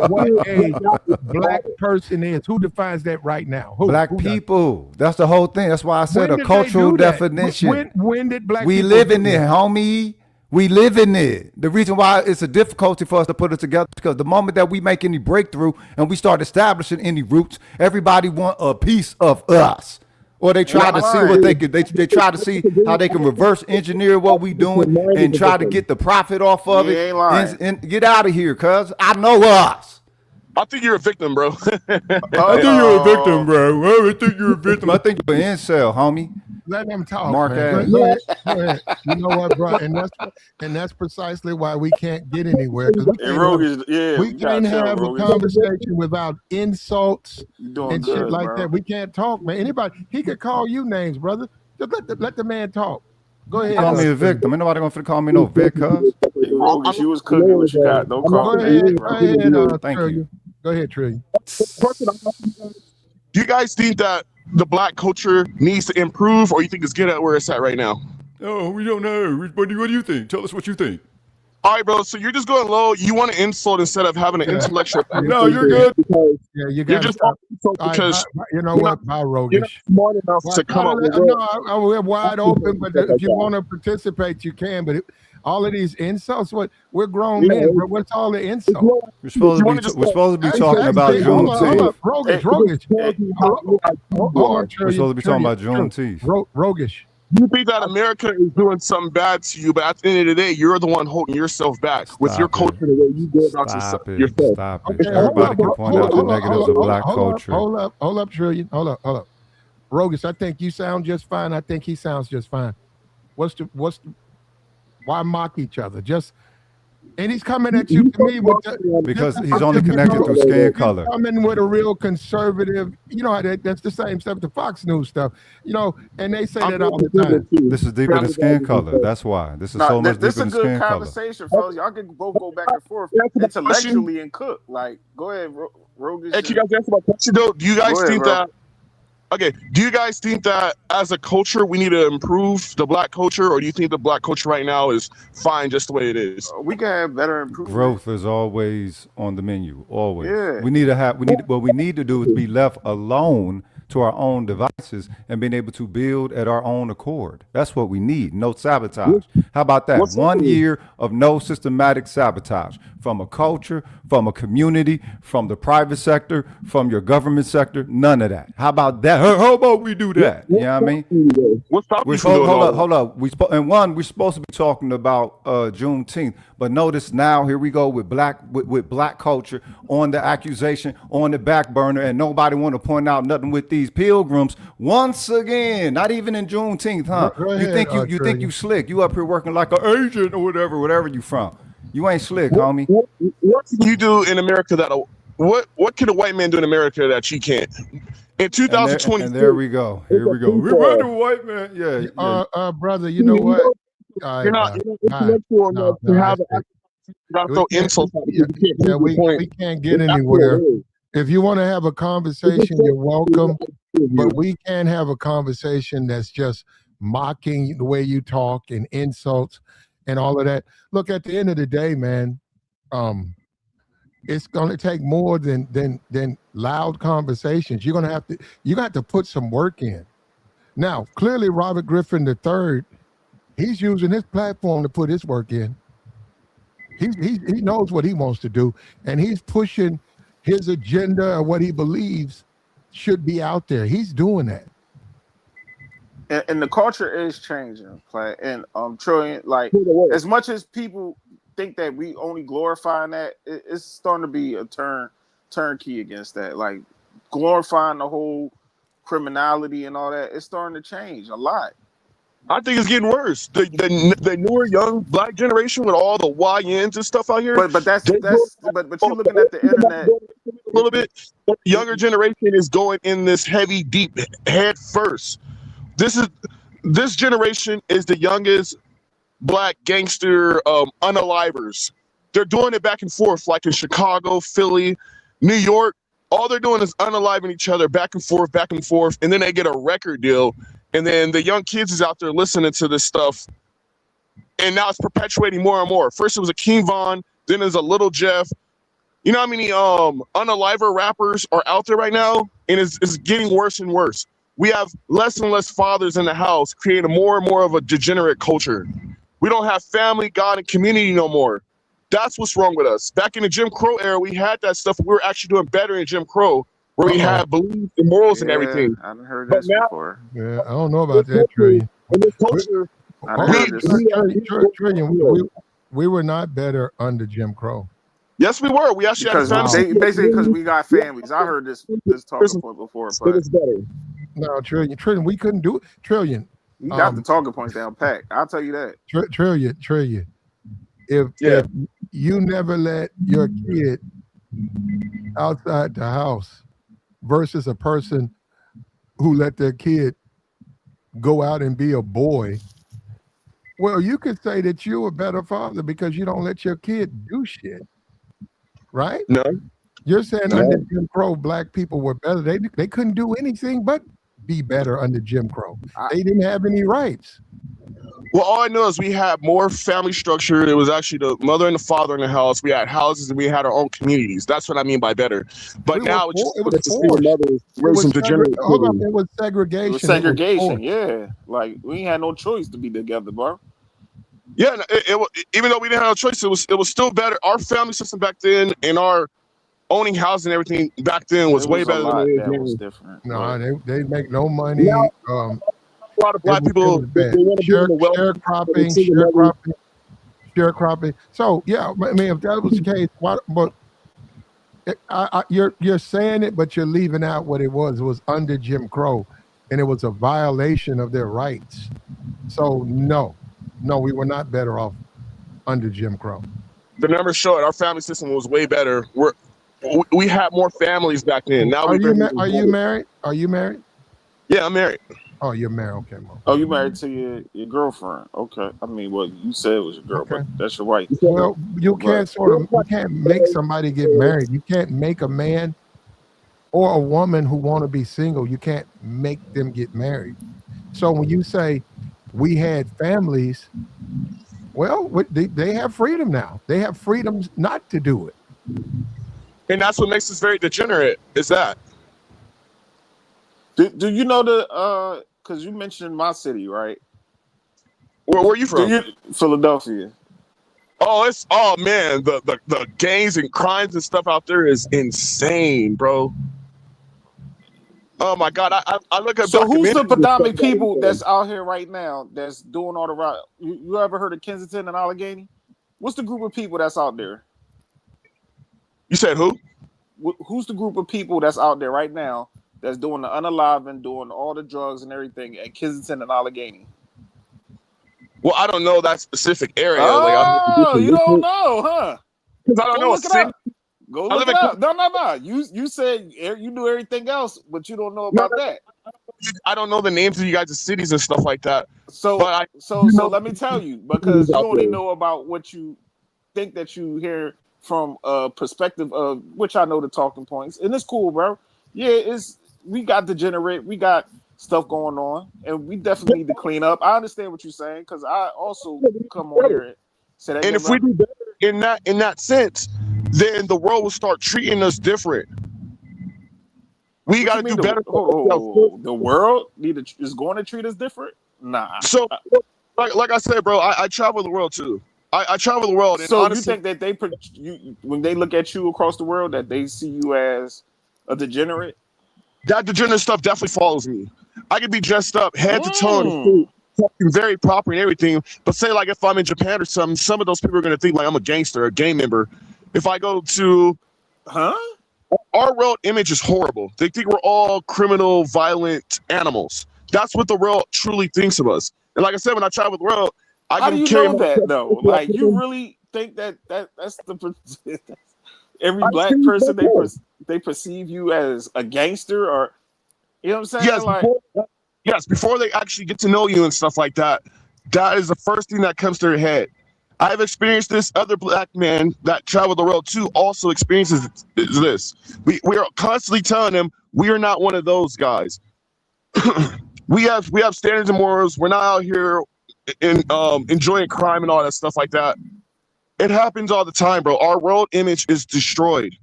what a black person is? Who defines that right now? Who? Black Who does? people. That's the whole thing. That's why I said When a did they cultural do that? definition. When did black We people live do in it, that? homie. We live in it. The reason why it's a difficulty for us to put it together because the moment that we make any breakthrough and we start establishing any roots, everybody want a piece of us. Or they try to see what they could. They try to see how they can reverse engineer what we doing and try to get the profit off of You it ain't lying. and get out of here, cuz I know us. I think you're a victim, bro. I think you're a victim, bro. I think you're a victim. I think you're an incel, homie. Let them talk, Mark man. ass. Go ahead. You know what, bro? And that's precisely why we can't get anywhere. 'Cause And Rogue is, yeah, we you gotta can't tell have a Rogue is- conversation without insults You doing and good, shit like bro. that. We can't talk, man. Anybody, he could call you names, brother. Just let the man talk. Go ahead. Call me a victim. Ain't nobody gonna call me no vic, cuz. Hey, Rogue, if you was cooking what you got, don't call Go me. ahead. bro. Go ahead, Thank Trillion. you. Go ahead, Trillion. Do you guys think that the black culture needs to improve, or you think it's good at where it's at right now? Oh, we don't know. What do you think? Tell us what you think. All right, bro. So you're just going low. You want to insult instead of having an intellectual. No, you're good. Because Yeah, you you're got just to. because You know you're what? Bye, you're not roguish. smart enough to come up with No, words. we're wide open, but if you want to participate, you can. But all of these insults, we're grown men, bro. What's all the insults? We're supposed to be talking about Juneteenth. Roguish. We're supposed to be talking about Juneteenth. Roguish. You think that America is doing something bad to you, but at the end of the day, you're the one holding yourself back with your culture, the way you go about Stop yourself. it. Stop it. Everybody can point out the negatives of black culture. Hold up, Trillion. Hold up. Roguish, I think you sound just fine. I think he sounds just fine. Why mock each other? And he's coming at you to me with Because he's only connected through skin color. Coming with a real conservative, that's the same stuff, the Fox News stuff, and they say that all the time. This is deeper than skin color. That's why. This is so much This deeper is than a good skin color. conversation, fellas. Y'all can both go back and forth intellectually and cook. Like, go ahead, Rogue. Hey, can you guys answer my question though? Do you guys Go ahead, think bro. that? Okay. Do you guys think that as a culture we need to improve the black culture, or do you think the black culture right now is fine just the way it is? We can have better improvement. Growth is always on the menu. Always. Yeah. What we need to do is be left alone to our own devices and being able to build at our own accord. That's what we need. No sabotage. How about that? 1 year of no systematic sabotage from a culture, from a community, from the private sector, from your government sector. None of that. How about that? How about we do that? You know what I mean? What's stopping you from doing all that? Hold up. We're supposed to be talking about Juneteenth, but notice now here we go with black culture on the accusation, on the back burner, and nobody want to point out nothing with these pilgrims once again. Not even in Juneteenth, huh? Go You think ahead, you think you slick? You up here working like an agent or whatever you from? You ain't slick, homie. What can you do in America what can a white man do in America that you can't? In 2020, And there we go. Here we go. We run the white man. Yeah. Brother, you know what? you're not intellectual enough to have not so insults. We can't get anywhere. If you want to have a conversation, you're welcome. But we can't have a conversation that's just mocking the way you talk and insults and all of that. Look, at the end of the day, man, it's going to take more than loud conversations. You got to put some work in. Now, clearly, Robert Griffin III, he's using his platform to put his work in. He knows what he wants to do, and he's pushing his agenda or what he believes should be out there. He's doing that. And the culture is changing, and Trillion, like, as much as people think that we only glorifying that, it's starting to be a turnkey against that, like glorifying the whole criminality and all that, it's starting to change a lot. I think it's getting worse. The newer young black generation with all the YNs and stuff out here. But you're looking at the internet a little bit. But the younger generation is going in this heavy, deep head first. This generation is the youngest black gangster unalivers. They're doing it back and forth, like in Chicago, Philly, New York. All they're doing is unaliving each other back and forth, and then they get a record deal. And then the young kids is out there listening to this stuff, and now it's perpetuating more and more. First it was a King Von, then there's a Little Jeff. You know how many unaliver rappers are out there right now? And it's getting worse and worse. We have less and less fathers in the house, creating more and more of a degenerate culture. We don't have family, God, and community no more. That's what's wrong with us. Back in the Jim Crow era, we had that stuff. We were actually doing better in Jim Crow, where we had beliefs and morals and everything. I haven't heard this before. Yeah, I don't know about that, Trillion. In this culture, Trillion, we were not better under Jim Crow. yes, we were. We actually had Basically because we got families. I heard this talking point before, but it's better. No, Trillion, we couldn't do it. Trillion, you got the talking points down pat. I'll tell you that. Trillion. If you never let your kid outside the house versus a person who let their kid go out and be a boy, well, you could say that you're a better father because you don't let your kid do shit, right? No. You're saying under Jim Crow, black people were better. They couldn't do anything but be better under Jim Crow. They didn't have any rights. Well, all I know is we had more family structure. It was actually the mother and the father in the house. We had houses and we had our own communities. That's what I mean by better. But now it was segregation. It was segregation. It was segregation, yeah. Like we ain't had no choice to be together, bro. Yeah, even though we didn't have a choice, it was still better. Our family system back then and our owning houses and everything back then was way better than it is now. Was different. No, they make no money. A lot of black people sharecropping. So yeah, I mean, if that was the case, but you're saying it, but you're leaving out what it was. It was under Jim Crow, and it was a violation of their rights. So no, we were not better off under Jim Crow. The numbers show it. Our family system was way better. We had more families back then. Now are you married? Are you married? Yeah, I'm married. Oh, you're married. Okay, Mom. Oh, you married to your girlfriend? Okay. I mean, well, you said it was your girl, but that's your wife. Well, you can't make somebody get married. You can't make a man or a woman who want to be single. You can't make them get married. So when you say we had families, well, they have freedom now. They have freedom not to do it. And that's what makes us very degenerate. Is that? Do you know because you mentioned my city, right? Where are you from? Philadelphia. Oh man, the gangs and crimes and stuff out there is insane, bro. Oh my God, I look at. So who's the predominant people that's out here right now that's doing all the right? You ever heard of Kensington and Allegheny? What's the group of people that's out there? You said who? Who's the group of people that's out there right now that's doing the unaliving, doing all the drugs and everything at Kensington and Allegheny? Well, I don't know that specific area. Oh, you don't know, huh? Because I don't know. Look it up. Go look it up. No. You said you knew everything else, but you don't know about that. I don't know the names of you guys' cities and stuff like that. So let me tell you, because you only know about what you think that you hear from a perspective of which I know the talking points, and it's cool, bro. Yeah, we got degenerate, we got stuff going on, and we definitely need to clean up. I understand what you're saying because I also come on here and say that. And if we do better in that sense, then the world will start treating us different. We got to do better. The world is going to treat us different? Nah. So, like I said, bro, I travel the world too. I travel the world. And so honestly, you think that when they look at you across the world, that they see you as a degenerate? That degenerate stuff definitely follows me. I could be dressed up head to toe, talking very proper and everything. But say like if I'm in Japan or something, some of those people are going to think like I'm a gangster, a gang member. If I go to, our world image is horrible. They think we're all criminal, violent animals. That's what the world truly thinks of us. And like I said, when I travel the world, I How do can you carry know my that though? Like, you really think that's the every black person they perceive you as a gangster, or you know what I'm saying? yes, Like, before they actually get to know you and stuff like that, that is the first thing that comes to their head. I've experienced this. Other black men that travel the world too also experiences this. We are constantly telling them we are not one of those guys. we have standards and morals. We're not out here enjoying crime and all that stuff like that. It happens all the time, bro. Our world image is destroyed,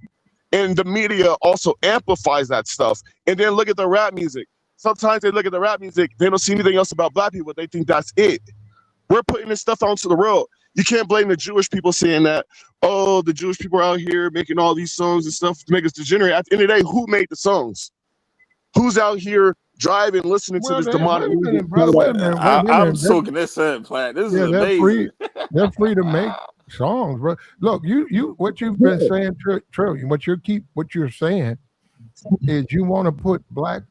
and the media also amplifies that stuff. And then look at the rap music. Sometimes they look at the rap music, they don't see anything else about black people. They think that's it. We're putting this stuff out to the world. You can't blame the Jewish people saying that, oh, the Jewish people are out here making all these songs and stuff to make us degenerate. At the end of the day, who made the songs? Who's out here driving, listening to this demonic music? I'm soaking this in, Platt. This is amazing. They're free to make songs, bro. Look, you what you've been saying, Trillion. What you're saying is you want to put black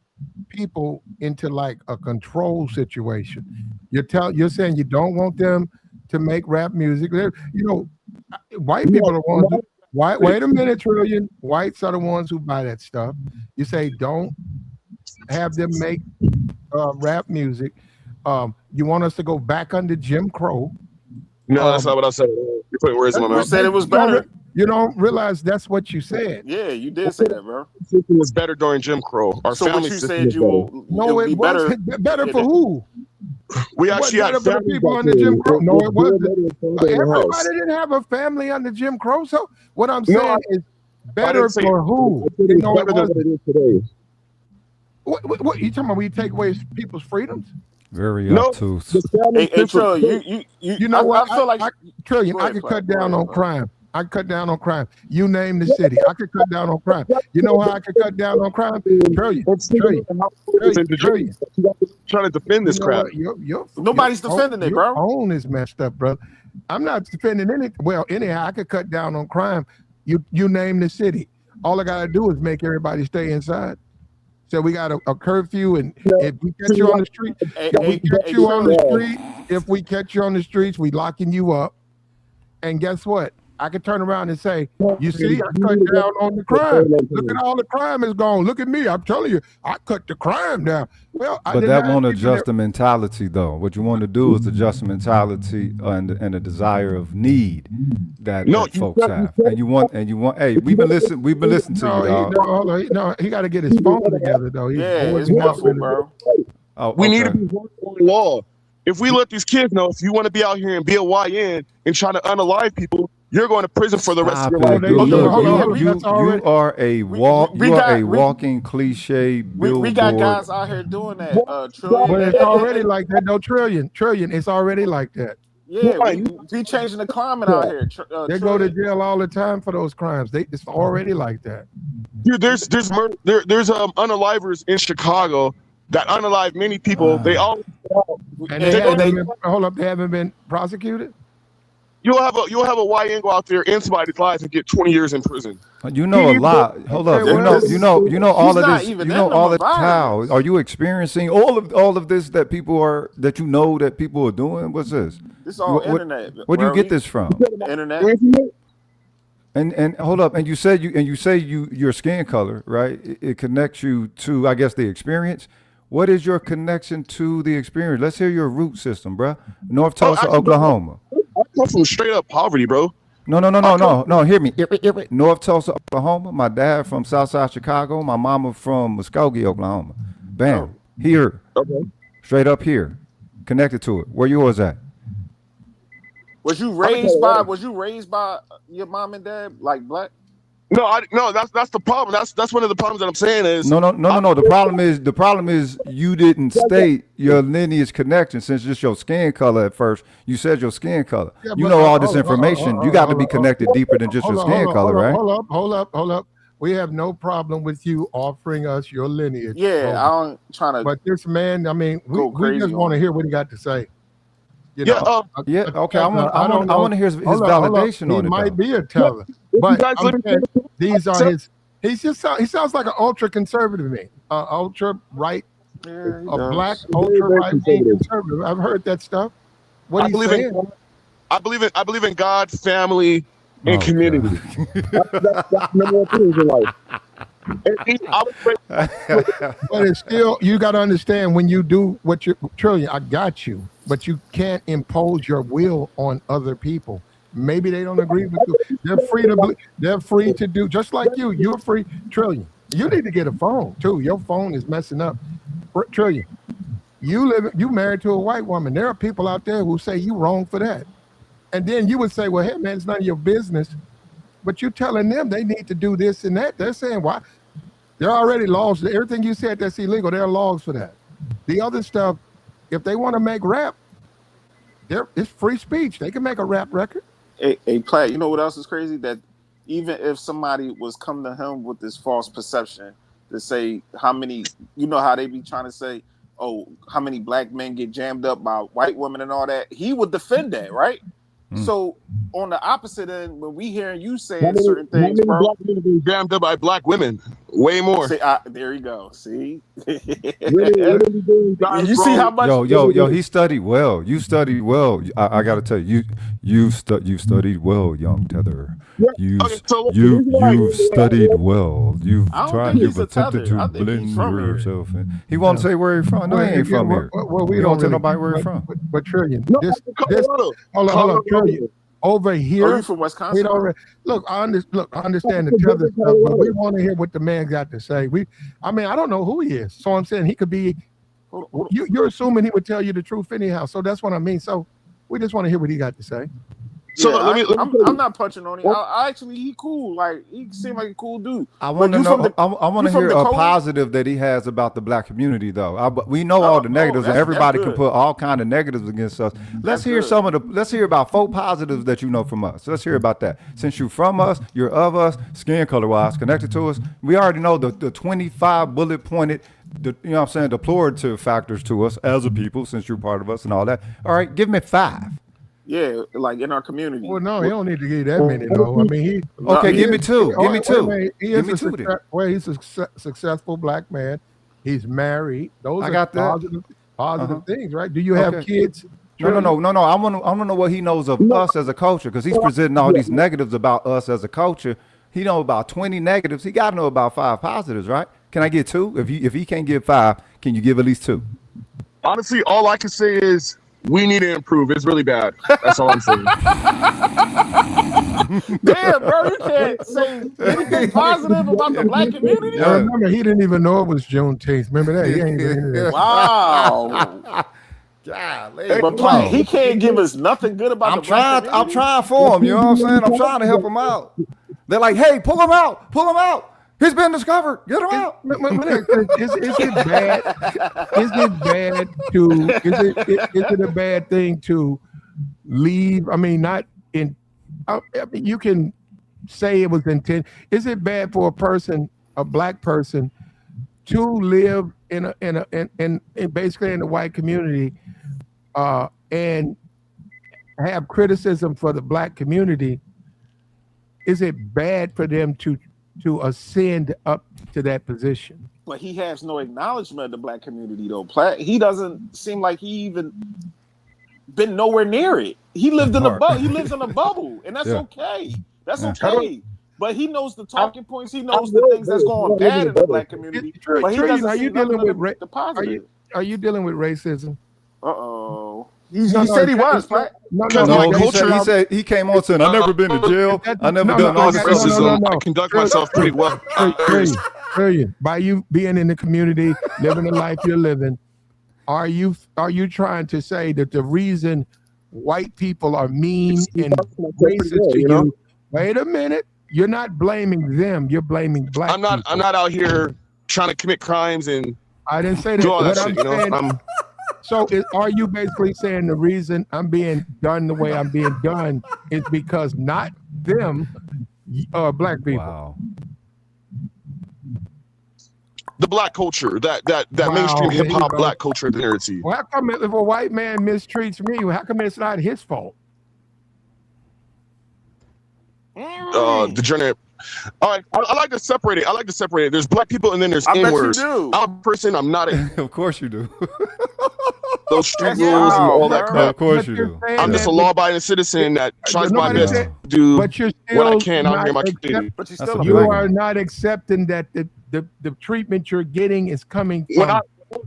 people into like a control situation. You're saying you don't want them to make rap music. White people are the ones who, wait a minute, Trillion. Whites are the ones who buy that stuff. You say don't have them make rap music. You want us to go back under Jim Crow. No, that's not what I said. You're putting words in my mouth. You said it was better. You don't realize that's what you said. Yeah, you did say that, bro. System was better during Jim Crow. Our so family what you system said was you better. will No, it wasn't better for who? We actually had better for the families people back under then. Jim Crow. No, it We're wasn't. better than somebody in the house. Everybody didn't have a family under Jim Crow. So what I'm saying No, is better say for who? I said it's No, it better than what wasn't. it is today. What you talking about? When you take away people's freedoms? Very No, obtuse. the family Hey, system- Trillion, You know what? I feel like Trillion, Go I ahead, could Platt. cut Go down ahead, on Platt. crime. I could cut down on crime. You name the city. I could cut down on crime. You know how I could cut down on crime? Trillion. Trillion. Trying to defend this You know crap. what? Your Nobody's defending it, your bro. phone is messed up, bro. I'm not defending any. Well, anyhow, I could cut down on crime. You name the city. All I gotta do is make everybody stay inside. So we got a curfew, and if we catch you on the street, if we catch you on the streets, we locking you up. And guess what? I could turn around and say, you see, I cut down on the crime. Look at all the crime is gone. Look at me. I'm telling you, I cut the crime down. Well, But that won't adjust the mentality, though. What you want to do is adjust the mentality and the desire of need that folks have. And you want. Hey, we've been listening to you, dog. No, he got to get his phone together, though. It's muffled, bro. We need to be working on law. If we let these kids know, if you want to be out here and be a YN and trying to unalive people, you're going to prison for the rest of your life. You are a walking cliche billboard. We got guys out here doing that. Trillion. But it's already like that, though. Trillion. It's already like that. Yeah, we changing the climate out here. They go to jail all the time for those crimes. It's already like that. Dude, there's unalivers in Chicago that unalive many people. They all they haven't been prosecuted. You'll have a YN go out there in somebody's life and get 20 years in prison. You know a lot. Hold up. You know all of this. You know all of how. Are you experiencing all of this that people are doing? What's this? This is all internet. Where do you get this from? Internet. And hold up. And you say your skin color, right? It connects you to, I guess, the experience. What is your connection to the experience? Let's hear your root system, bro. North Tulsa, Oklahoma. I come from straight up poverty, bro. No. Hear me. North Tulsa, Oklahoma. My dad from Southside Chicago. My mama from Muskogee, Oklahoma. Bam. Here. Okay. Straight up here. Connected to it. Where yours at? Was you raised by your mom and dad like black? No, that's the problem. That's one of the problems that I'm saying is no. The problem is you didn't state your lineage connection since just your skin color at first. You said your skin color. Yeah, you know all this information. You got to be connected deeper than just your skin color, right? Hold up. We have no problem with you offering us your lineage. Yeah, I'm trying to. But this man, I mean, we just want to hear what he got to say. Okay. I want to hear his validation on it. He might be a teller, but these are his he sounds like an ultra conservative man, ultra right, Yeah, he a does. black ultra very right conservative. conservative. I've heard that stuff. What I he's believe saying? in I believe in God, family, and Oh, community. God. That's number one things in life. I was raised But it's still, you got to understand when you do what you're trillion. I got you, but you can't impose your will on other people. Maybe they don't agree with you. They're free to do just like you. You're free, trillion. You need to get a phone too. Your phone is messing up, trillion. You married to a white woman. There are people out there who say you wrong for that, and then you would say, well, hey man, it's none of your business. But you're telling them they need to do this and that. They're saying why? There are already laws. Everything you said that's illegal, there are laws for that. The other stuff, if they want to make rap, it's free speech. They can make a rap record. A Platt, you know what else is crazy? That even if somebody was come to him with this false perception to say how many, you know how they be trying to say, oh, how many black men get jammed up by white women and all that, he would defend that, right? So on the opposite end, when we hearing you saying certain things, bro, black men have been jammed up by black women. Way more. see, there you go. See, Women be doing guys you see wrong. how much? Yo, he studied well. You studied well. I got to tell you, you studied well, young Tether. Yeah, You okay, so you the reason why- you've studied well. You've I don't tried. think You've he's a attempted Tether. I to think he's blend from here. yourself in. He won't say where he's from. No, he ain't from here. Well, we You don't tell really, nobody where he's from. But trillion, No, this Colorado. hold on, trillion. Over Oh, here, you from we Wisconsin? don't look. I understand the tether stuff, but we want to hear what the man got to say. I don't know who he is, so I'm saying he could be. Hold on. You're assuming he would tell you the truth anyhow, so that's what I mean. So we just want to hear what he got to say. So Yeah, let me I'm not punching on him. I actually, he cool. Like he seemed like a cool dude. I want to you know. from the- I want you to from hear a Dakota? positive that he has about the black community, though. We know all the negatives, and that's everybody can good. put all kind of negatives against us. Let's hear good. some of the. Let's hear about 4 positives that you know from us. Let's hear about that. Since you're from us, you're of us, skin color wise, connected to us. We already know the 25 bullet pointed. You know what I'm saying, deplorative factors to us as a people, since you're part of us and all that. All right, give me 5. Yeah, like in our community. Well, no, he don't need to give you that many. No, I mean Okay, he give me is- 2. Give me wait a 2. minute, he Give is me a 2 then. he's a successful black man. He's married. Those I are got that. positive things, right? Do you have Okay. kids? No. I want to know what he knows of us as a culture, because he's presenting all these negatives about us as a culture. He know about 20 negatives. He got to know about 5 positives, right? Can I get 2? If he can't give 5, can you give at least 2? honestly, all I can say is we need to improve. It's really bad. That's all I'm saying. Damn, bro, you can't say anything positive about the black community. Now, remember, he didn't even know it was Juneteenth. Remember that? He ain't even, Wow. Golly. But Platt, he can't give us nothing good about the black community. I'm trying for him. You know what I'm saying? I'm trying to help him out. They're like, hey, pull him out. Pull him out. He's been discovered. Get him out. is it bad? Is it bad to? Is it a bad thing to leave? I mean, not in. I mean, you can say it was intent. Is it bad for a person, a black person, to live in basically in the white community, and have criticism for the black community? Is it bad for them to ascend up to that position? But he has no acknowledgement of the black community, though. Platt, he doesn't seem like he even been nowhere near it. He lived in a bubble. He lives in a bubble, and that's okay. That's okay. But he knows the talking points. He knows the things that's going bad in the black community. But he doesn't see nothing of the positive. Are you dealing with racism? Uh-oh. He said he was, Platt. No, he said he came on saying, "I've never been to jail. I never done all this racism. I conduct myself pretty well. Brilliant. By you being in the community, living the life you're living, are you trying to say that the reason white people are mean and racist to you? Wait a minute. You're not blaming them. You're blaming black people. I'm not out here trying to commit crimes and I didn't say that. do all that What shit. I'm saying, so are you basically saying the reason I'm being done the way I'm being done is because not them, black people? Wow. the black culture, that mainstream hip hop black culture narrative. Well, how come if a white man mistreats me, how come it's not his fault? Degenerate All right, I like to separate it. There's black people and then there's I bet you N-words. do. I'm a person. I'm not a Of course you do. those street That's rules and wild, all that bro. crap. Of course But you you're do. saying I'm just a that- law-abiding citizen that tries my Nobody best said- to do but you're what I still can out here in my not community. But you That's still a You black are man. not accepting that the treatment you're getting is coming When from I-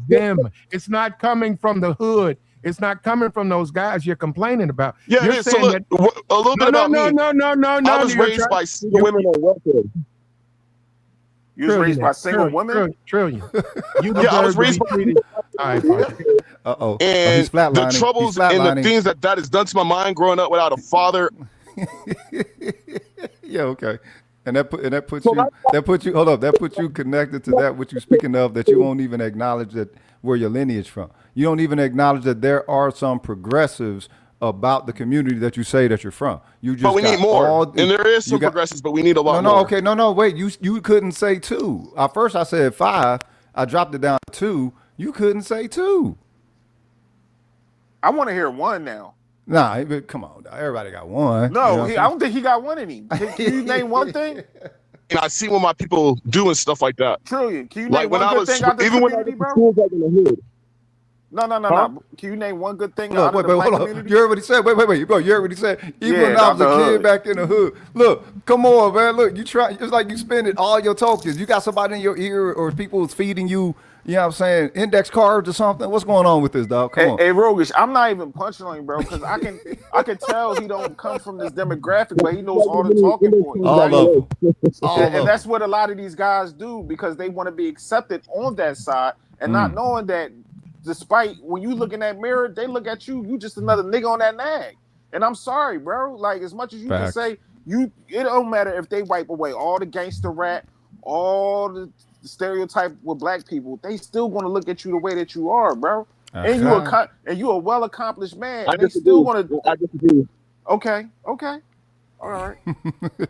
them. It's not coming from the hood. It's not coming from those guys you're complaining about. Yeah, You're it is. So saying look, that- a little bit about me. No. I was you're raised trying- by single women on welfare. You was raised by single Trillion, women. Trillion. You Yeah, I was deserve to raised be by- treated- All right, fine. Uh-oh. And He's flatlining. the troubles He's and the flatlining. things that has done to my mind growing up without a father. Yeah, okay. And that puts you connected to that what you're speaking of, that you won't even acknowledge that where your lineage from. You don't even acknowledge that there are some progressives about the community that you say that you're from. You just But we need got more. all- And there is you some got- progressives, but we need a lot No, more. okay, no, wait. You couldn't say 2. At first I said 5. I dropped it down to 2. You couldn't say 2. I want to hear one now. Nah, come on. Everybody got one. No, You know what I I'm don't think he got one in him. Can you name one thing? And I see what my people do and stuff like that. Trillion. Can you Like name when one I good was, thing out the even when I was community, in bro? schools like in the hood. No. Huh? Can you name one good thing Look, out of wait, the wait, black hold on. community? You already said, wait, bro. You already said, even Yeah, when I was a out the kid hood. back in the hood. Look, come on, man. Look, you try. It's like you spending all your tokens. You got somebody in your ear, or people is feeding you. You know what I'm saying? Index cards or something. What's going on with this, dog? Come on. Hey, Rogish, I'm not even punching on him, bro, because I can tell he don't come from this demographic, but he knows all the talking points. All right? of them. All of And them. that's what a lot of these guys do because they want to be accepted on that side and not knowing that despite when you look in that mirror, they look at you just another nigga on that nag. And I'm sorry, bro. Like as much as you Facts. can say, it don't matter if they wipe away all the gangster rap, all the stereotype with black people, they still gonna look at you the way that you are, bro. And you a well accomplished man, and they still want to. I disagree. Okay, all right.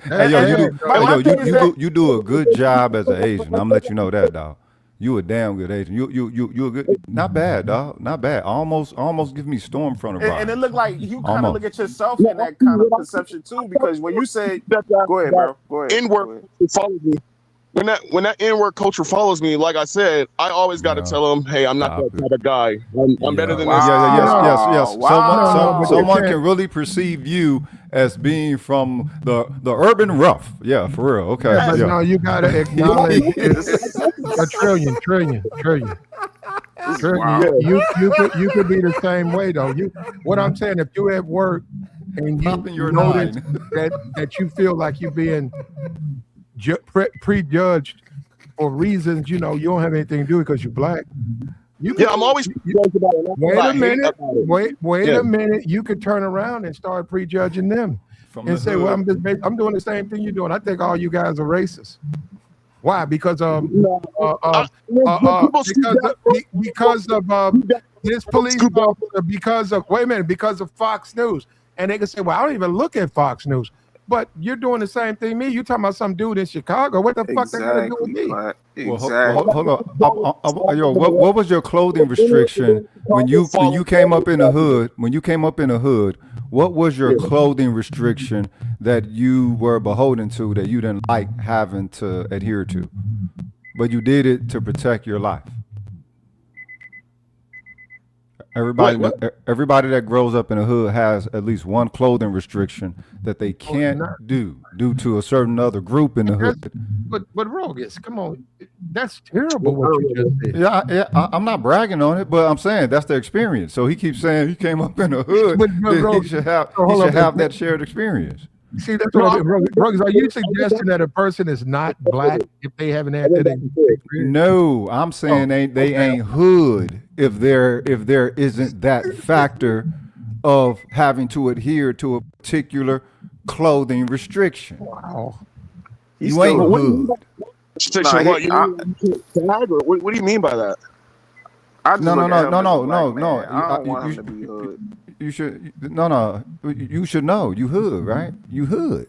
Hey, yo, My thing is that- you do a good job as an Asian. I'm gonna let you know that, dog. You a damn good Asian. You a good. Not bad, dog. Not bad. Almost give me Stormfront vibes. And it looked like you kind of Almost. look at yourself in that kind of perception too, because when you say, "Go ahead, bro. Go ahead." N-word follows me. When that N-word culture follows me, like I said, I always got to tell them, "Hey, I'm not that type of guy. I'm better than this." Yes. Wow. Someone can really perceive you as being from the urban rough. Yeah, for real. Okay. Yeah, but Yeah. no, you gotta acknowledge it's a trillion. Wow. You could be the same way though. What I'm saying, if you at work and you Popping your notice nine. that you feel like you're being prejudged for reasons you don't have anything to do because you're black. I'm always judged about it. Wait I a hate minute. about it. Wait Yeah. a minute. You could turn around and start prejudging them From and the say, hood. "Well, I'm doing the same thing you're doing. I think all you guys are racist." Why? Because No, because of this police officer, because of Fox News, and they can say, "Well, I don't even look at Fox News." But you're doing the same thing me. You talking about some dude in Chicago? What the fuck that got to do with me? Exactly. Hold on. Yo, what was your clothing restriction when you came up in the hood? When you came up in the hood, what was your clothing restriction that you were beholden to that you didn't like having to adhere to, but you did it to protect your life? Everybody everybody that grows up in the hood has at least one clothing restriction that they can't do due to a certain other group in the hood. But Rogus, come on, that's terrible what you just did. Yeah, I'm not bragging on it, but I'm saying that's the experience. So he keeps saying he came up in the hood. But He should have that shared experience. See, that's what Rogus, are you suggesting that a person is not black if they haven't had that experience? No, I'm saying they ain't hood if there isn't that factor of having to adhere to a particular clothing restriction. Wow. You ain't hood. Restriction, what? You mean tag, or what do you mean by that? No. I don't want him to be hood. You should You should know. You hood, right? You hood.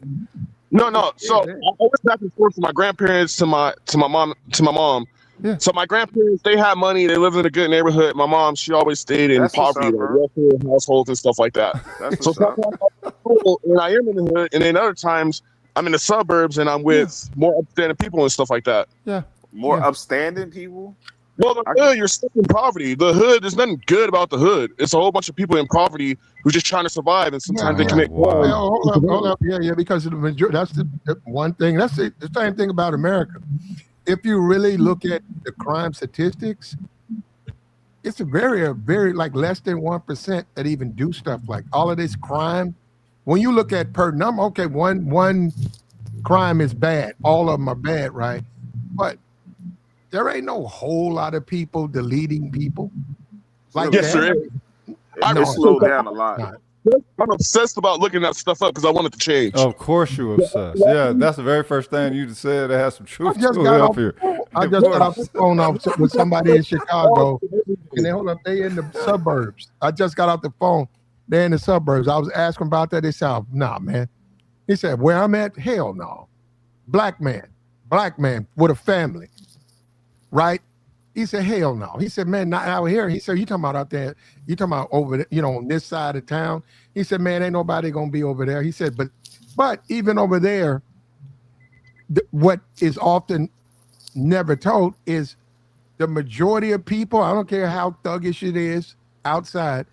No. So I went back and forth from my grandparents to my mom. Yeah. So my grandparents, they had money. They lived in a good neighborhood. My mom, she always stayed in That's what's poverty, up, like bro. welfare households and stuff like that. That's So what's up. sometimes I'm cool, and I am in the hood, and then other times I'm in the suburbs and I'm with more upstanding people and stuff like that. Yeah. More upstanding people. Well, the hood, you're still in poverty. The hood, there's nothing good about the hood. It's a whole bunch of people in poverty who's just trying to survive, and sometimes they commit crimes. Well, hold up. Yeah, because the majority, that's the one thing. That's the same thing about America. If you really look at the crime statistics, it's a very like less than 1% that even do stuff like all of this crime. When you look at per number, okay, one crime is bad. All of them are bad, right? But there ain't no whole lot of people deleting people. Like yes, that. there is. It's slowed down a lot. I'm obsessed about looking that stuff up because I want it to change. Of course you're obsessed. Yeah, that's the very first thing you said that has some truth to it up here. I just got off the phone with somebody in Chicago, and they in the suburbs. I just got off the phone. They're in the suburbs. I was asking about that. They said, nah, man. He said, where I'm at? Hell no. Black man with a family, right? He said, hell no. He said, man, not out here. He said, you talking about out there? You talking about over there, on this side of town? He said, man, ain't nobody going to be over there. He said, but even over there, what is often never told is the majority of people, I don't care how thuggish it is outside,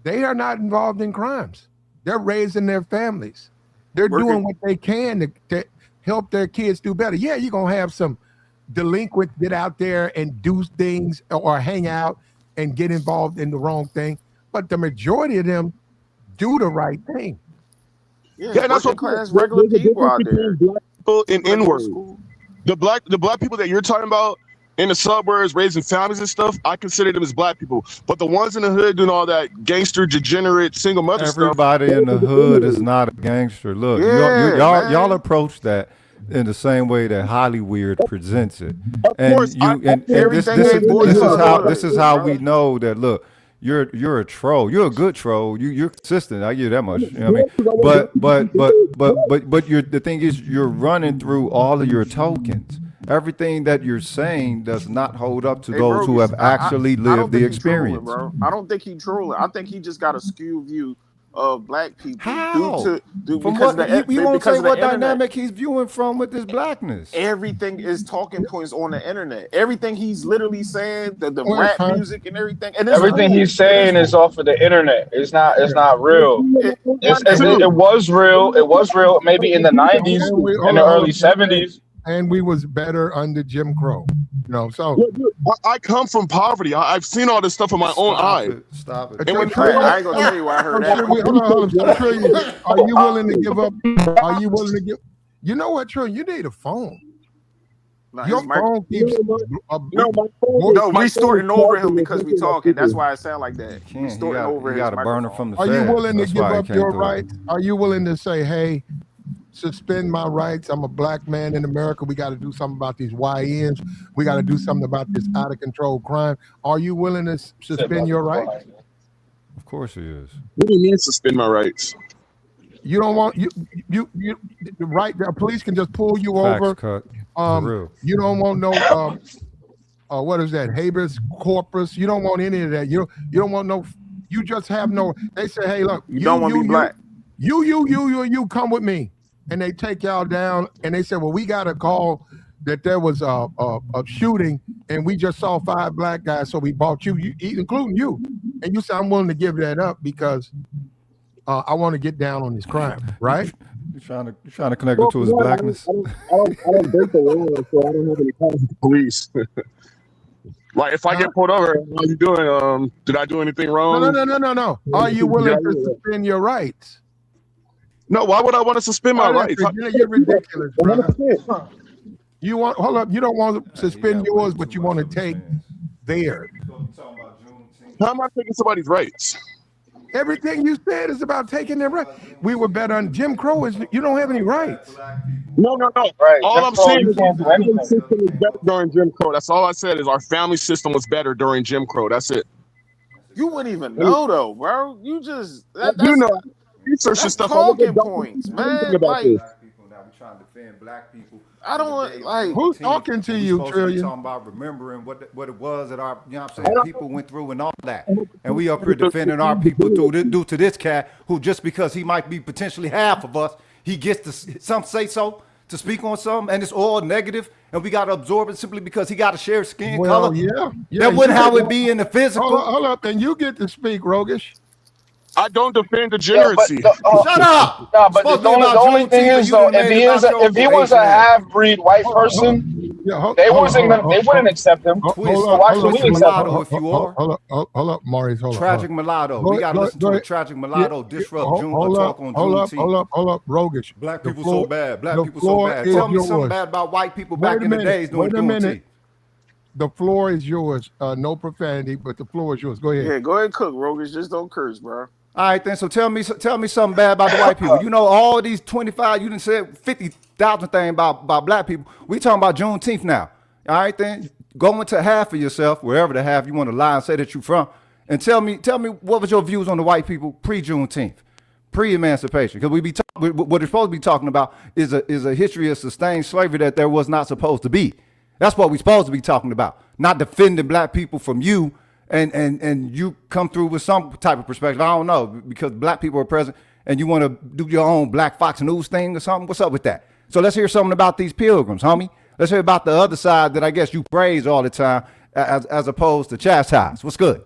they are not involved in crimes. They're raising their families. They're doing what they can to help their kids do better. Yeah, you're going to have some delinquents get out there and do things or hang out and get involved in the wrong thing. But the majority of them do the right thing. Yeah, that's what class regular people out there. Black people in inward. The black people that you're talking about in the suburbs raising families and stuff, I consider them as black people. But the ones in the hood doing all that gangster, degenerate, single mother Everybody stuff. in the hood is not a gangster. Look, y'all approach that in the same way that Hollywood presents it. This is how we know that. Look, you're a troll. You're a good troll. You're consistent. I give you that much. You know what I mean? But the thing is, you're running through all of your tokens. Everything that you're saying does not hold up to those who have actually lived the experience. Bro. I don't think he's trolling. I think he just got a skewed view of black people. How? Because you won't say what dynamic he's viewing from with his blackness. Everything is talking points on the internet. Everything he's literally saying, the rap music and everything. And everything he's saying is off of the internet. It's not real. It was real. It was real maybe in the 90s, in the early 70s. And we was better under Jim Crow. So I come from poverty. I've seen all this stuff with my own eye. Stop it. I ain't gonna tell you why I heard that. Hold on. Are you willing to give up? Are you willing to give? You know what, Trillion? You need a phone. No, your phone keeps. We starting over him because we talking. That's why it sound like that. We starting over him. You got a burner from the Are you willing to give up your rights? Are you willing to say, hey, suspend my rights? I'm a black man in America. We got to do something about these YNs. We got to do something about this out of control crime. Are you willing to suspend your rights? Of course he is. What do you mean suspend my rights? You don't want you the right. The police can just pull you over. Cut. You don't want no what is that? Habeas corpus. You don't want any of that. You don't want no. You just have no. They say, hey, look, you don't want to be black. You come with me. And they take y'all down, and they said, well, we got a call that there was a shooting, and we just saw 5 black guys, so we bought you, including you. And you said, I'm willing to give that up because I want to get down on this crime, right? You're trying to connect it to his blackness. I don't break the law, so I don't have any problems with the police. Like, if I get pulled over, how you doing? Did I do anything wrong? No. Are you willing to suspend your rights? No, why would I want to suspend my rights? You're ridiculous, bro. You want hold up, you don't want to suspend yours, but you want to take theirs. How am I taking somebody's rights? Everything you said is about taking their rights. We were better on Jim Crow. You don't have any rights. No. Right. All I'm saying is our family system was better during Jim Crow. That's all I said is our family system was better during Jim Crow. That's it. You wouldn't even know though, bro. You just research and stuff. Talking points, man. Like, we trying to defend black people. I don't like. Who's talking to you, Trillion? Talking about remembering what it was that our, what I'm saying, people went through and all that, and we up here defending our people due to this cat who just because he might be potentially half of us, he gets to some say so to speak on something, and it's all negative, and we got to absorb it simply because he got to share skin color. Yeah. That wasn't how it be in the physical. Hold up, and you get to speak, Rogish. I don't defend degeneracy. Shut up. No, but the only thing is though, if he was a half-breed white person, they wouldn't accept him. Why should we accept him? If you are. Hold up, Maurice. Hold up. Tragic mulatto. We got to listen to the tragic mulatto disrupt June talk on Juneteenth. Hold up, Rogish. Black people so bad. Black people so bad. Tell me something bad about white people back in the days doing Juneteenth. The floor is yours. No profanity, but the floor is yours. Go ahead. Yeah, go ahead and cook, Rogish. Just don't curse, bro. All right, then. So tell me something bad about the white people. You know, all these 25, you done said 50,000 things about black people. We talking about Juneteenth now. All right, then. Go into half of yourself, wherever the half you want to lie and say that you're from, and tell me what was your views on the white people pre-Juneteenth, pre-emancipation? Because what we're supposed to be talking about is a history of sustained slavery that there was not supposed to be. That's what we're supposed to be talking about, not defending black people from you. And you come through with some type of perspective. I don't know, because black people are present and you want to do your own Black Fox News thing or something. What's up with that? So let's hear something about these pilgrims, homie. Let's hear about the other side that I guess you praise all the time as opposed to chastise. What's good?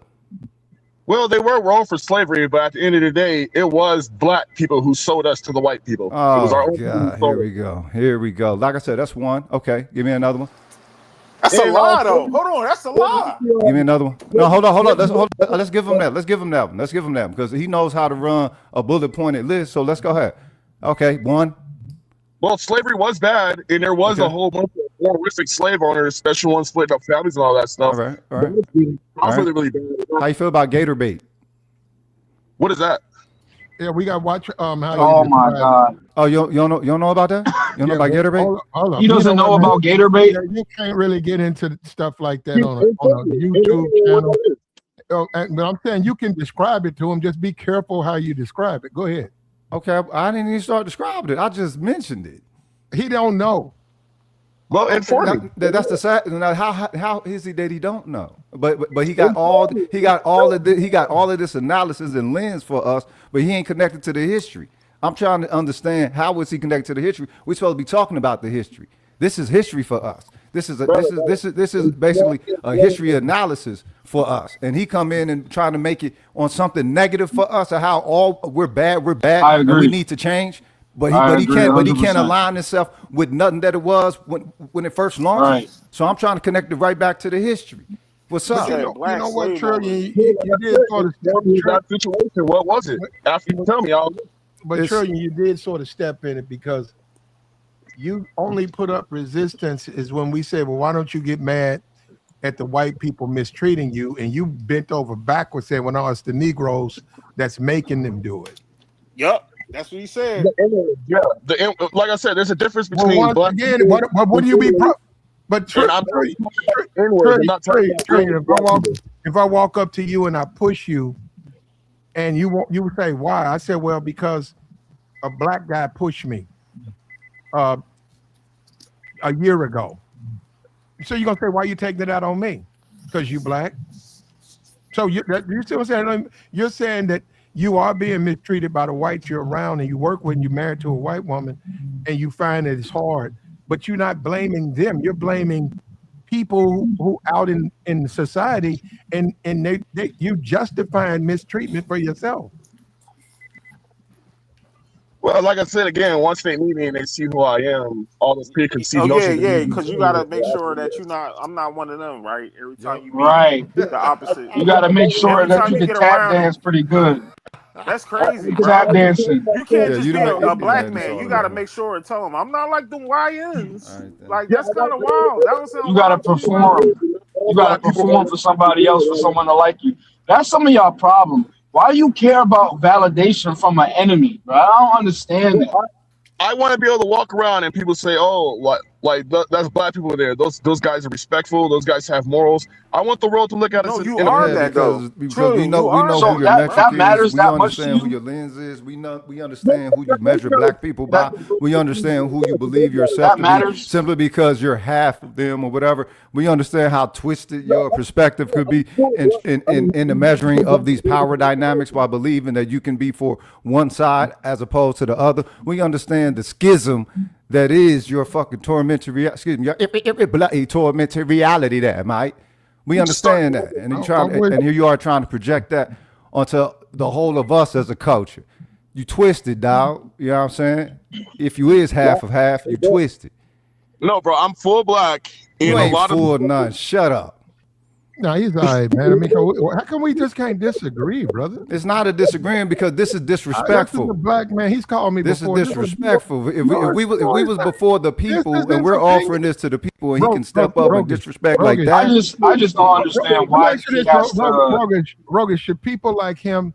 Well, they were wrong for slavery, but at the end of the day, it was black people who sold us to the white people. Oh, it was our own God. Here we go. Like I said, that's one. Okay, give me another one. That's a lie, though. Hold on, that's a lie. Give me another one. No, hold on. Let's give him that. Let's give him that one because he knows how to run a bullet pointed list. So let's go ahead. Okay, one. Well, slavery was bad, and there was a whole bunch of horrific slave owners, especially ones splitting up families and all that stuff. All right. Really bad. How you feel about gator bait? What is that? Yeah, we got to watch. Oh my God! Oh, you don't know about that? You don't know about gator bait? Hold He doesn't know about gator bait. You can't really get into stuff like that on a YouTube channel. But I'm saying you can describe it to him. Just be careful how you describe it. Go ahead. Okay, I didn't even start describing it. I just mentioned it. He don't know. Well, inform me. That's the sad. How is it that he don't know? But he got all of this analysis and lens for us, but he ain't connected to the history. I'm trying to understand how is he connected to the history. We're supposed to be talking about the history. This is history for us. This is basically a history analysis for us. And he come in and trying to make it on something negative for us, or how we're bad, I agree. and we need to change. But he can't align himself with nothing that it was when it first launched. Right. So I'm trying to connect it right back to the history. What's up? You know what, Trillion? You did sort of that situation. What was it? After you tell me, but Trillion, you did sort of step in it because you only put up resistance is when we say, well, why don't you get mad at the white people mistreating you? And you bent over backwards saying, well, no, it's the Negroes that's making them do it. Yup. That's what he said. Yeah, like I said, there's a difference between black. Again, what do you be? But if I walk up to you and I push you, and you say why? I said, well, because a black guy pushed me a year ago. So you're gonna say, why you taking it out on me? Because you black. So you see what I'm saying? You're saying that you are being mistreated by the whites you're around and you work with and you're married to a white woman and you find that it's hard, but you're not blaming them. You're blaming people who out in society and you justifying mistreatment for yourself. Well, like I said again, once they meet me and they see who I am, all those preconceived notions. Yeah, because you gotta make sure that I'm not one of them, right? Every time you meet the opposite. You gotta make sure that you can tap dance pretty good. That's crazy, bro. Tap dancing. You can't just be a black man. You gotta make sure and tell them I'm not like them YNs. Like that's kind of wild. That don't sound. You gotta perform. You gotta perform for somebody else, for someone to like you. That's some of y'all problem. Why do you care about validation from an enemy, bro? I don't understand that. I want to be able to walk around and people say, "Oh, what? Like that's black people there. Those guys are respectful. Those guys have morals. I want the world to look at us. No, you in a- are Yeah, that though. because True, we know you are who So your that. metric that matters is. We that much to understand who you? your lens is. We understand who you measure black people by. That We understand who you believe yourself that to be matters. simply because you're half of them or whatever. We understand how twisted your perspective could be in the measuring of these power dynamics by believing that you can be for one side as opposed to the other. We understand the schism that is your fucking tormented tormented reality there, Mike. We understand that. And here you are trying to project that onto the whole of us as a culture. You twisted, dog. You know what I'm saying? If you is half of half, you twisted. No, bro, I'm full black. You And a ain't lot full of of none. Shut up. No, he's all right, man. I mean, how come we just can't disagree, brother? It's not a disagreeing because this is This is a disrespectful. black man. He's called me This is before. disrespectful. If we was before the people is and we're entertaining. offering this to the people and he Bro, can step bro, up and Rogan, disrespect Rogan. like that. I just don't understand why he has to. Rogan, should people like him,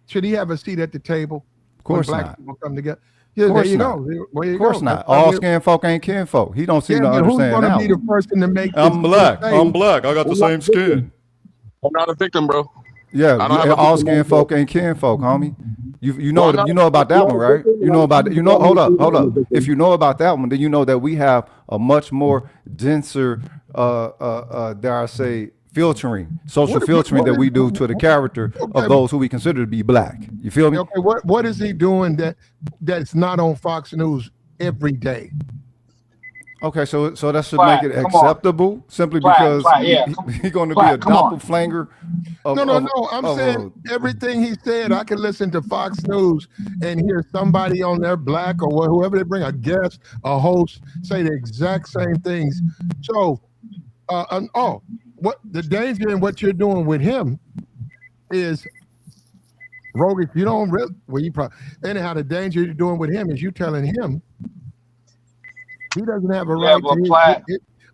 should he have a seat at the table? Of course when black not. people come together. Yeah, Of there course you not. go. There you Of course go. not. All skin folk ain't kin folk. He don't seem to who's understand gonna that be the one. person to make I'm this black. say? I'm black. I got the same skin. I'm not a victim, bro. Yeah, I don't have a all victim skin mindset. folk ain't kin folk, homie. You know Well, I'm you not- know about that I'm one, not a right? victim. You know about hold up. victim. If you know about that one, then you know that we have a much more denser dare I say social filtering that we do to the character of those who we consider to be black. You feel me? Okay, what is he doing that's not on Fox News every day? Okay, so that should Platt, make it come on. acceptable simply Platt, because Platt, yeah. he's going to be Platt, a come on. doppelganger. No. I'm saying everything he said, I can listen to Fox News and hear somebody on there, black or whoever they bring, a guest, a host, say the exact same things. So, what the danger in what you're doing with him is, Rogan, you don't really, well, you probably, anyhow, the danger you're doing with him is you telling him he doesn't have a Yeah, right but to Platt-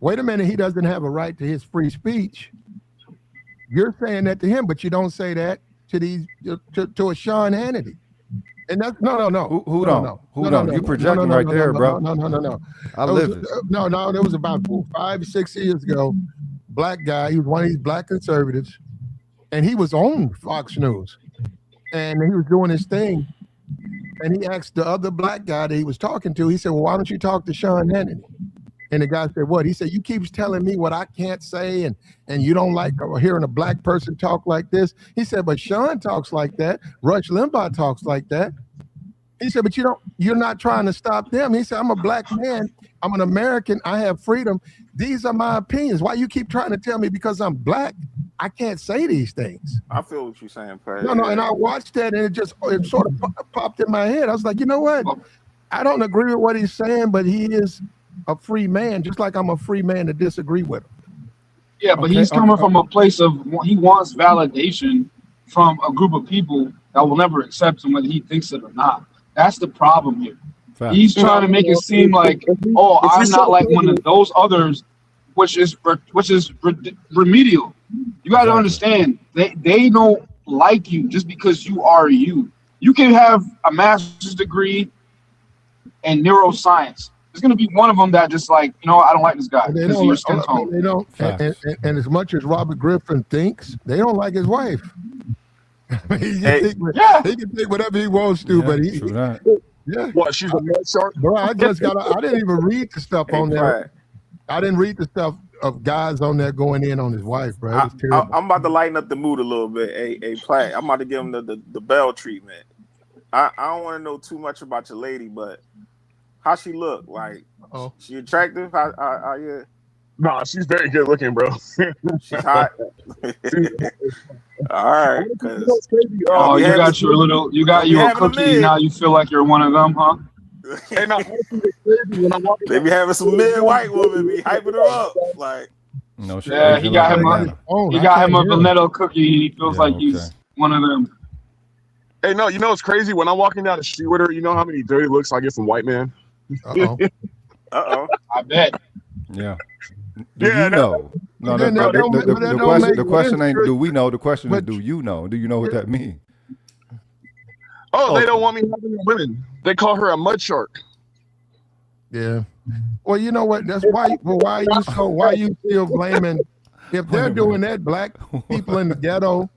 wait a minute, he doesn't have a right to his free speech. You're saying that to him, but you don't say that to to a Sean Hannity. And that's no. Who don't? You projecting right there, bro. No. I live it. No, there was about 5-6 years ago. Black guy, he was one of these black conservatives, and he was on Fox News, and he was doing his thing. And he asked the other black guy that he was talking to, he said, well, why don't you talk to Sean Hannity? And the guy said, what? He said, you keep telling me what I can't say, and you don't like hearing a black person talk like this. He said, but Sean talks like that. Rush Limbaugh talks like that. He said, but you're not trying to stop them. He said, I'm a black man. I'm an American. I have freedom. These are my opinions. Why you keep trying to tell me because I'm black, I can't say these things? I feel what you're saying, Pat. No, and I watched that and it sort of popped in my head. I was like, you know what? I don't agree with what he's saying, but he is a free man, just like I'm a free man to disagree with him. Yeah, but he's coming from a place of he wants validation from a group of people that will never accept him whether he thinks it or not. That's the problem here. Fact. He's trying to make it seem like, oh, I'm not like one of those others, which is remedial. You got to understand, they don't like you just because you are you. You can have a master's degree in neuroscience. There's going to be one of them that just like, I don't like this guy because of your skin tone. They don't, and as much as Robert Griffin thinks, they don't like his wife. He can think whatever he wants to, but What? She's a mud shark? Bro, I didn't even read the stuff on there. I didn't read the stuff of guys on there going in on his wife, bro. I'm about to lighten up the mood a little bit. Hey, Platt, I'm about to give him the bell treatment. I don't want to know too much about your lady, but how she look? Like, she attractive? How you? Nah, she's very good looking, bro. She's hot. All right. Oh, you got your cookie. Now you feel like you're one of them, huh? And they be having some mid white woman be hyping her up, like. No, he got him a vanilla cookie. He feels like he's one of them. Hey, no, you know what's crazy? When I'm walking down the street with her, you know how many dirty looks I get from white men? I bet. Yeah. Do you know? No, the question ain't do we know. The question is do you know? Do you know what that means? Oh, they don't want me having women. They call her a mud shark. Yeah. Well, you know what? That's why. Well, why you still blaming? If they're doing that, black people in the ghetto,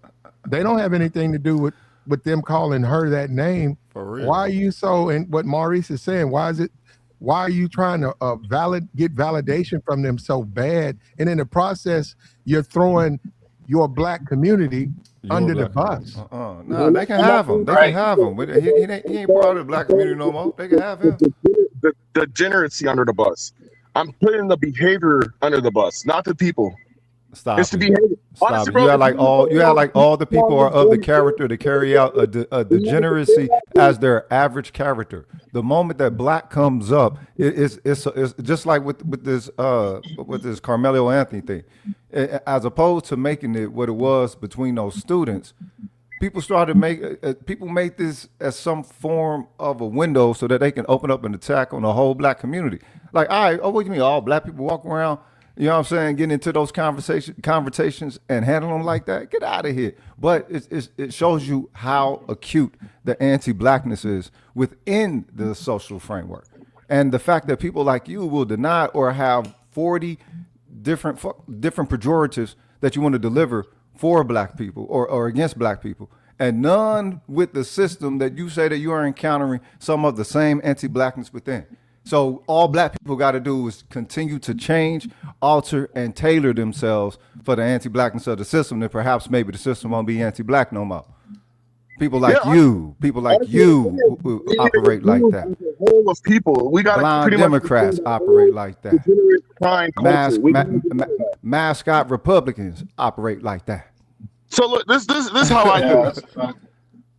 they don't have anything to do with them calling her that name. For real. Why are you so? And what Maurice is saying, why is it? Why are you trying to get validation from them so bad? And in the process, you're throwing your black community under the bus. No, they can have him. They can have him. He ain't part of the black community no more. They can have him. The degeneracy under the bus. I'm putting the behavior under the bus, not the people. Stop. It's the it. behavior. Stop Honestly, it. bro, You had like all the people are of the character to carry out a degeneracy as their average character. The moment that black comes up, it's just like with this Carmelo Anthony thing. As opposed to making it what it was between those students, people started people made this as some form of a window so that they can open up an attack on the whole black community. Like, all right, what do you mean all black people walk around? You know what I'm saying? Getting into those conversations and handling them like that. Get out of here. But it shows you how acute the anti-blackness is within the social framework. And the fact that people like you will deny or have 40 different pejoratives that you want to deliver for black people or against black people, and none with the system that you say that you are encountering some of the same anti-blackness within. So all black people got to do is continue to change, alter, and tailor themselves for the anti-blackness of the system. Then perhaps maybe the system won't be anti-black no more. People like you who operate like that. Whole of people, we got blind Democrats operate like that. Mascot Republicans operate like that. So look, this is how I think.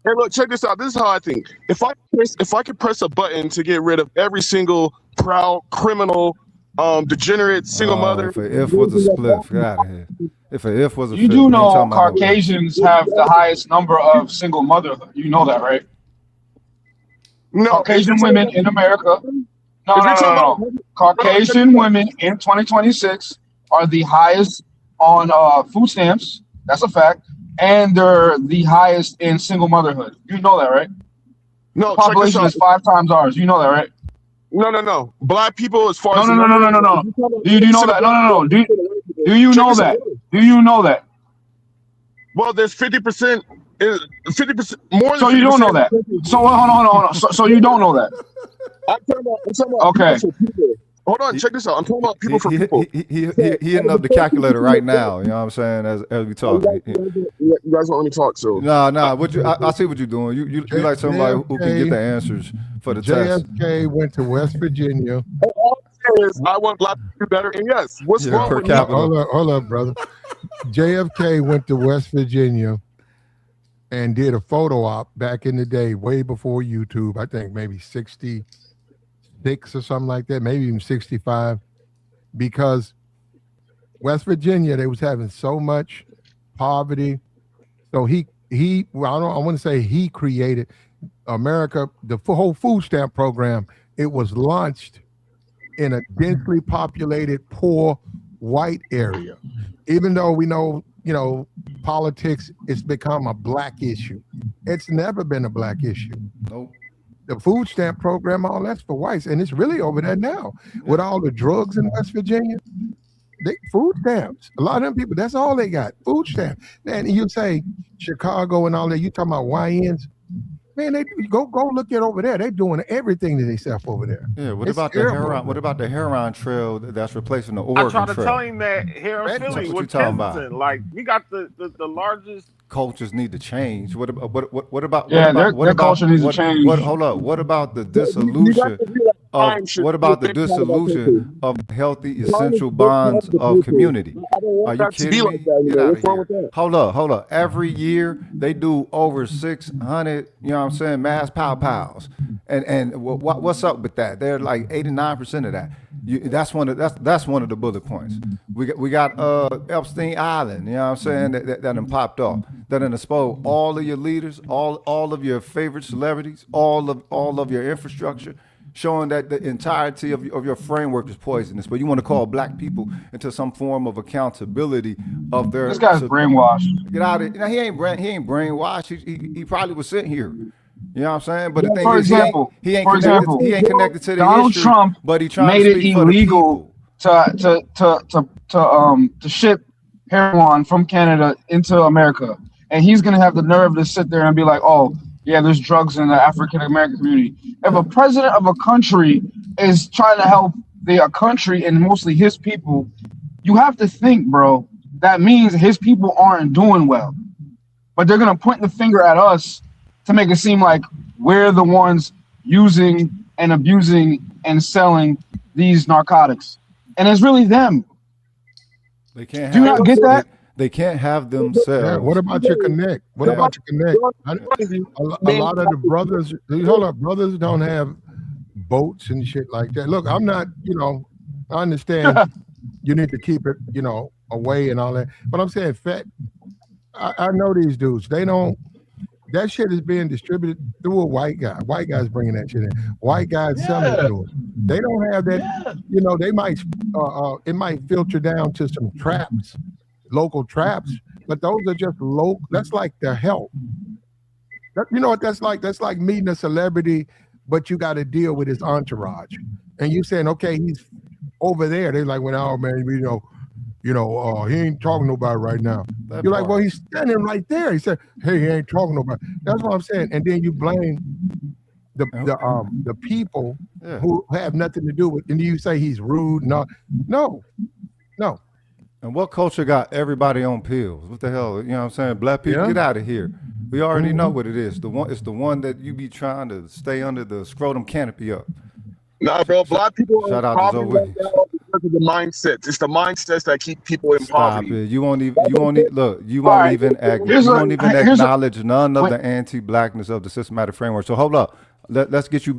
Hey, look, check this out. This is how I think. If I could press a button to get rid of every single proud criminal, degenerate single mother. If an if was a split, get out of here. If an if was a you do know Caucasians have the highest number of single motherhood. You know that, right? No, Caucasian women in America. No. Caucasian women in 2026 are the highest on food stamps. That's a fact. And they're the highest in single motherhood. You know that, right? No, the population is 5 times ours. You know that, right? No. Black people, as far as no. Do you know that? No. Do you know that? Do you know that? Well, there's 50%. 50% more. So you don't know that. So hold on. So you don't know that. I'm talking about okay. People. Hold on, check this out. I'm talking about people for people. He hitting up the calculator right now. You know what I'm saying? As we talk. You guys want me to talk, so. Nah. I see what you're doing. You like somebody who can get the answers for the test. JFK went to West Virginia. I want black people to do better. And yes, what's wrong per with capita. Hold up, brother. JFK went to West Virginia and did a photo op back in the day, way before YouTube. I think maybe 66 or something like that, maybe even 65, because West Virginia, they was having so much poverty. So I want to say he created America, the whole food stamp program. It was launched in a densely populated, poor white area. Even though we know, politics, it's become a black issue. It's never been a black issue. Nope. The food stamp program, all that's for whites, and it's really over there now with all the drugs in West Virginia. Food stamps. A lot of them people, that's all they got. Food stamps. And you say Chicago and all that. You talking about YNs? Man, they go look at over there. They're doing everything to themselves over there. Yeah. What about the Heron Trail that's replacing the Oregon Trail? I tried to tell him that here in Philly with Kensington, like we got the largest. Cultures need to change. What about? Their culture needs to change. Hold up. What about the dissolution of healthy essential bonds of community? Are you kidding me? Get out of here. Hold up. Every year they do over 600. You know what I'm saying? Mass pows. And what's up with that? They're like 89% of that. That's one of the bullet points. We got Epstein Island. You know what I'm saying? That done popped off. That done exposed all of your leaders, all of your favorite celebrities, all of your infrastructure, showing that the entirety of your framework is poisonous. But you want to call black people into some form of accountability of their. This guy's brainwashed. Get out of it. He ain't brainwashed. He probably was sent here. You know what I'm saying? But the thing For is, example, he ain't connected to the Donald issue, Trump but he trying made to it speak for the illegal people. to ship heroin from Canada into America, and he's gonna have the nerve to sit there and be like, "Oh, yeah, there's drugs in the African American community." If a president of a country is trying to help the country and mostly his people, you have to think, bro. That means his people aren't doing well, but they're gonna point the finger at us to make it seem like we're the ones using and abusing and selling these narcotics, and it's really them. They can't. Do you not get that? They can't have themselves. Yeah, what about your connect? What Yeah. about your connect? A lot of the brothers, hold up, brothers don't have boats and shit like that. Look, I'm not, I understand you need to keep it, away and all that. But I'm saying, I know these dudes. They don't. That shit is being distributed through a white guy. White guys bringing that shit in. White guys selling it to them. They don't have that. They might. It might filter down to some traps, local traps. But those are just local. That's like their help. You know what that's like? That's like meeting a celebrity, but you got to deal with his entourage. And you saying, okay, he's over there. They're like, well, oh man, he ain't talking to nobody right now. You're like, well, he's standing right there. He said, hey, he ain't talking to nobody. That's what I'm saying. And then you blame the people who have nothing to do with, and you say he's rude. No. And what culture got everybody on pills? What the hell? You know what I'm saying? Black people, get out of here. We already know what it is. It's the one that you be trying to stay under the scrotum canopy up. Nah, bro, black people Shout are out to poverty right Zoe. now because of the mindsets. It's the mindsets that keep people in Stop poverty. it. You won't even acknowledge none of the anti-blackness of the systematic framework. So hold up. Let's get you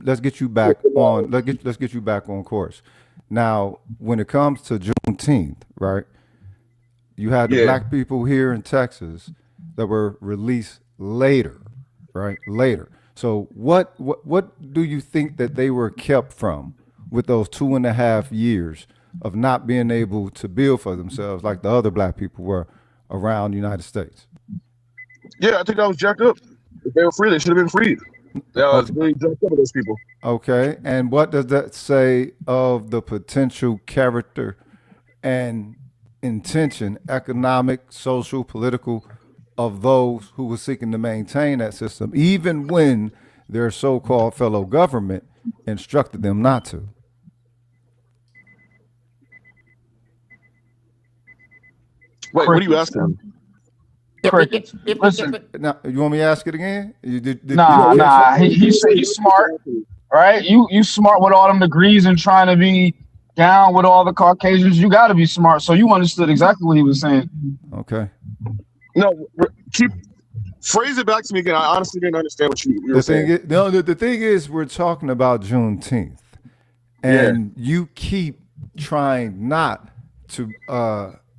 back on course. Now, when it comes to Juneteenth, right? You had the black people here in Texas that were released later, right? Later. So what do you think that they were kept from with those 2.5 years of not being able to build for themselves like the other black people were around the United States? Yeah, I think that was jacked up. If they were free, they should have been freed. Yeah, it's really jacked up with those people. Okay, and what does that say of the potential character and intention, economic, social, political, of those who were seeking to maintain that system, even when their so-called fellow government instructed them not to? Wait, what are you asking? Crickets. Listen, Now, you want me to ask it again? nah. He's smart, right? You smart with all them degrees and trying to be down with all the Caucasians. You got to be smart. So you understood exactly what he was saying. Okay. No, phrase it back to me again. I honestly didn't understand what you were saying. The thing is, we're talking about Juneteenth, and you keep trying not to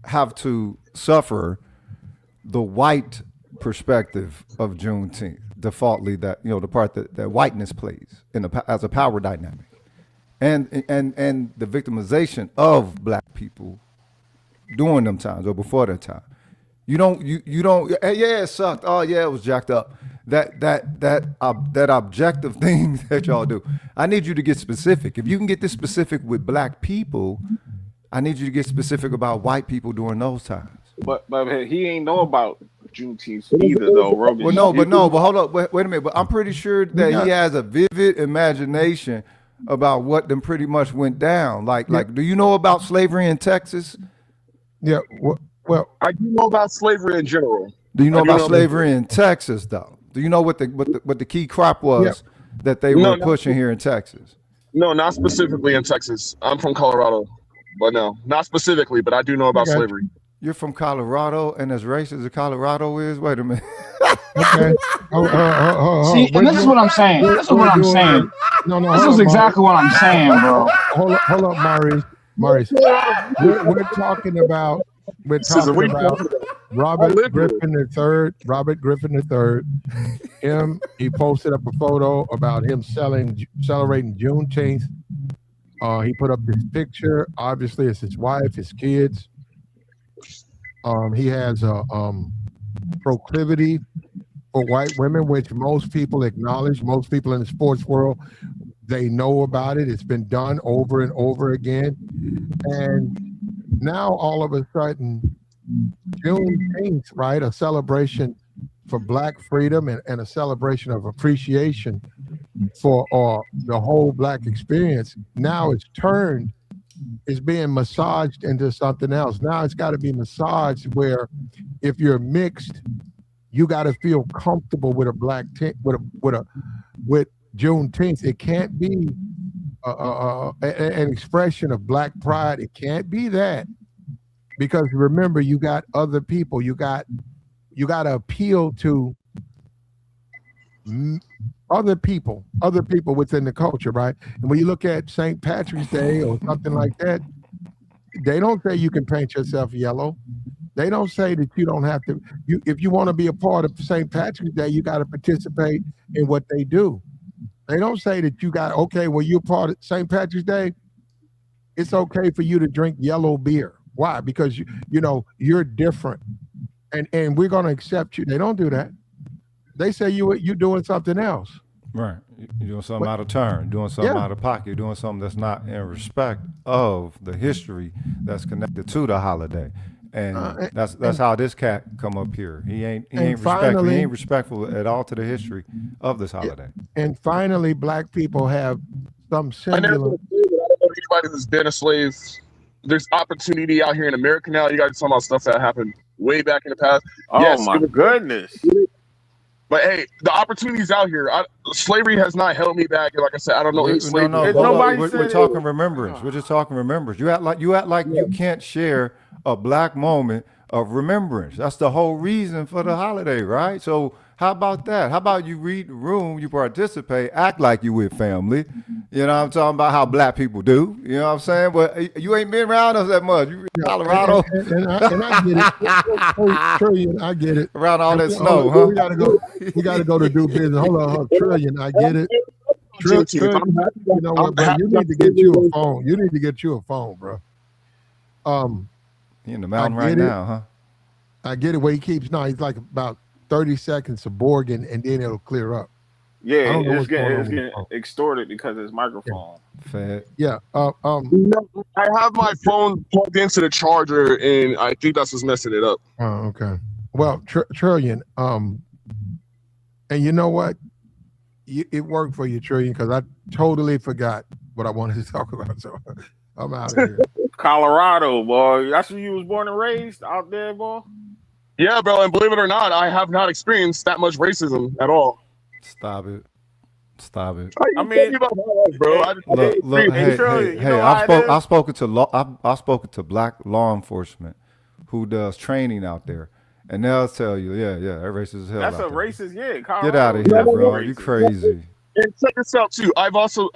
have to suffer the white perspective of Juneteenth, defaultly that the part that whiteness plays as a power dynamic, and the victimization of black people during them times or before that time. You don't. Yeah, it sucked. Oh yeah, it was jacked up. That objective thing that y'all do. I need you to get specific. If you can get this specific with black people, I need you to get specific about white people during those times. But he ain't know about Juneteenth either, though, Rogan. But hold up, wait a minute. But I'm pretty sure that he has a vivid imagination about what them pretty much went down. Like, do you know about slavery in Texas? Yeah. Well, I do know about slavery in general. Do you know about slavery in Texas, though? Do you know what the key crop was that they were pushing here in Texas? No, not specifically in Texas. I'm from Colorado, but no, not specifically. But I do know about slavery. You're from Colorado, and as racist as Colorado is, wait a minute. Okay. See, and this is what I'm saying. This is what I'm saying. No, this is exactly what I'm saying, bro. Hold up, Maurice. We're talking about Robert Griffin III. Robert Griffin III. He posted up a photo about him celebrating Juneteenth. He put up this picture. Obviously, it's his wife, his kids. He has a proclivity for white women, which most people acknowledge, most people in the sports world, they know about it. It's been done over and over again. And now all of a sudden, Juneteenth, right, a celebration for Black freedom and a celebration of appreciation for the whole Black experience, now it's turned, is being massaged into something else. Now it's got to be massaged where if you're mixed, you got to feel comfortable with a Black with Juneteenth. It can't be an expression of Black pride. It can't be that, because remember, you got other people. You got to appeal to other people within the culture, right? And when you look at St. Patrick's Day or something like that, they don't say you can paint yourself yellow. They don't say that you don't have to. If you want to be a part of St. Patrick's Day, you got to participate in what they do. They don't say that you got, okay, well, you're part of St. Patrick's Day. It's okay for you to drink yellow beer. Why? Because you're different, and we're going to accept you. They don't do that. They say you're doing something else. Right. You're doing something out of turn, doing something out of pocket, you're doing something that's not in respect of the history that's connected to the holiday. And that's how this cat come up here. He ain't respectful at all to the history of this holiday. And finally, Black people have some similar. I don't know anybody who's been a slave. There's opportunity out here in America now. You guys are talking about stuff that happened way back in the past. Oh yes, my goodness. But hey, the opportunity's out here. Slavery has not held me back. And like I said, I don't know any slavery. We're talking remembrance. We're just talking remembrance. You act like you can't share a Black moment of remembrance. That's the whole reason for the holiday, right? So how about that? How about you read the room, you participate, act like you with family. You know what I'm talking about, how Black people do. You know what I'm saying? But you ain't been around us that much. You in Colorado. And I get it. Trillion, I get it. Around all that snow, huh? We gotta go to do business. Hold on, Trillion, I get it. Trillion, you know what, bro? You need to get you a phone. You need to get you a phone, bro. He in the mountain right now, huh? I get it. Where he keeps he's like about 30 seconds of Borgin, and then it'll clear up. Yeah, it's getting extorted because of his microphone. Yeah. I have my phone plugged into the charger, and I think that's what's messing it up. Oh, okay. Well, Trillion, and you know what? It worked for you, Trillion, because I totally forgot what I wanted to talk about. So I'm out of here. Colorado, boy. That's where you was born and raised out there, boy? Yeah, bro. And believe it or not, I have not experienced that much racism at all. Stop it. I mean, bro. I've spoken to Black law enforcement who does training out there, and they'll tell you, yeah, that racist as hell. That's a racist, Colorado. Get out of here, bro. You crazy. And check this out too. I also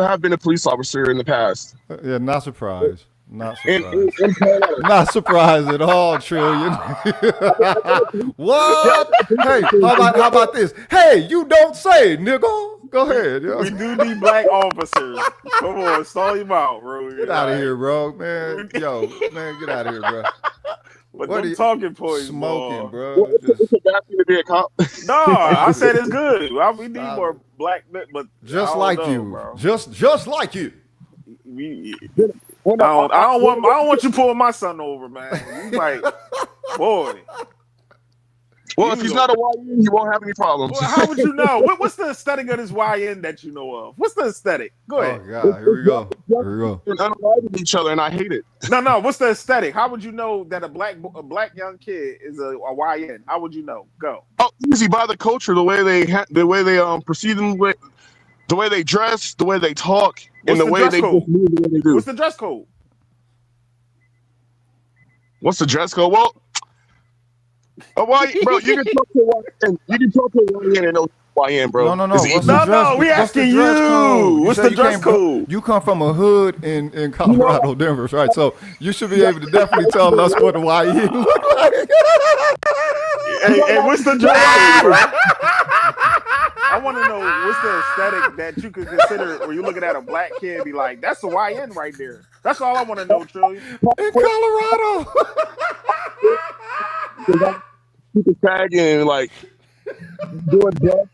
have been a police officer in the past. Yeah, not surprised. Not surprised at all, Trillion. What? Hey, how about this? Hey, you don't say, nigga. Go ahead. Yo. We do need Black officers. Come on, stall him out, bro. Get out of here, bro, man. Get out of here, bro. What are you talking points, smoking, bro? To be a cop? No, I said it's good. We need more Black, but just like you, bro. Just like you. I don't want you pulling my son over, man. You like, boy. Well, if he's not a YN, you won't have any problems. Well, how would you know? What's the aesthetic of this YN that you know of? What's the aesthetic? Go ahead. Oh God, here we go. We're unaliving each other, and I hate it. No. What's the aesthetic? How would you know that a black young kid is a YN? How would you know? Go. Oh, easy, by the culture, the way they proceed, the way they dress, the way they talk, and the way they move, the way they do. What's the dress code? What's the dress code? Well, bro, you can talk to YN. You can talk to YN and know YN, bro. No. We asking you. What's the dress code? You come from a hood in Colorado, Denver, right? So you should be able to definitely tell us what a YN look like. Hey, what's the dress code, bro? I want to know what's the aesthetic that you could consider when you're looking at a black kid and be like, that's a YN right there. That's all I want to know, Trillion. In Colorado. Super tag and like doing death.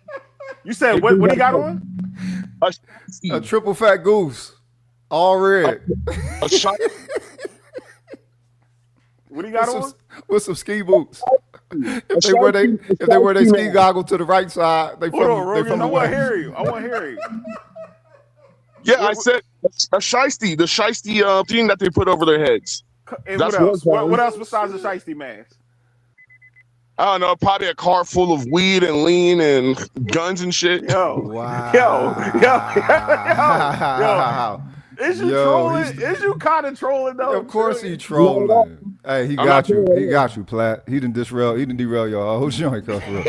You said what he got on? A triple fat goose, all red. A shot. What he got on? With some ski boots. If they wear their ski goggle to the right side, they Hold from, on, they Rogan. from I the want to west. hear you. I want to hear you. Yeah, I said a shiesty, the shiesty thing that they put over their heads. And That's what else? one What else besides the shiesty mask? I don't know, probably a car full of weed and lean and guns and shit. Yo, Wow. yo. Is you trolling? Is you kind of trolling though? Of course he trolling. Hey, he got you. He got you, Platt. He didn't derail your whole joint, cuz, for real.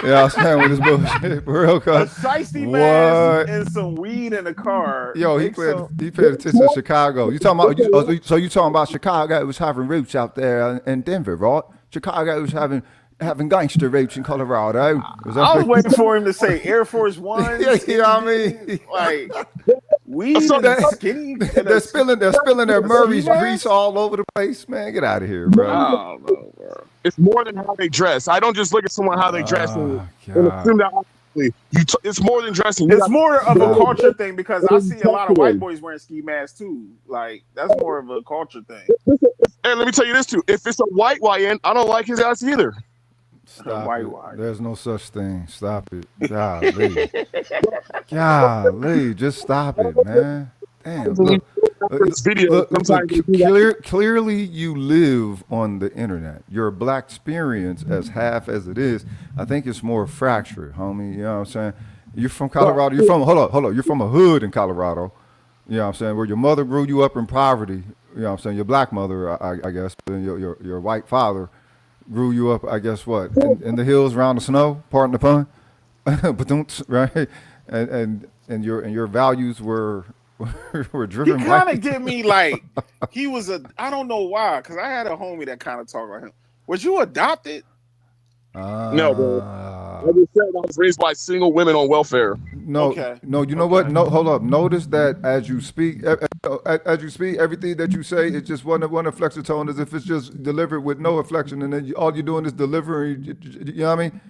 Yeah, I'm saying with this bullshit, for real, A cuz. shiesty mask and some weed in the car. Yo, he paid attention to Chicago. You talking about? So you talking about Chicago? It was having roots out there in Denver, right? Chicago was having gangster roots in Colorado. I was waiting for him to say Air Force One. Yeah, you know what I mean? Like weed and skinny. They're spilling their Murray's grease all over the place, man. Get out of here, bro. I don't know, bro. It's more than how they dress. I don't just look at someone how they dress and assume that. It's more than dressing. It's more of a culture thing because I see a lot of white boys wearing ski masks too. Like that's more of a culture thing. Hey, let me tell you this too. If it's a white YN, I don't like his ass either. Stop White it. wire. There's no such thing. Stop it. Golly. Golly, just stop it, man. Damn. Look, It's video. Sometimes you do that. clearly you live on the internet. Your black experience, as half as it is, I think it's more fractured, homie. You know what I'm saying? You're from Colorado. You're from hold on. You're from a hood in Colorado. You know what I'm saying? Where your mother grew you up in poverty. You know what I'm saying? Your black mother, I guess, and your white father grew you up, I guess, what, in the hills around the snow, pardon the pun, but don't, right? And your values were driven. He kind of get me like he was I don't know why, because I had a homie that kind of talked like him. Was you adopted? No, bro. I just said I was raised by single women on welfare. No, Okay. no. You know what? No, hold up. Notice that as you speak, everything that you say, it's just one inflection tone, as if it's just delivered with no inflection, and then all you're doing is delivering. You know what I mean?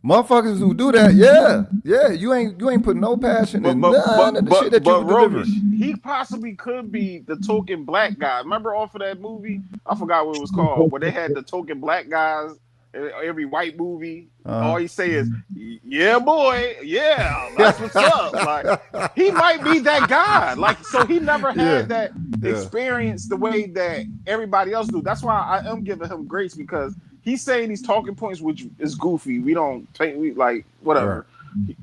Motherfuckers who do that, yeah. You ain't putting no passion in none of the shit that you deliver. He possibly could be the token black guy. Remember off of that movie? I forgot what it was called, where they had the token black guys. Every white movie, all he say is, "Yeah, boy, yeah, that's what's up." Like he might be that guy. Like so, he never had that experience the way that everybody else do. That's why I am giving him grace because he's saying these talking points, which is goofy. We don't take like whatever,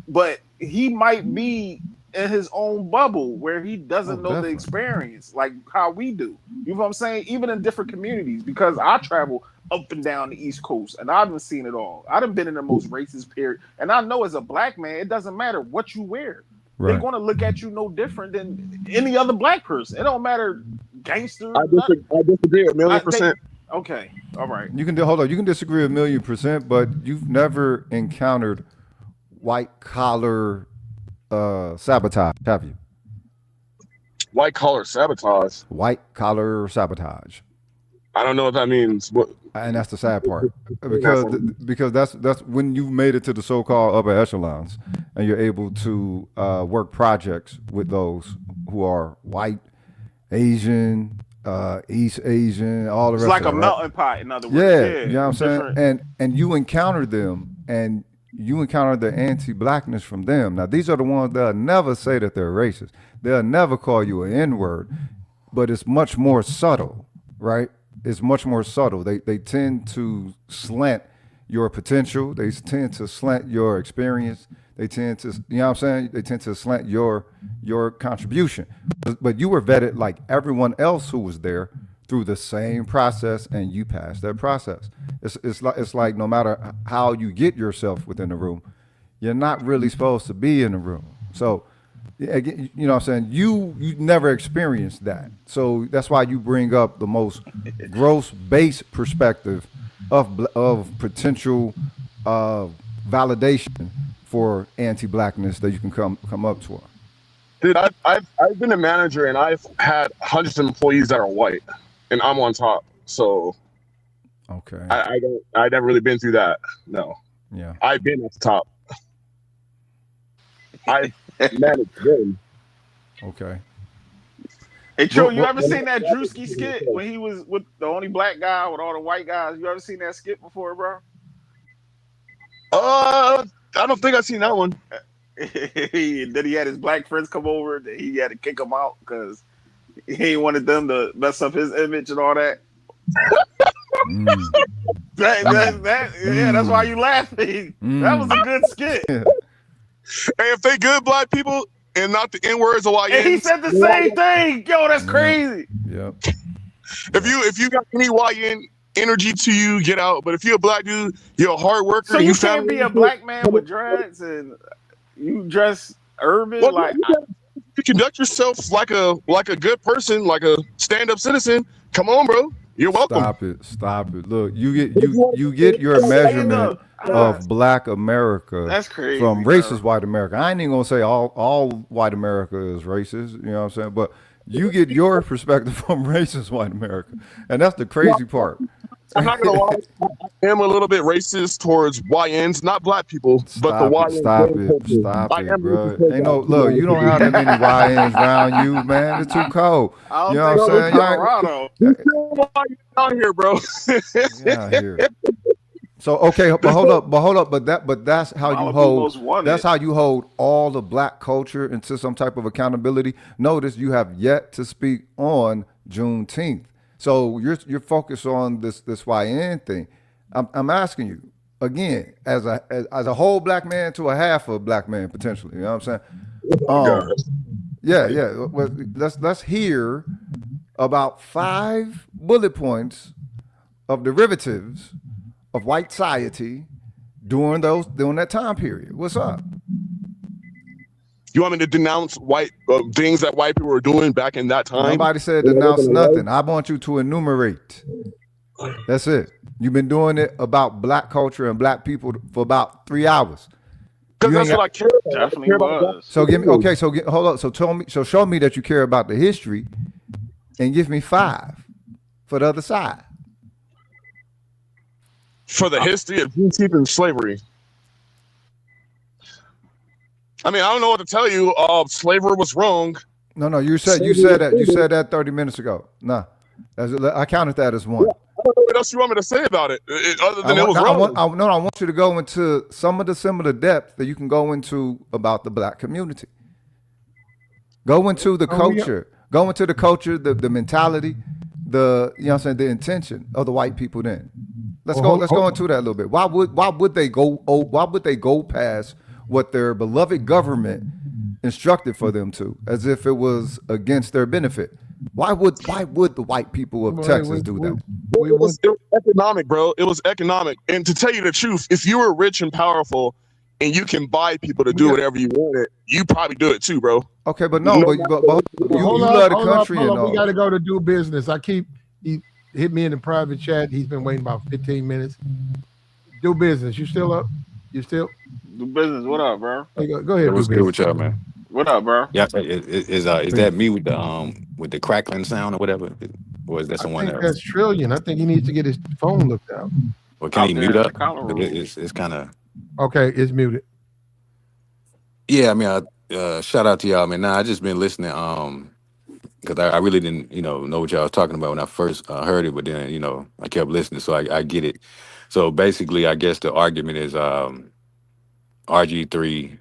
but he might be in his own bubble where he doesn't know the experience like how we do. You know what I'm saying? Even in different communities, because I travel up and down the East Coast, and I haven't seen it all. I done been in the most racist period, and I know as a black man, it doesn't matter what you wear. Right. They're going to look at you no different than any other black person. It don't matter, gangster. I disagree 1,000,000%. Okay, all right. You can hold on. You can disagree 1,000,000%, but you've never encountered white collar sabotage, have you? White collar sabotage. White collar sabotage. I don't know what that means. And that's the sad part, because that's when you've made it to the so-called upper echelons, and you're able to work projects with those who are white, Asian, East Asian, all the rest. It's like of a it, melting pot, in other words. Yeah, you know what I'm saying. And you encounter them, and you encounter the anti-blackness from them. Now these are the ones that'll never say that they're racist. They'll never call you an N-word, but it's much more subtle, right? It's much more subtle. They tend to slant your potential. They tend to slant your experience. They tend to, you know what I'm saying? They tend to slant your contribution. But you were vetted like everyone else who was there through the same process, and you passed that process. It's like no matter how you get yourself within the room, you're not really supposed to be in the room. So, you know what I'm saying? You never experienced that. So that's why you bring up the most gross base perspective of potential validation for anti-blackness that you can come up to. Dude, I've been a manager, and I've had hundreds of employees that are white, and I'm on top. So okay, I never really been through that. No. Yeah, I've been at the top. I managed them. Okay. Hey, Trill, Well, you ever seen that Drewski skit when he was with the only black guy with all the white guys? You ever seen that skit before, bro? I don't think I've seen that one. Then he had his black friends come over. That he had to kick them out because he ain't wanted them to mess up his image and all that. Yeah, that's why you laughing. That was a good skit. Hey, if they good black people and not the N-words or YNs, And he said the same thing. Yo, that's crazy. Yep. if you got any YN energy to you, get out. But if you're a black dude, you're a hard worker. So you can't family be a black man with dreads and you dress urban. Well, like you conduct yourself like a good person, like a stand-up citizen. Come on, bro. You're welcome. Stop it. Look, you get your measurement of Black America. That's crazy from racist white America. I ain't even gonna say all white America is racist. You know what I'm saying? But you get your perspective from racist white America, and that's the crazy part. I'm not gonna lie. I am a little bit racist towards YNs, not black people, but the YNs. Stop it, bro. Ain't no look. You don't have that many YNs around you, man. It's too cold. You know what I'm saying? Colorado. You out here, bro. Yeah, here. So okay, but hold up, but that's how you hold. That's how you hold all the black culture into some type of accountability. Notice you have yet to speak on Juneteenth. So you're focused on this YN thing. I'm asking you again, as a whole black man to a half of a black man potentially. You know what I'm saying? Yeah. Well, let's hear about 5 bullet points of derivatives of white society during that time period. What's up? You want me to denounce white things that white people were doing back in that time? Nobody said denounce nothing. I want you to enumerate. That's it. You've been doing it about black culture and black people for about 3 hours. Because that's what I care about. Definitely was. So give me hold up. So show me that you care about the history, and give me 5 for the other side. For the history of Juneteenth and slavery. I mean, I don't know what to tell you. Slavery was wrong. No. You said that 30 minutes ago. Nah, I counted that as 1. I don't know what else you want me to say about it, other than it was wrong. I want you to go into some of the similar depth that you can go into about the black community. Go into the culture. Go into the culture, the mentality, the intention of the white people. Then let's go into that a little bit. Why would they go past what their beloved government instructed for them to, as if it was against their benefit? Why would the white people of Texas do that? It was economic, bro. It was economic. And to tell you the truth, if you were rich and powerful and you can buy people to do whatever you wanted, you probably do it too, bro. Okay, but you love the country and all. We got to go to do business. He hit me in the private chat. He's been waiting about 15 minutes. Do business. You still up? You still? Do business. What up, bro? Hey, go ahead. What's good with y'all, man? What up, bro? Yeah, is that me with the crackling sound or whatever, or is that someone else? That's Trillion. I think he needs to get his phone looked out. Or can he mute up? It's kind of okay. It's muted. Yeah, I mean, shout out to y'all, man. Nah, I just been listening, because I really didn't, know what y'all was talking about when I first heard it, but then, I kept listening, so I get it. So basically, I guess the argument is RG3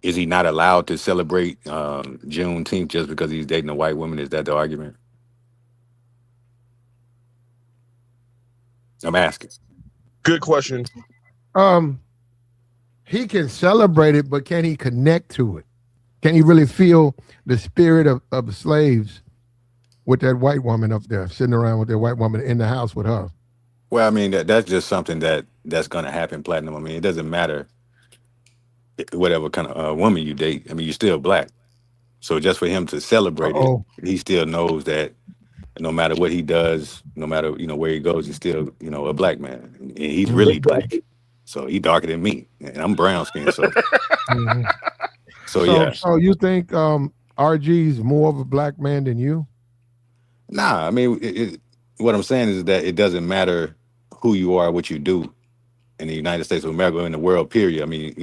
is he not allowed to celebrate Juneteenth just because he's dating a white woman? Is that the argument? I'm asking. Good question. He can celebrate it, but can he connect to it? Can he really feel the spirit of the slaves with that white woman up there, sitting around with that white woman in the house with her? Well, I mean, that's just something that's going to happen, Platinum. I mean, it doesn't matter whatever kind of woman you date. I mean, you're still black. So just for him to celebrate it, he still knows that no matter what he does, no matter, where he goes, he's still, a black man. And he's really black. So he darker than me. And I'm brown skinned. So, so yeah. So you think RG's more of a black man than you? Nah, I mean, what I'm saying is that it doesn't matter who you are, what you do in the United States of America, in the world, period. I mean,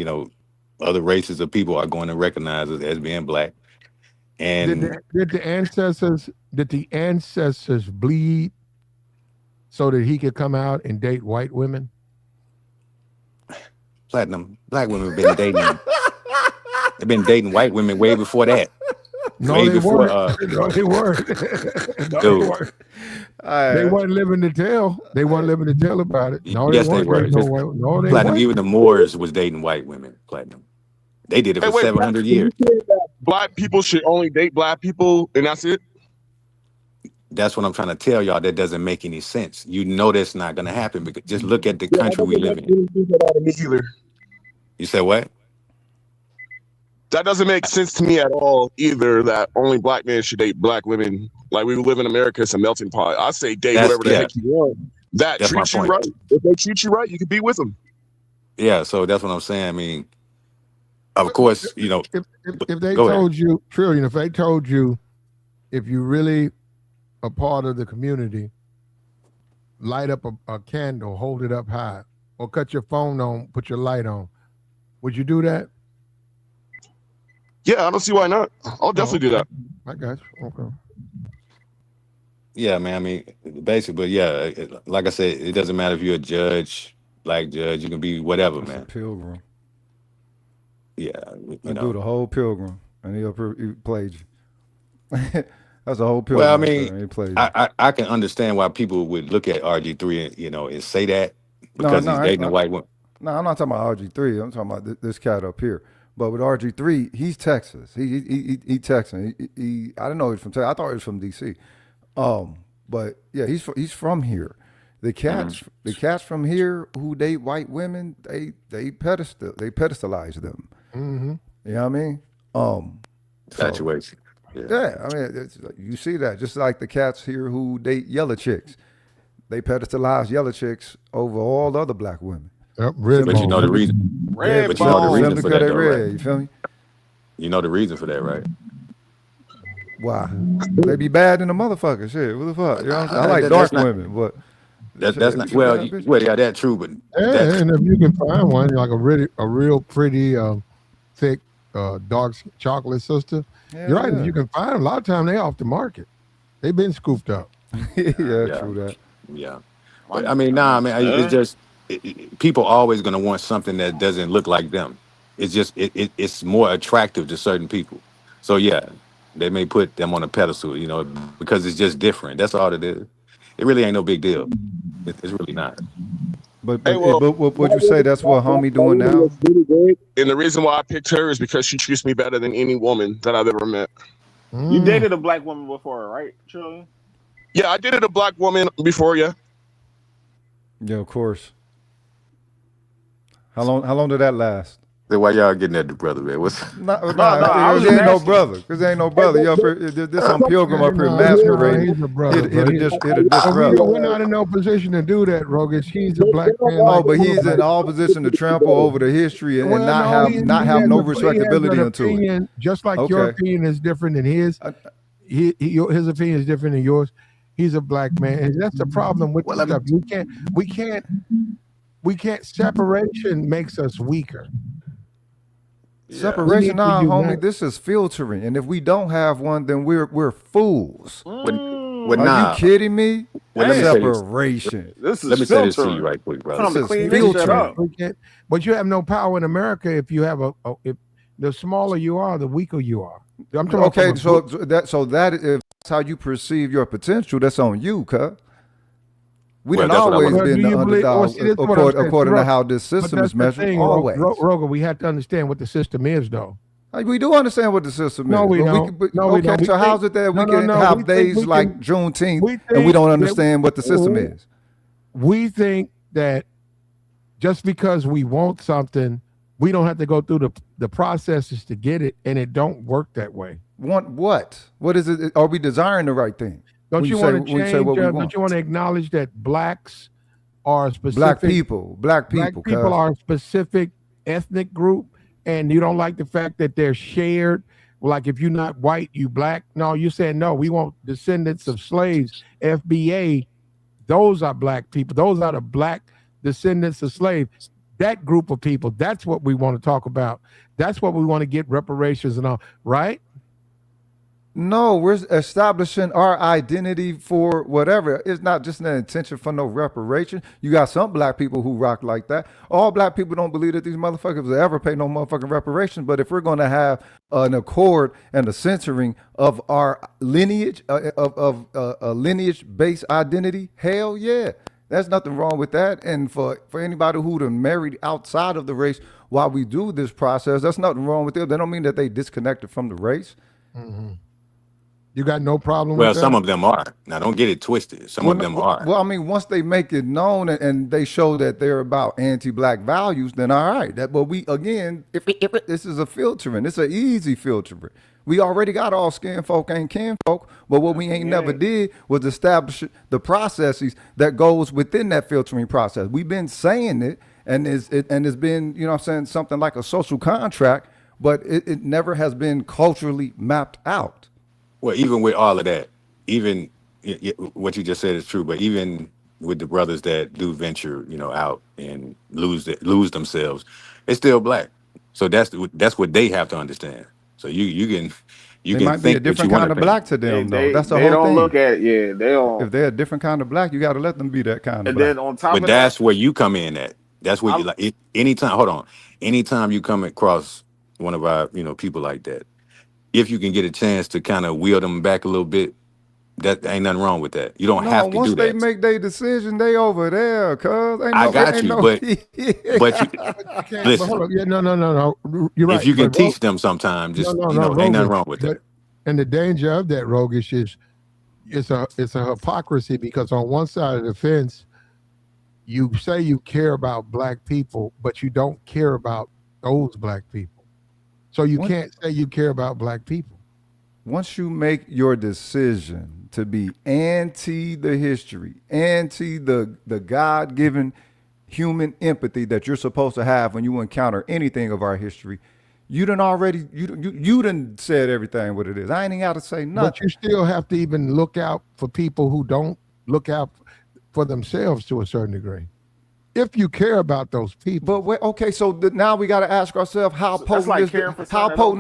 other races of people are going to recognize us as being black. And did the ancestors bleed so that he could come out and date white women? Platinum, black women have been dating. They've been dating white women way before that. No, way they before. weren't. No, they weren't. No, Dude. they weren't. They weren't living to tell. They weren't living to tell about it. No, yes, they weren't. they were. No, they Platinum, weren't. even the Moors was dating white women. Platinum. They did it for 700 years. Black people should only date black people, and that's it? That's what I'm trying to tell y'all. That doesn't make any sense. You know that's not going to happen because just look at the country we live in. You said what? That doesn't make sense to me at all either, that only black men should date black women. Like, we live in America, it's a melting pot. I say date whatever the heck you want. That treats you right. If they treat you right, you can be with them. Yeah, so that's what I'm saying. I mean, of course, you know. If they told you, Trillion, if they told you, if you really a part of the community, light up a candle, hold it up high, or cut your phone on, put your light on, would you do that? Yeah, I don't see why not. I'll definitely do that. I got you. Okay. Yeah, man. I mean, basically, yeah. Like I said, it doesn't matter if you're a judge, black judge. You can be whatever, man. Pilgrim. Yeah, you know. Do the whole pilgrim, and he played you. That's a whole pilgrim. Well, I mean, I can understand why people would look at RG3 and and say that because he's dating a white woman. No, I'm not talking about RG3. I'm talking about this cat up here. But with RG3, he's Texas. He Texan. I don't know he's from Texas. I thought he was from DC. But yeah, he's from here. The cats from here who date white women, they pedestalize them. Mm-hmm. You know what I mean? Situation. Yeah, I mean, you see that just like the cats here who date yellow chicks, they pedestalize yellow chicks over all other black women. Yep, but you know the reason. Red you know the reason for that, though, right? You feel me? You know the reason for that, right? Why? They be bad in the motherfucker. Shit, what the fuck? You know what I'm saying? I like dark women, but that's not well. Yeah, that's true, but and if you can find one like a real pretty, thick, dark chocolate sister, you're right. If you can find them, a lot of times they off the market. They've been scooped up. yeah, true that. Yeah, but I mean, it's just. People always going to want something that doesn't look like them. It's just it's more attractive to certain people. So yeah, they may put them on a pedestal, because it's just different. That's all it is. It really ain't no big deal. It's really not. But would you say that's what homie doing now? And the reason why I picked her is because she treats me better than any woman that I've ever met. You dated a black woman before, right, Trillion? Yeah, I dated a black woman before. Yeah. Yeah, of course. How long did that last? Then why y'all getting at the brother, man? Cause ain't no brother. Cause ain't no brother. You up here, this some pilgrim up here masquerading. He's a brother. brother. We're not in no position to do that, Rogus. He's a black man. Oh, but he's in all position to trample over the history and not have no respectability into it. Just like your opinion is different than his. His opinion is different than yours. He's a black man, and that's the problem with stuff. We can't. Separation makes us weaker. Yeah. Separation, homie. This is filtering, and if we don't have one, then we're fools. Are you kidding me? Separation. Let me say this to you right quick, brother. This is filtering. But you have no power in America if you have if the smaller you are, the weaker you are. I'm talking so that if that's how you perceive your potential, that's on you, cuz. We done always been the underdog according to how this system is measured. Always. Roger, we have to understand what the system is, though. We do understand what the system is. No, we don't. We don't. So how's it that we can have days like Juneteenth and we don't understand what the system is? We think that just because we want something, we don't have to go through the processes to get it, and it don't work that way. Want what? What is it? Are we desiring the right thing? Don't you want to change? Don't you want to acknowledge that blacks are specific? Black people are a specific ethnic group, and you don't like the fact that they're shared. Like if you're not white, you black. No, you said no. We want descendants of slaves. FBA, those are black people. Those are the black descendants of slaves. That group of people, that's what we want to talk about. That's what we want to get reparations and all, right? No, we're establishing our identity for whatever. It's not just an intention for no reparation. You got some black people who rock like that. All black people don't believe that these motherfuckers will ever pay no motherfucking reparations. But if we're going to have an accord and a censoring of our lineage, of a lineage-based identity, hell yeah. There's nothing wrong with that. And for anybody who done married outside of the race while we do this process, that's nothing wrong with it. That don't mean that they disconnected from the race. Mm-hmm. You got no problem Well, with that? some of them are. Now, don't get it twisted. Some of them are. Well, I mean, once they make it known and they show that they're about anti-black values, then all right. But we, again, if this is a filtering. It's an easy filtering. We already got all skin folk ain't kin folk, but what we ain't never did was establish the processes that goes within that filtering process. We've been saying it, and it's been, you know what I'm saying, something like a social contract, but it never has been culturally mapped out. Well, even with all of that, even what you just said is true, but even with the brothers that do venture, out and lose themselves, it's still black. So that's what they have to understand. So you can They might be a different kind of black to them, though. That's the whole thing. They don't look at they don't. If they're a different kind of black, you got to let them be that kind of And black. then on top But of that's that, where you come in at. That's where you like it. Anytime you come across one of our, people like that, if you can get a chance to kind of wheel them back a little bit, that ain't nothing wrong with that. You don't have to do that. Once they make their decision, they over there, cuz. I got you, but you listen. Hold on. Yeah, no. You're right. If you can teach them sometime, just ain't nothing wrong with that. And the danger of that, Rogish, is it's a hypocrisy, because on one side of the fence, you say you care about black people, but you don't care about those black people. So you can't say you care about black people. Once you make your decision to be anti the history, anti the God-given human empathy that you're supposed to have when you encounter anything of our history, you done said everything what it is. I ain't even got to say nothing. But you still have to even look out for people who don't look out for themselves to a certain degree, if you care about those people. But okay, so now we got to ask ourselves, how potent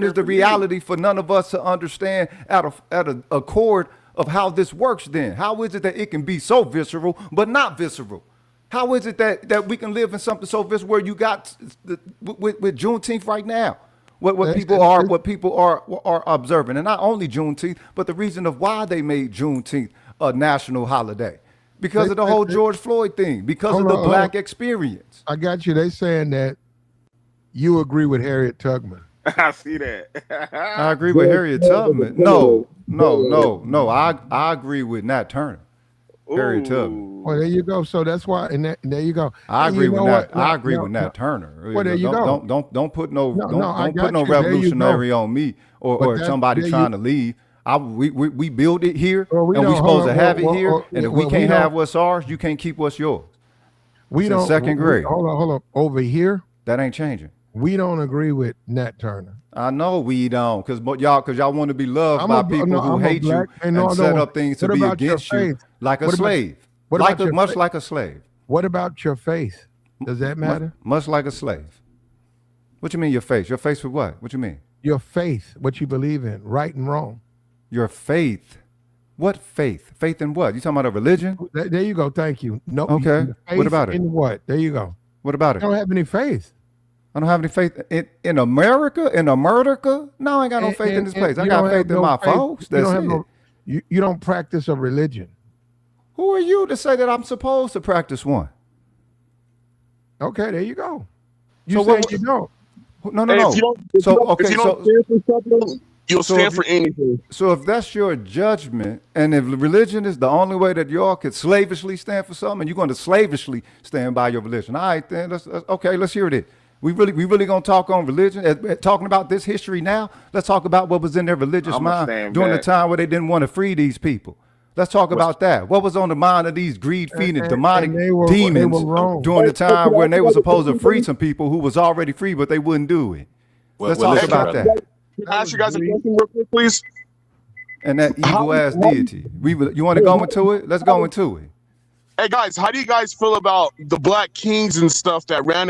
is the reality for none of us to understand at a accord of how this works? Then how is it that it can be so visceral but not visceral? How is it that we can live in something so visceral where you got with Juneteenth right now? What people are observing, and not only Juneteenth, but the reason of why they made Juneteenth a national holiday. Because of the whole George Floyd thing, because of the black experience. I got you. They saying that you agree with Harriet Tubman. I see that. I agree with Harriet Tubman. No. I agree with Nat Turner. Harriet Tubman. Well, there you go. So that's why, and there you go. I agree with Nat. I agree with Nat Turner. Well, there you go. Don't put no revolutionary on me or somebody trying to leave. We build it here, and we supposed to have it here. And if we can't have what's ours, you can't keep what's yours. We don't. Second grade. Hold on. Over here, that ain't changing. We don't agree with Nat Turner. I know we don't, because y'all want to be loved by people who hate you and set up things to be against you, like a slave, much like a slave. What about your faith? Does that matter? Much like a slave. What you mean your faith? Your faith with what? What you mean? Your faith, what you believe in, right and wrong. Your faith. What faith? Faith in what? You talking about a religion? There you go. Thank you. No. Okay. What about it? In what? There you go. What about it? I don't have any faith. I don't have any faith in America. In America? No, I ain't got no faith in this place. I got faith in my folks. That's it. You don't practice a religion. Who are you to say that I'm supposed to practice one? Okay, there you go. You said you don't. No. If you don't stand for something, you'll stand for anything. So if that's your judgment, and if religion is the only way that y'all could slavishly stand for something, and you're going to slavishly stand by your religion, all right, then let's hear it. We really gonna talk on religion, talking about this history now. Let's talk about what was in their religious mind during the time where they didn't want to free these people. Let's talk about that. What was on the mind of these greed-feeding demonic demons during the time when they were supposed to free some people who was already free, but they wouldn't do it? Let's talk about that. Can I ask you guys a question real quick, please? And that evil-ass deity. You want to go into it? Let's go into it. Hey guys, how do you guys feel about the black kings and stuff that ran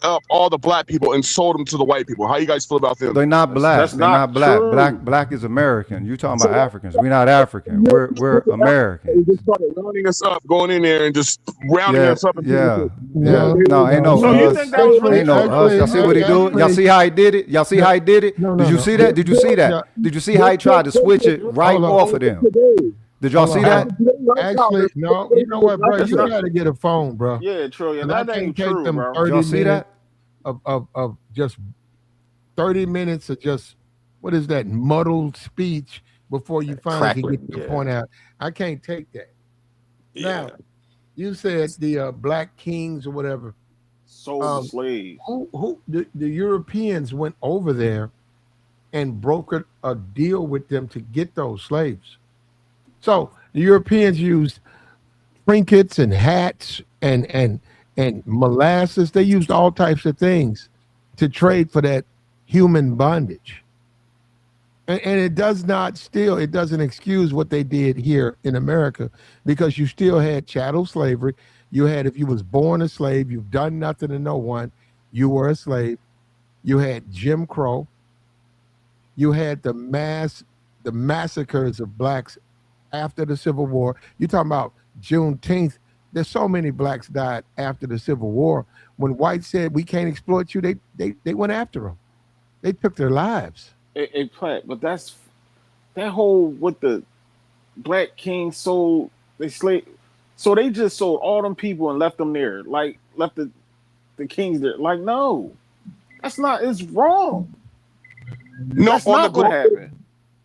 up all the black people and sold them to the white people? How do you guys feel about them? They're not black. That's They're not not black. true. Black is American. You talking about Africans? We're not African. We're American. They just started rounding us up, going in there and just rounding us up. Yeah. No, ain't no So you think that was really ain't no us. Y'all see what he do? Y'all see how he did it? Y'all see how he did it? Did you see that? Did you see that? Did you see how he tried to switch it right off of them? Did y'all see that? Actually, no. You know what, bro? You got to get a phone, bro. Yeah, Trillion. And I That can't ain't take true, them bro. 30 Y'all see minutes that? of just 30 minutes of just, what is that, muddled speech before you finally can get the point out. I can't take that. Now, you said the black kings or whatever. Sold the slaves. The Europeans went over there and brokered a deal with them to get those slaves. So the Europeans used trinkets and hats and molasses. They used all types of things to trade for that human bondage. And it doesn't excuse what they did here in America, because you still had chattel slavery. You had, if you was born a slave, you've done nothing to no one, you were a slave. You had Jim Crow. You had the massacres of blacks after the Civil War. You're talking about Juneteenth. There's so many blacks died after the Civil War. When whites said we can't exploit you, they went after them. They took their lives. Hey, Platt, but that's that whole what the black king sold they slave. So they just sold all them people and left them there, like left the kings there. Like, no, that's not. It's wrong. No, that's not what happened.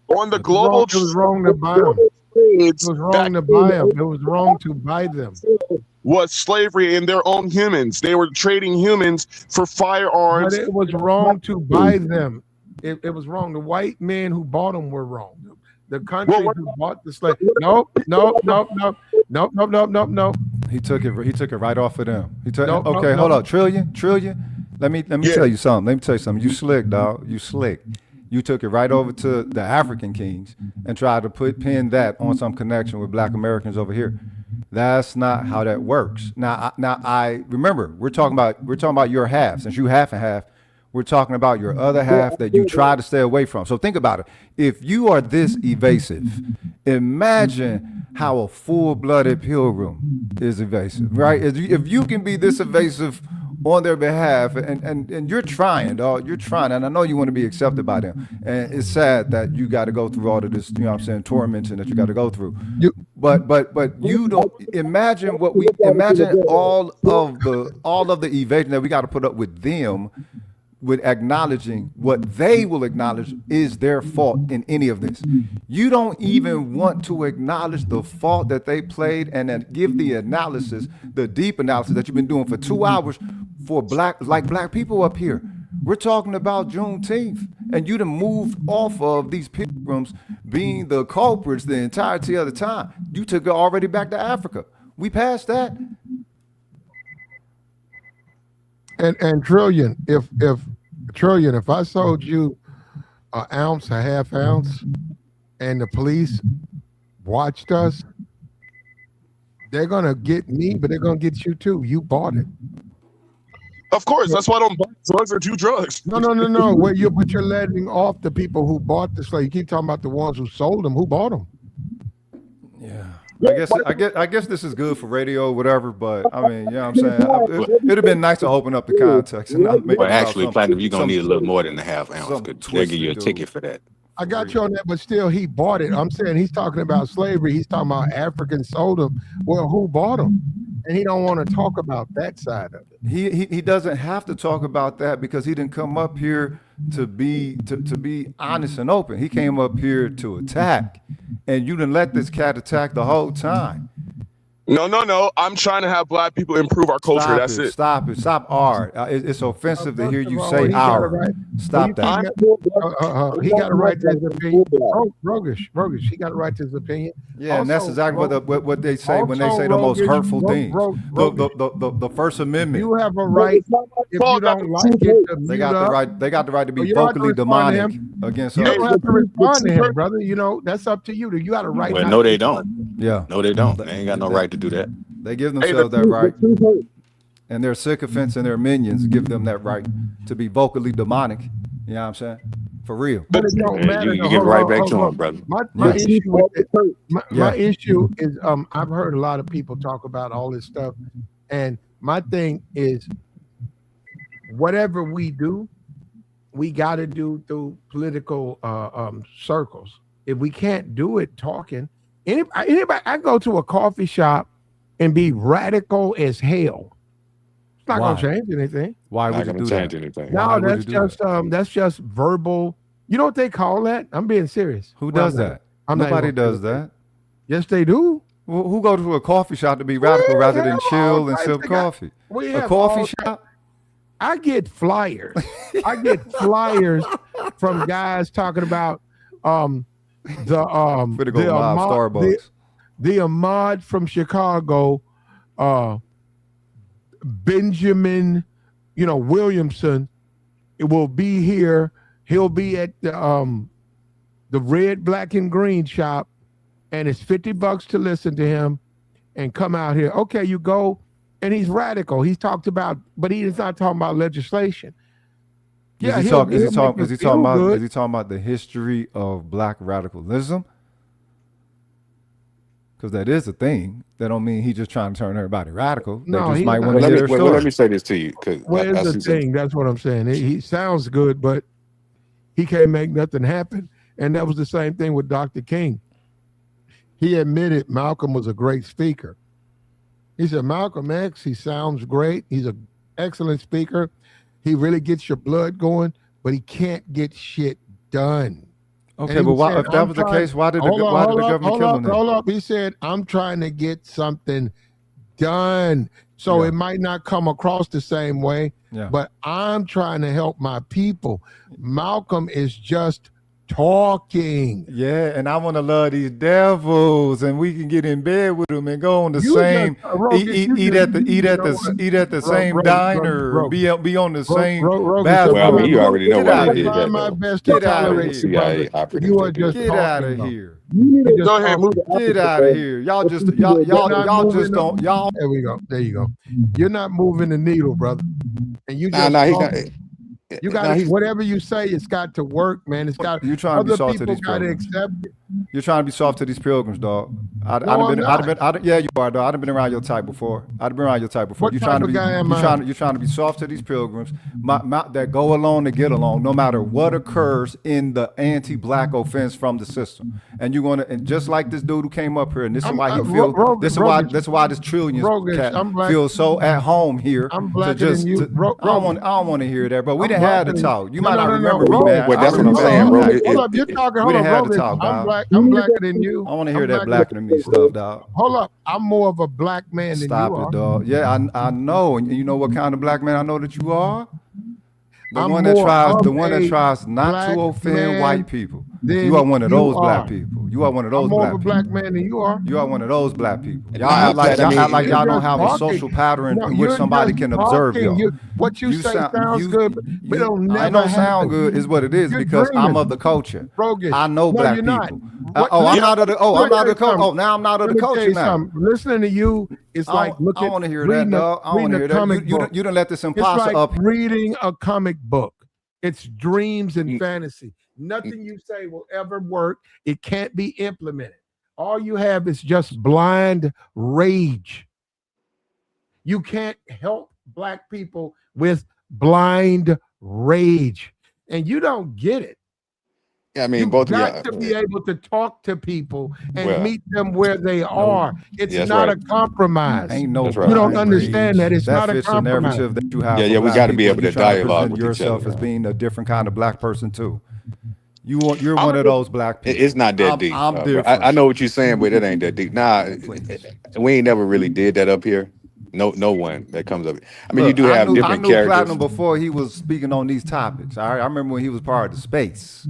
On the global, it was wrong to buy them. It was wrong to buy them. It was wrong to buy them. Was slavery in their own humans. They were trading humans for firearms. But it was wrong to buy them. It was wrong. The white men who bought them were wrong. The country who bought the slave. No. He took it right off of them. Hold on. Trillion. Let me tell you something. You slick, dog. You slick. You took it right over to the African kings and tried to pin that on some connection with black Americans over here. That's not how that works. Now I remember we're talking about your half. Since you half and half, we're talking about your other half that you try to stay away from. So think about it. If you are this evasive, imagine how a full-blooded pilgrim is evasive, right? If you can be this evasive on their behalf, and you're trying, dog, you're trying, and I know you want to be accepted by them. And it's sad that you got to go through all of this, you know what I'm saying, tormenting that you got to go through. But you don't imagine all of the evasion that we got to put up with them, with acknowledging what they will acknowledge is their fault in any of this. You don't even want to acknowledge the fault that they played and then give the analysis, the deep analysis that you've been doing for 2 hours for black people up here. We're talking about Juneteenth, and you done moved off of these pilgrims being the culprits the entirety of the time. You took it already back to Africa. We passed that. And Trillion, if I sold you an ounce, a half ounce, and the police watched us, they're gonna get me, but they're gonna get you too. You bought it. Of course, that's why I don't buy drugs or do drugs. No. But you're letting off the people who bought the slave. You keep talking about the ones who sold them. Who bought them? Yeah. I guess this is good for radio or whatever, but I mean, you know what I'm saying? It'd have been nice to open up the context and not make Well, actually, Platinum, you're going to need a little more than a half ounce. They'll give you a ticket for that. I got you on that, but still, he bought it. I'm saying he's talking about slavery. He's talking about Africans sold them. Well, who bought them? And he don't want to talk about that side of it. He doesn't have to talk about that because he didn't come up here to be honest and open. He came up here to attack, and you didn't let this cat attack the whole time. No. I'm trying to have black people improve our culture. That's it. Stop it. Stop art. It's offensive to hear you say our. Stop that. He got a right to his opinion. Roguish. He got a right to his opinion. Yeah, and that's exactly what they say when they say the most hurtful things. The First Amendment. You have a right. If you don't like it, they got the right to be vocally demonic against us. You don't have to respond to him, brother. You know, that's up to you. You got a right. Well, no, they don't. Yeah. No, they don't. They ain't got no right to do that. They give themselves that right. And their sycophants and their minions give them that right to be vocally demonic. You know what I'm saying? For real. But it don't matter. You give right back to him, brother. My issue with it, my issue is I've heard a lot of people talk about all this stuff, and my thing is whatever we do, we got to do through political circles. If we can't do it talking, anybody, I go to a coffee shop and be radical as hell. It's not going to change anything. Why would you do that? No, that's just verbal. You know what they call that? I'm being serious. Who does that? Nobody does that. Yes, they do. Who go to a coffee shop to be radical rather than chill and sip coffee? A coffee shop? I get flyers. I get flyers from guys talking about the Ahmad from Chicago, Benjamin, Williamson. It will be here. He'll be at the red, black, and green shop, and it's $50 to listen to him and come out here. Okay, you go, and he's radical. He's talked about, but he is not talking about legislation. Is he talking about the history of black radicalism? Because that is a thing. That don't mean he's just trying to turn everybody radical. They just might want to hear their story. Let me say this to you. Well, it's the thing. That's what I'm saying. He sounds good, but he can't make nothing happen. And that was the same thing with Dr. King. He admitted Malcolm was a great speaker. He said, Malcolm X, he sounds great. He's an excellent speaker. He really gets your blood going, but he can't get shit done. Okay, but if that was the case, why did the government kill him? Hold up. He said, I'm trying to get something done. So it might not come across the same way, but I'm trying to help my people. Malcolm is just talking. Yeah, and I want to love these devils, and we can get in bed with them and go on the same eat at the same diner, be on the same bathroom. Well, I mean, you already know why I did that. My best to tolerate CIA operative. You are just get out of here. Go ahead, move. Get out of here. Y'all just don't. Y'all. There we go. There you go. You're not moving the needle, brother. And you just you got whatever you say, it's got to work, man. It's got. You trying to be soft to these pilgrims? You're trying to be soft to these pilgrims, dog. Yeah, you are, dog. I've been around your type before. What type of guy am I? You're trying to be soft to these pilgrims that go along to get along, no matter what occurs in the anti-black offense from the system. And you're gonna, and just like this dude who came up here, and this is why he feels. This is why this trillions cat feels so at home here. I'm blacker than you. I don't want to hear that, bro. We didn't have the talk. You might not remember me, man. Well, that's what I'm saying, bro. Hold up, you're talking. We didn't have the talk, dog. I'm blacker than you. I want to hear that blacker than me stuff, dog. Hold up, I'm more of a black man than you are. Stop it, dog. Yeah, I know, and you know what kind of black man I know that you are. The one that tries not to offend white people. You are one of those black people. You are one of those black people. I'm more of a black man than you are. You are one of those black people. Y'all act like y'all don't have a social pattern in which somebody can observe y'all. What you say sounds good, but it'll never happen. I don't sound good is what it is because I'm of the culture. I know black people. I'm not of the culture. Oh, now I'm not of the culture now. Listening to you, it's like looking. I want to hear that, dog. I want to hear that. You done let this imposter up. Reading a comic book. It's dreams and fantasy. Nothing you say will ever work. It can't be implemented. All you have is just blind rage. You can't help black people with blind rage. And you don't get it. Yeah, I mean, both of you got to be able to talk to people and meet them where they are. It's not a compromise. Ain't no. You don't understand that. It's not a compromise. Narrative that you have. Yeah, we got to be able to dialogue with yourself as being a different kind of black person too. You're one of those black people. It's not that deep. I'm different. I know what you're saying, but it ain't that deep. Nah, we ain't never really did that up here. No one that comes up. I mean, you do have different characters. I knew Platinum before he was speaking on these topics. I remember when he was part of the space.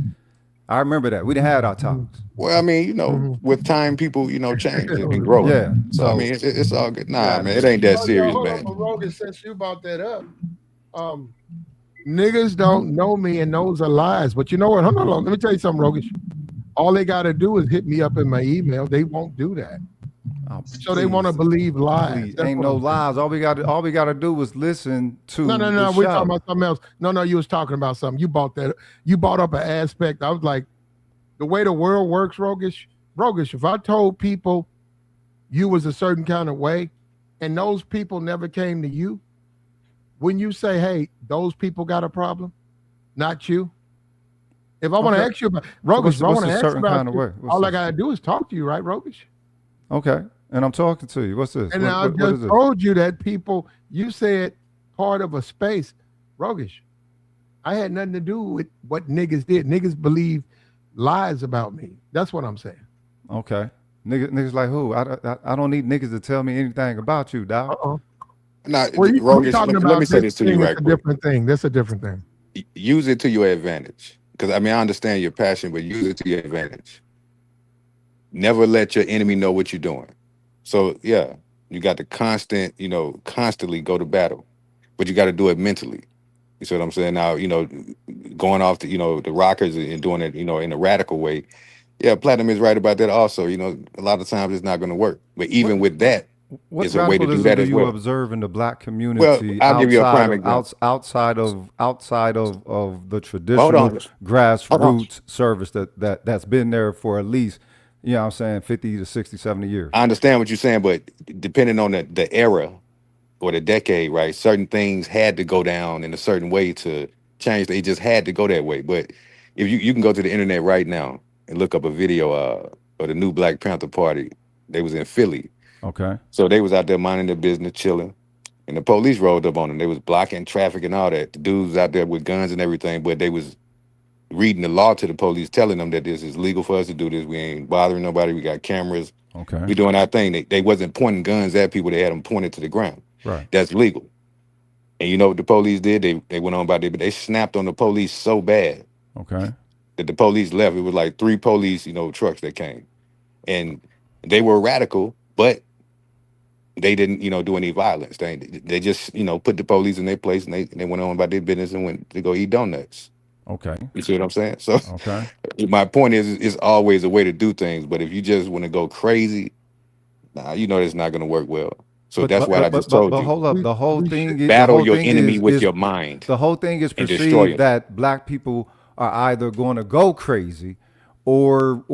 I remember that. We didn't have our talks. Well, I mean, with time, people, change and grow. Yeah. So, I mean, it's all good. Nah, man, it ain't that serious, man. Rogan, since you brought that up, niggas don't know me and those are lies. But you know what? Hold on. Let me tell you something, Rogan. All they got to do is hit me up in my email. They won't do that. Oh, So they want to please. believe lies. Please, That's ain't what no I'm saying. lies. All we gotta do is listen to No, the we're show. talking about something else. No, you was talking about something. You brought up an aspect. I was like, the way the world works, Rogish, if I told people you was a certain kind of way and those people never came to you, when you say, hey, those people got a problem, not you. If I want to ask you about Rogish, if I want to ask about you, all I gotta do is talk to you, right, Rogish? Okay. And I'm talking to you. What's this? And I just told you that people, you said part of a space. Rogish, I had nothing to do with what niggas did. Niggas believe lies about me. That's what I'm saying. Okay. Niggas like who? I don't need niggas to tell me anything about you, dog. Uh-oh. Now, Well, Rogish, talking let about me say this to you right It's a quick. different thing. That's a different thing. Use it to your advantage. Because, I mean, I understand your passion, but use it to your advantage. Never let your enemy know what you're doing. So, yeah, you got to constantly go to battle. But you got to do it mentally. You see what I'm saying? Now, going off to, the rockers and doing it, in a radical way. Yeah, Platinum is right about that also. A lot of times it's not going to work. But even with that, What it's a way to do that do as you well. observe in the black community? Well, I'll give you a prime example. outside of the traditional grassroots service that's been there for at least, 50 to 60, 70 years. I understand what you're saying, but depending on the era or the decade, right? Certain things had to go down in a certain way to change. They just had to go that way. But if you can go to the internet right now and look up a video of the new Black Panther Party, they was in Philly. Okay. So they was out there minding their business, chilling, and the police rolled up on them. They was blocking traffic and all that. The dudes was out there with guns and everything, but they was reading the law to the police, telling them that this is legal for us to do this. We ain't bothering nobody. We got cameras. Okay. We doing our thing. They wasn't pointing guns at people. They had them pointed to the ground. Right. That's legal. And you know what the police did? They went on about it, but they snapped on the police so bad. Okay. That the police left. It was like 3 police, trucks that came. And they were radical, but they didn't, do any violence. They just, put the police in their place and they went on about their business and went to go eat donuts. Okay. You see what I'm saying? So okay. My point is, it's always a way to do things. But if you just want to go crazy, it's not going to work well. So that's why I just told you. But hold up, the whole thing is battle your enemy with your mind. The whole thing is perceived that black people are either going to go crazy, or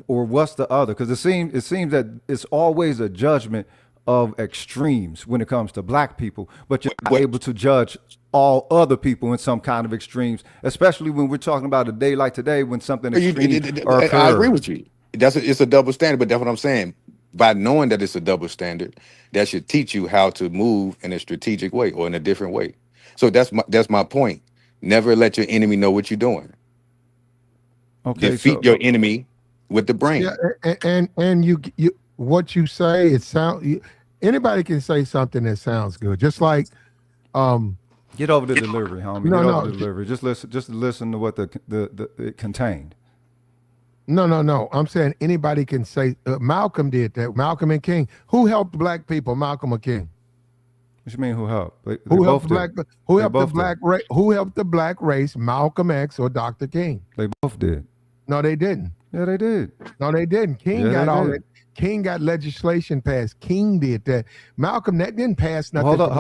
what's the other? Because it seems that it's always a judgment of extremes when it comes to black people, but you're not able to judge all other people in some kind of extremes, especially when we're talking about a day like today when something extreme occurs. I agree with you. It's a double standard, but that's what I'm saying. By knowing that it's a double standard, that should teach you how to move in a strategic way or in a different way. So that's my point. Never let your enemy know what you're doing. Okay, defeat your enemy with the brain. Yeah, and you what you say, anybody can say something that sounds good. Just like get over the delivery, homie. Get over the delivery. Just listen to what it contained. No. I'm saying anybody can say. Malcolm did that. Malcolm and King. Who helped black people? Malcolm or King? What you mean? Who helped? Who helped the black race? Malcolm X or Dr. King? They both did. No, they didn't. Yeah, they did. No, they didn't. King got all that. King got legislation passed. King did that. Malcolm, that didn't pass nothing. Hold up.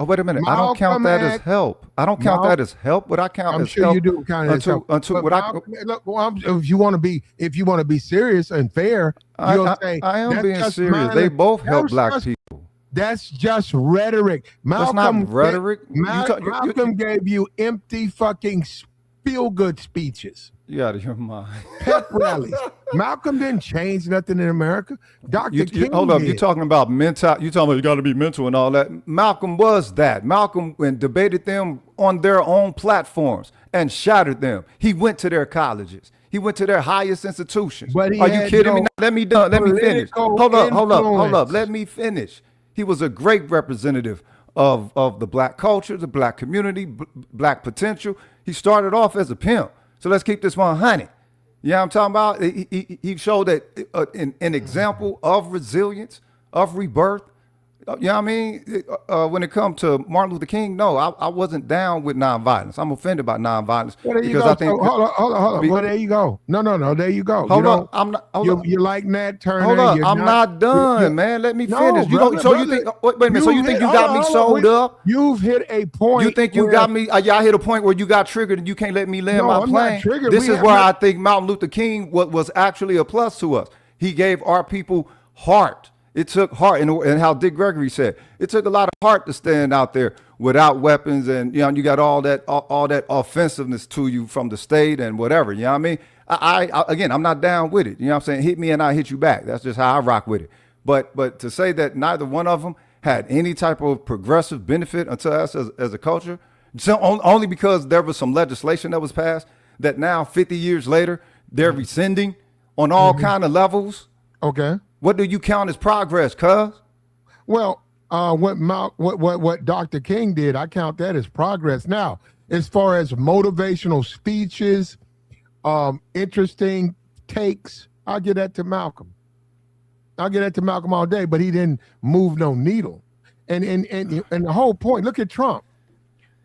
Wait a minute. I don't count that as help. I don't count that as help. What I count as help. I'm sure you do count it as help. If you want to be serious and fair, you'll say I am being serious. They both help black people. That's just rhetoric. Malcolm, that's not rhetoric. Malcolm gave you empty fucking feel-good speeches. You out of your mind. Pep rallies. Malcolm didn't change nothing in America. Dr. King hold up. did. You're talking about mental. You're talking about you got to be mental and all that. Malcolm was that. Malcolm debated them on their own platforms and shattered them. He went to their colleges. He went to their highest institutions. Are you kidding me? Now, let me finish. Hold up. Let me finish. He was a great representative of the black culture, the black community, black potential. He started off as a pimp. So let's keep this 100. You know what I'm talking about? He showed that an example of resilience, of rebirth, You know what I mean? When it comes to Martin Luther King, no, I wasn't down with nonviolence. I'm offended by nonviolence Well, there you because go. I think. So, hold on. Well, there you go. No. There you go. Hold up. I'm not. You like Nat Turner. Hold up. You're I'm not done, man. Let me finish. You don't. So you think? Wait a minute. So you think you got me sold up? You've hit a point. You think you got me? Y'all hit a point where you got triggered and you can't let me land my I'm plane. not triggered. This is where I think Martin Luther King was actually a plus to us. He gave our people heart. It took heart, and how Dick Gregory said, it took a lot of heart to stand out there without weapons, and you know, you got all that offensiveness to you from the state and whatever. You know what I mean? I again, I'm not down with it. You know what I'm saying? Hit me and I hit you back. That's just how I rock with it. But to say that neither one of them had any type of progressive benefit unto us as a culture, so only because there was some legislation that was passed that now 50 years later they're rescinding on all kind of levels. Okay. What do you count as progress, cuz? Well, what Dr. King did, I count that as progress. Now, as far as motivational speeches, interesting takes, I'll give that to Malcolm. I'll give that to Malcolm all day, but he didn't move no needle. And the whole point, look at Trump.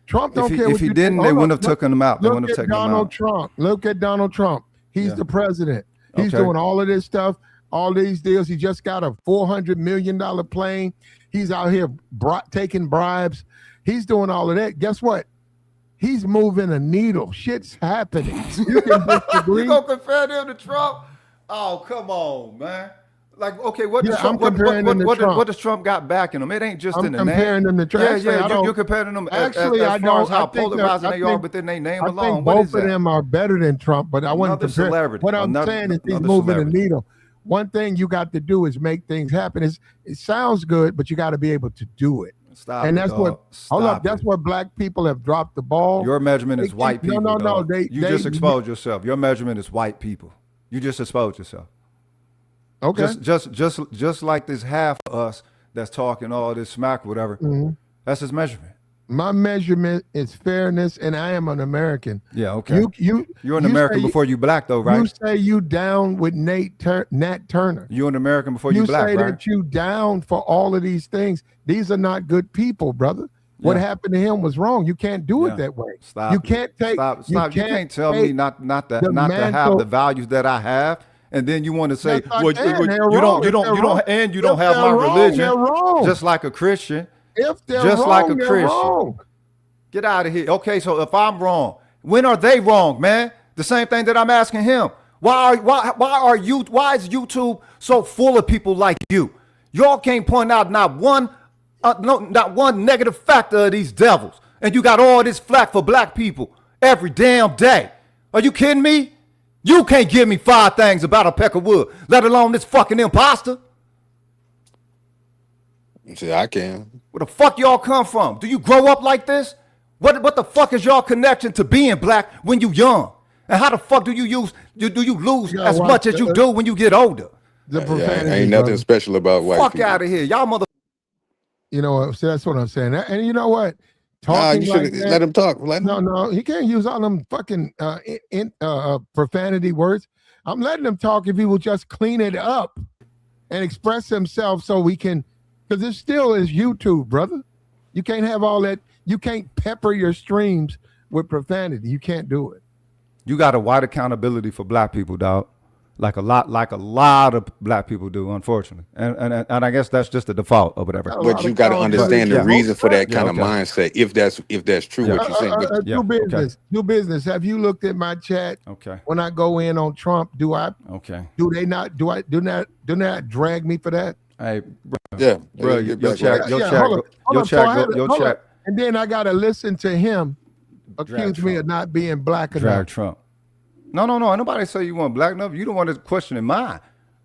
Trump don't care. If he didn't, they wouldn't have taken him out. They wouldn't have taken him out. Donald Trump. Look at Donald Trump. He's the president. He's doing all of this stuff. All these deals. He just got a $400 million plane. He's out here taking bribes. He's doing all of that. Guess what? He's moving a needle. Shit's happening. You can disagree. You gonna compare them to Trump? Oh, come on, man. Like, okay, what does Trump got backing him? It ain't just in the name. I'm comparing them to Trump. You're comparing them as far as how polarizing they are within their name alone. I think both of them are better than Trump, but I wouldn't compare. Celebrity. What I'm saying is he's moving a needle. One thing you got to do is make things happen. It sounds good, but you got to be able to do it. That's what black people have dropped the ball. Your measurement is white people. No. You just exposed yourself. Your measurement is white people. You just exposed yourself. Okay. Just like this half of us that's talking all this smack, whatever. Mm-hmm. That's his measurement. My measurement is fairness, and I am an American. Yeah, okay. You're an American before you black, though, right? You say you down with Nat Turner. You're an American before you black, right? You say that you down for all of these things. These are not good people, brother. What happened to him was wrong. You can't do it that way. Stop. You can't take. Stop. You can't tell me not to have the values that I have. And then you want to say, well, you don't have my religion, just like a Christian. If they're just wrong, like a they're Christian. Wrong. Get out of here. Okay, so if I'm wrong, when are they wrong, man? The same thing that I'm asking him. Why is YouTube so full of people like you? Y'all can't point out not one negative factor of these devils, and you got all this flack for black people every damn day. Are you kidding me? You can't give me 5 things about a peck of wood, let alone this fucking imposter. See, I can. Where the fuck y'all come from? Do you grow up like this? What the fuck is y'all connection to being black when you young? And how the fuck do you lose as much as you do when you get older? Ain't nothing special about white people. Fuck out of here, y'all mother. You know, so that's what I'm saying. And you know what? You should let him talk. No, he can't use all them fucking profanity words. I'm letting him talk if he will just clean it up and express himself so we can, because it still is YouTube, brother. You can't have all that. You can't pepper your streams with profanity. You can't do it. You got a wide accountability for black people, dog. Like a lot of black people do, unfortunately, and I guess that's just the default or whatever. But you got to understand the reason for that kind of mindset. If that's true, what you're saying. Do business. Have you looked at my chat? Okay. When I go in on Trump, do I? Okay. Do they not? Do not drag me for that? Hey, bro. Yeah, bro. Your chat. And then I gotta listen to him accuse me of not being black enough. Drag Trump. No. Nobody say you want black enough. You don't want to question mine.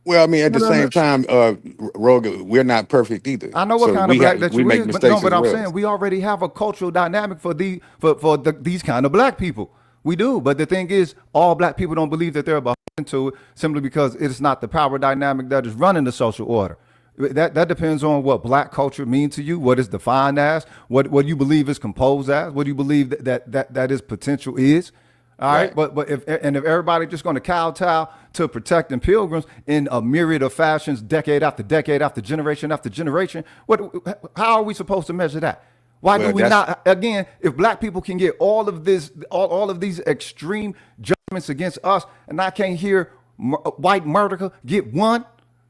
Well, I mean, at the same time, Roga, we're not perfect either. I know what kind of black that you make is, mistakes. But I'm saying we already have a cultural dynamic for these kind of black people. We do, but the thing is, all black people don't believe that they're beholden to it simply because it's not the power dynamic that is running the social order. That depends on what black culture means to you, what is defined as, what you believe is composed as, what do you believe that its potential is. All right. But if everybody just going to kowtow to protecting pilgrims in a myriad of fashions, decade after decade after generation, how are we supposed to measure that? Why do we not? Again, if black people can get all of this, all of these extreme judgments against us, and I can't hear white murderer get one.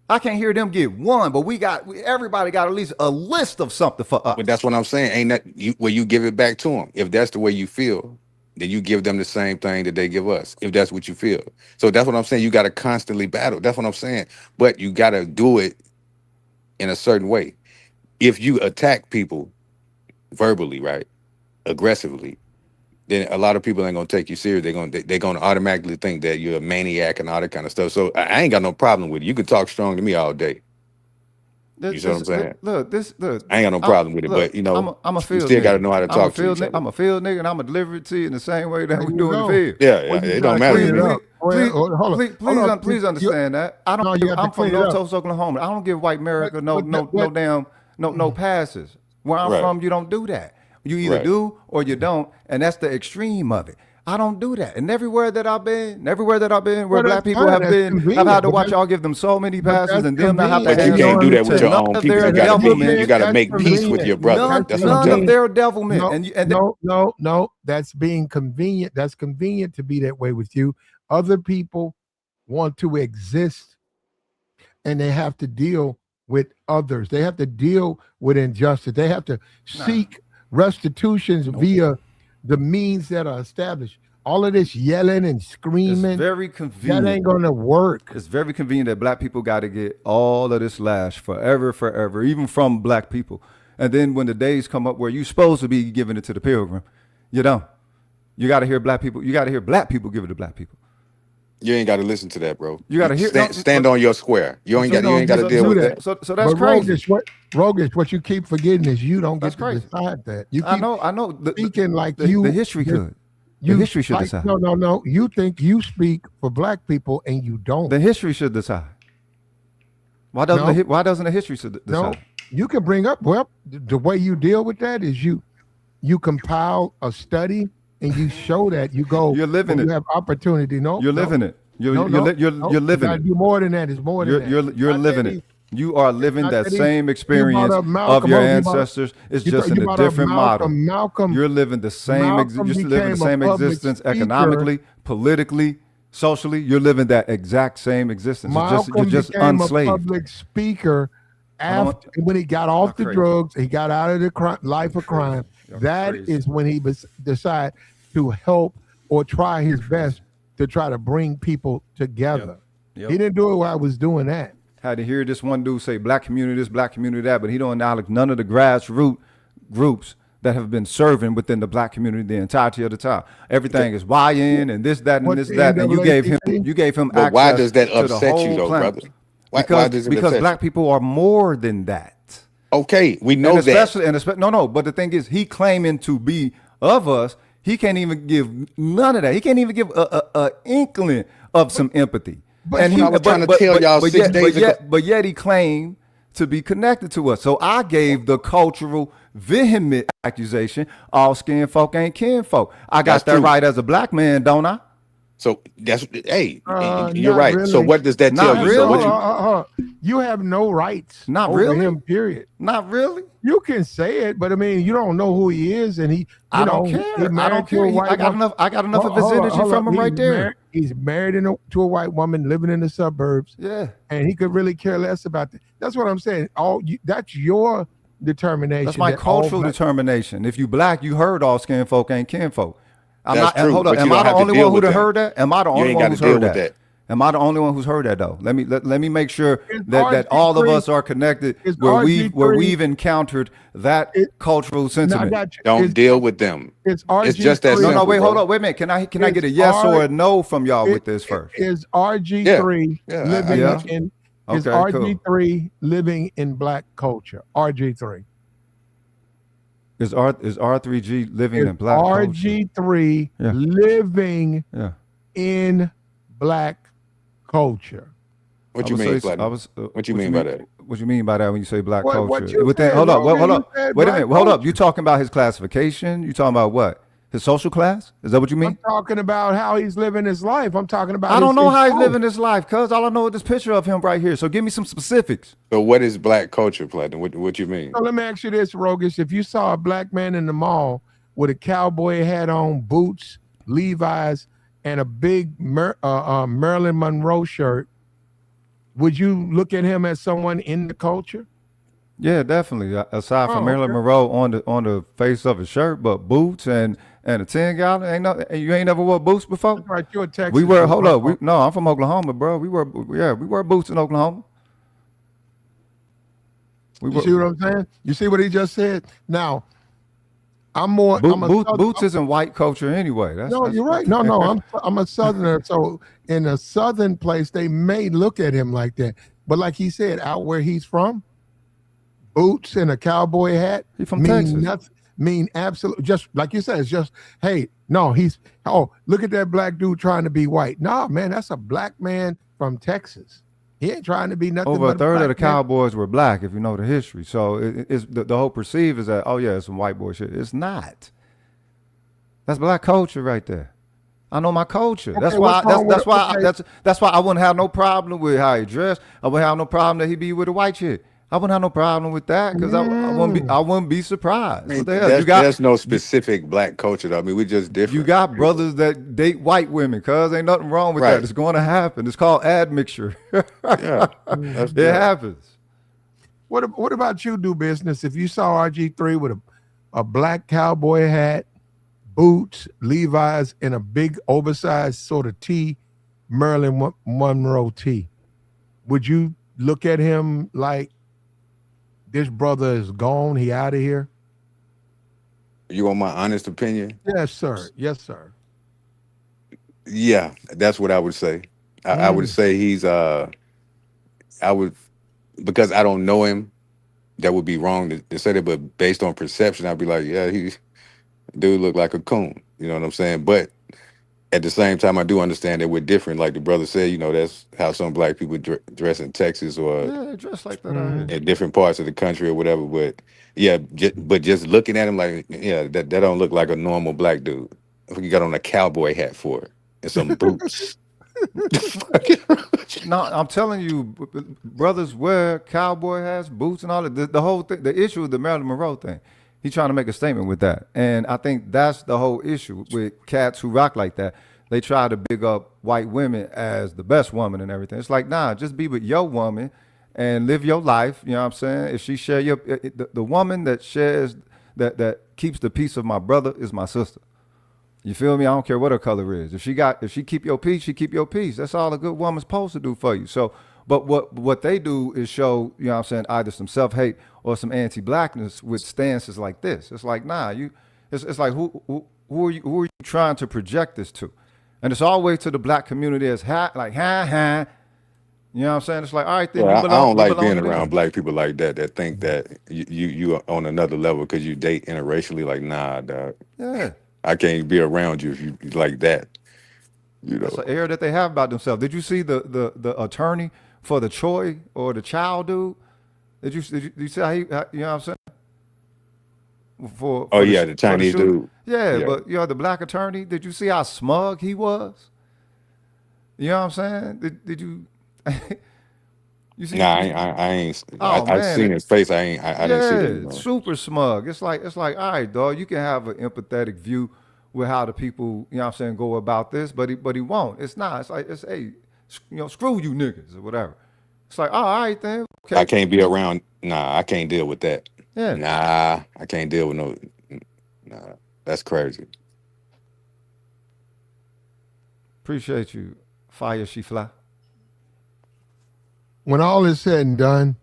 I can't hear them get one, but everybody got at least a list of something for us. But that's what I'm saying. Ain't that where you give it back to them? If that's the way you feel, then you give them the same thing that they give us. If that's what you feel, so that's what I'm saying. You got to constantly battle. That's what I'm saying. But you got to do it in a certain way. If you attack people verbally, right, aggressively, then a lot of people ain't gonna take you serious. They're gonna automatically think that you're a maniac and all that kind of stuff. So I ain't got no problem with it. You can talk strong to me all day. You see what I'm saying? Look, I ain't got no problem with it, but you know, I'm a field you still nigga. got to know how to talk to each other. I'm a field nigga, and I'm gonna deliver it to you in the same way that we do in the field. Yeah, it don't matter. Please understand that. I'm from North Oklahoma. I don't give white America no passes. Where I'm from, you don't do that. You either do or you don't, and that's the extreme of it. I don't do that. And everywhere that I've been, where black people have been, I've had to watch y'all give them so many passes and them not have to. But you can't do that with your own people. You got to make peace with your brother. None of their devilment. No, that's being convenient. That's convenient to be that way with you. Other people want to exist, and they have to deal with others. They have to deal with injustice. They have to seek restitutions via the means that are established. All of this yelling and screaming, it's very convenient. That ain't gonna work. It's very convenient that black people got to get all of this lash forever, even from black people. And then when the days come up where you're supposed to be giving it to the pilgrim, you don't. You got to hear black people. You got to hear black people give it to black people. You ain't got to listen to that, bro. You got to hear. Stand on your square. You ain't got to deal with that. So that's crazy. Rogish, what you keep forgetting is you don't get to decide that. You keep I know. Speaking like the history could. The history should decide. No. You think you speak for black people and you don't. The history should decide. Why doesn't the history decide? No, you can bring up. Well, the way you deal with that is you compile a study and you show that you go. You're living it. You have opportunity. You're living it. You're living it. Do more than that. It's more than that. You're living it. You are living that same experience of your ancestors. It's just in a different model. You're living the same. You're living the same existence economically, politically, socially. You're living that exact same existence. You're just unslaved. A public speaker after when he got off the drugs, he got out of the life of crime. That is when he decided to help or try his best to try to bring people together. He didn't do it while I was doing that. Had to hear this one dude say black community this, black community that, but he don't acknowledge none of the grassroots groups that have been serving within the black community the entirety of the time. Everything is YN and this, that, and this, that, and you gave him access. Why does that upset you though, brother? Why does black people are more than that. Okay, we know that. But the thing is, he claiming to be of us, he can't even give none of that. He can't even give a inkling of some empathy. But yet he claimed to be connected to us. So I gave the cultural vehement accusation, all skin folk ain't kin folk. I got that right as a black man, don't I? So you're right. Really. So what does that tell you? Really. So you have no rights over him, period. Not really. You can say it, but I mean, you don't know who he is, and I don't care. I got enough of his energy from him right there. He's married to a white woman living in the suburbs. Yeah. And he could really care less about that. That's what I'm saying. That's your determination. That's my cultural determination. If you black, you heard all skin folk ain't kin folk. Hold up. Am I the only one who heard that? Am I the only one who's heard that? Am I the only one who's heard that though? Let me make sure that all of us are connected where we've encountered that cultural sentiment. Don't deal with them. It's just that simple. No, wait, hold on, wait a minute. Can I get a yes or a no from y'all with this first? Is RG3 living in? Is RG3 living in black culture? RG3. Is R3G living in black culture? RG3 living in black culture. What you mean? What you mean by that? What you mean by that when you say black culture? Hold up. Wait a minute. Hold up. You talking about his classification? You talking about what? His social class? Is that what you mean? I'm talking about how he's living his life. I'm talking about. I don't know how he's living his life, cuz all I know is this picture of him right here. So give me some specifics. So what is black culture, Platinum? What you mean? So let me ask you this, Rogish. If you saw a black man in the mall with a cowboy hat on, boots, Levi's, and a big Marilyn Monroe shirt, would you look at him as someone in the culture? Yeah, definitely. Aside from Marilyn Monroe on the face of his shirt, but boots and a 10-gallon, you ain't never wore boots before? That's right, you're in Texas. We wear, hold up. No, I'm from Oklahoma, bro. We wear boots in Oklahoma. You see what I'm saying? You see what he just said? Now, I'm more. Boots isn't white culture anyway. You're right. No, I'm a Southerner. So in a Southern place, they may look at him like that. But like he said, out where he's from, boots and a cowboy hat from Texas. Nothing, mean absolutely, just like you said, it's just, hey, no, look at that black dude trying to be white. Nah, man, that's a black man from Texas. He ain't trying to be nothing. Over but a third of the man. Cowboys were black, if you know the history. So it's the whole perceive is that, oh yeah, it's some white boy shit. It's not. That's black culture right there. I know my culture. Okay, that's why I wouldn't have no problem with how he dressed. I wouldn't have no problem that he be with a white chick. I wouldn't have no problem with that because I wouldn't be surprised. What the hell? There's no specific black culture though. I mean, we just different. You got brothers that date white women, cuz ain't nothing wrong with that. It's going to happen. It's called admixture. Yeah, it happens. What about you, do business? If you saw RG3 with a black cowboy hat, boots, Levi's, and a big oversized sort of tee, Marilyn Monroe tee, would you look at him like, this brother is gone, he out of here? You want my honest opinion? Yes, sir. Yes, sir. Yeah, that's what I would say. I would say he's because I don't know him, that would be wrong to say that, but based on perception, I'd be like, yeah, dude look like a coon. You know what I'm saying? But at the same time, I do understand that we're different. Like the brother said, that's how some black people dress in Texas or they dress like that in different parts of the country or whatever. But yeah, just looking at him like, yeah, that don't look like a normal black dude. If you got on a cowboy hat for it and some boots. No, I'm telling you, brothers wear cowboy hats, boots, and all that. The whole thing, the issue with the Marilyn Monroe thing, he's trying to make a statement with that. And I think that's the whole issue with cats who rock like that. They try to big up white women as the best woman and everything. It's like, nah, just be with your woman and live your life. You know what I'm saying? If she share the woman that shares, that keeps the peace of my brother is my sister. You feel me? I don't care what her color is. If she keep your peace, she keep your peace. That's all a good woman's supposed to do for you. So, but what they do is show, you know what I'm saying, either some self-hate or some anti-blackness with stances like this. It's like, nah, it's like who are you trying to project this to? And it's always to the black community as ha. You know what I'm saying? It's like, all right, then I don't like being around black people like that think that you are on another level because you date interracially. Like, nah, dog. Yeah. I can't be around you if you like that. That's an air that they have about themselves. Did you see the attorney for the Troy or the Child dude? Did you see how he? You know what I'm saying? For the Chinese dude. Yeah, but the black attorney. Did you see how smug he was? You know what I'm saying? Did you? You see? Nah, I ain't. I seen his face. I didn't see that. Super smug. It's like, all right, dog. You can have an empathetic view with how the people, you know what I'm saying, go about this, but he won't. It's not. It's like, hey, screw you niggas or whatever. It's like, all right then. Okay. I can't be around. Nah, I can't deal with that. Yeah. Nah, I can't deal with no. Nah, that's crazy. Appreciate you, Fire She Fly. When all is said and done,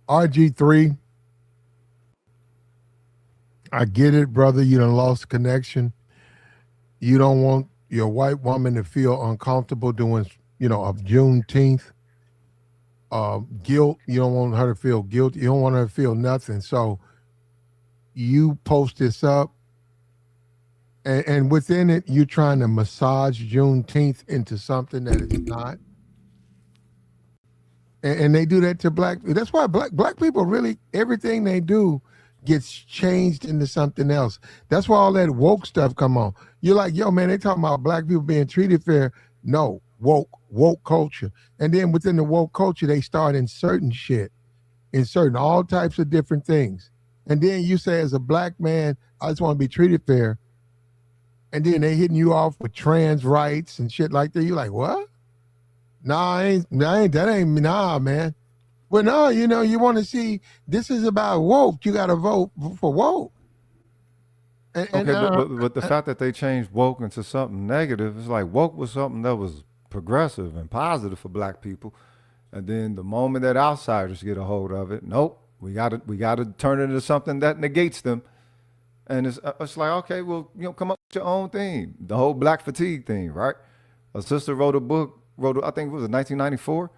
RG3, I get it, brother. You done lost connection. You don't want your white woman to feel uncomfortable doing, of Juneteenth. Guilt. You don't want her to feel guilty. You don't want her to feel nothing. So you post this up, and within it, you're trying to massage Juneteenth into something that it's not. And they do that to black. That's why black people really, everything they do gets changed into something else. That's why all that woke stuff come on. You're like, yo, man, they talking about black people being treated fair. No, woke culture. And then within the woke culture, they start inserting shit, inserting all types of different things. And then you say, as a black man, I just want to be treated fair. And then they hitting you off with trans rights and shit like that. You're like, what? Nah, nah, man. Well, no, you want to see, this is about woke. You got to vote for woke. But the fact that they changed woke into something negative, it's like woke was something that was progressive and positive for black people. And then the moment that outsiders get a hold of it, nope, we got to turn it into something that negates them. And it's like, okay, well, come up with your own thing. The whole black fatigue thing, right? A sister wrote a book, I think it was in 1994.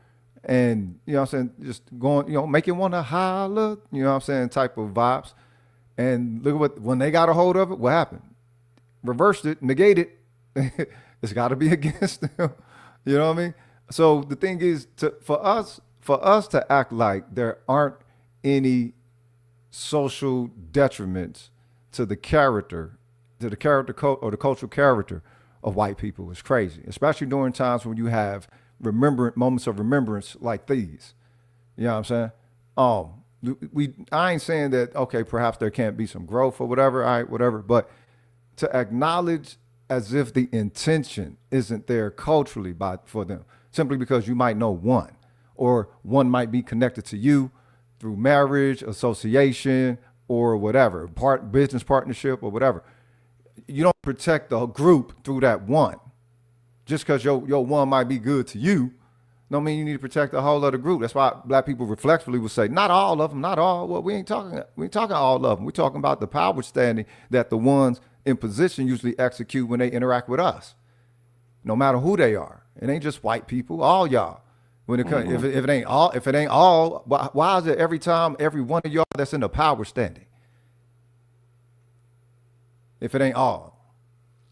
And, I'm saying, just going, make you want to holler, I'm saying, type of vibes. And look at when they got a hold of it, what happened? Reversed it, negated it. It's got to be against them. You know what I mean? So the thing is, for us to act like there aren't any social detriments to the character or the cultural character of white people is crazy, especially during times when you have moments of remembrance like these. You know what I'm saying? I ain't saying that, okay, perhaps there can't be some growth or whatever, all right, whatever, but to acknowledge as if the intention isn't there culturally for them, simply because you might know one, or one might be connected to you through marriage, association, or whatever, business partnership or whatever. You don't protect the group through that one. Just because your one might be good to you, don't mean you need to protect the whole other group. That's why black people reflexively would say, not all of them, not all. Well, we ain't talking all of them. We're talking about the power standing that the ones in position usually execute when they interact with us, no matter who they are. It ain't just white people, all y'all. When it comes, if it ain't all, why is it every time every one of y'all that's in the power standing? If it ain't all.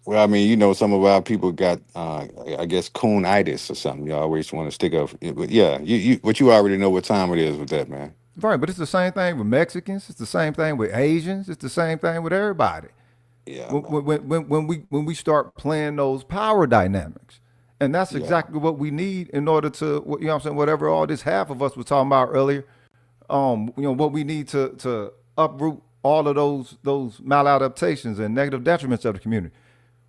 Well, I mean, some of our people got, I guess, coonitis or something. You always want to stick up. But yeah, but you already know what time it is with that, man. Right, but it's the same thing with Mexicans. It's the same thing with Asians. It's the same thing with everybody. Yeah. When we start playing those power dynamics, and that's exactly what we need in order to, what I'm saying, whatever all this half of us was talking about earlier. What we need to uproot all of those maladaptations and negative detriments of the community.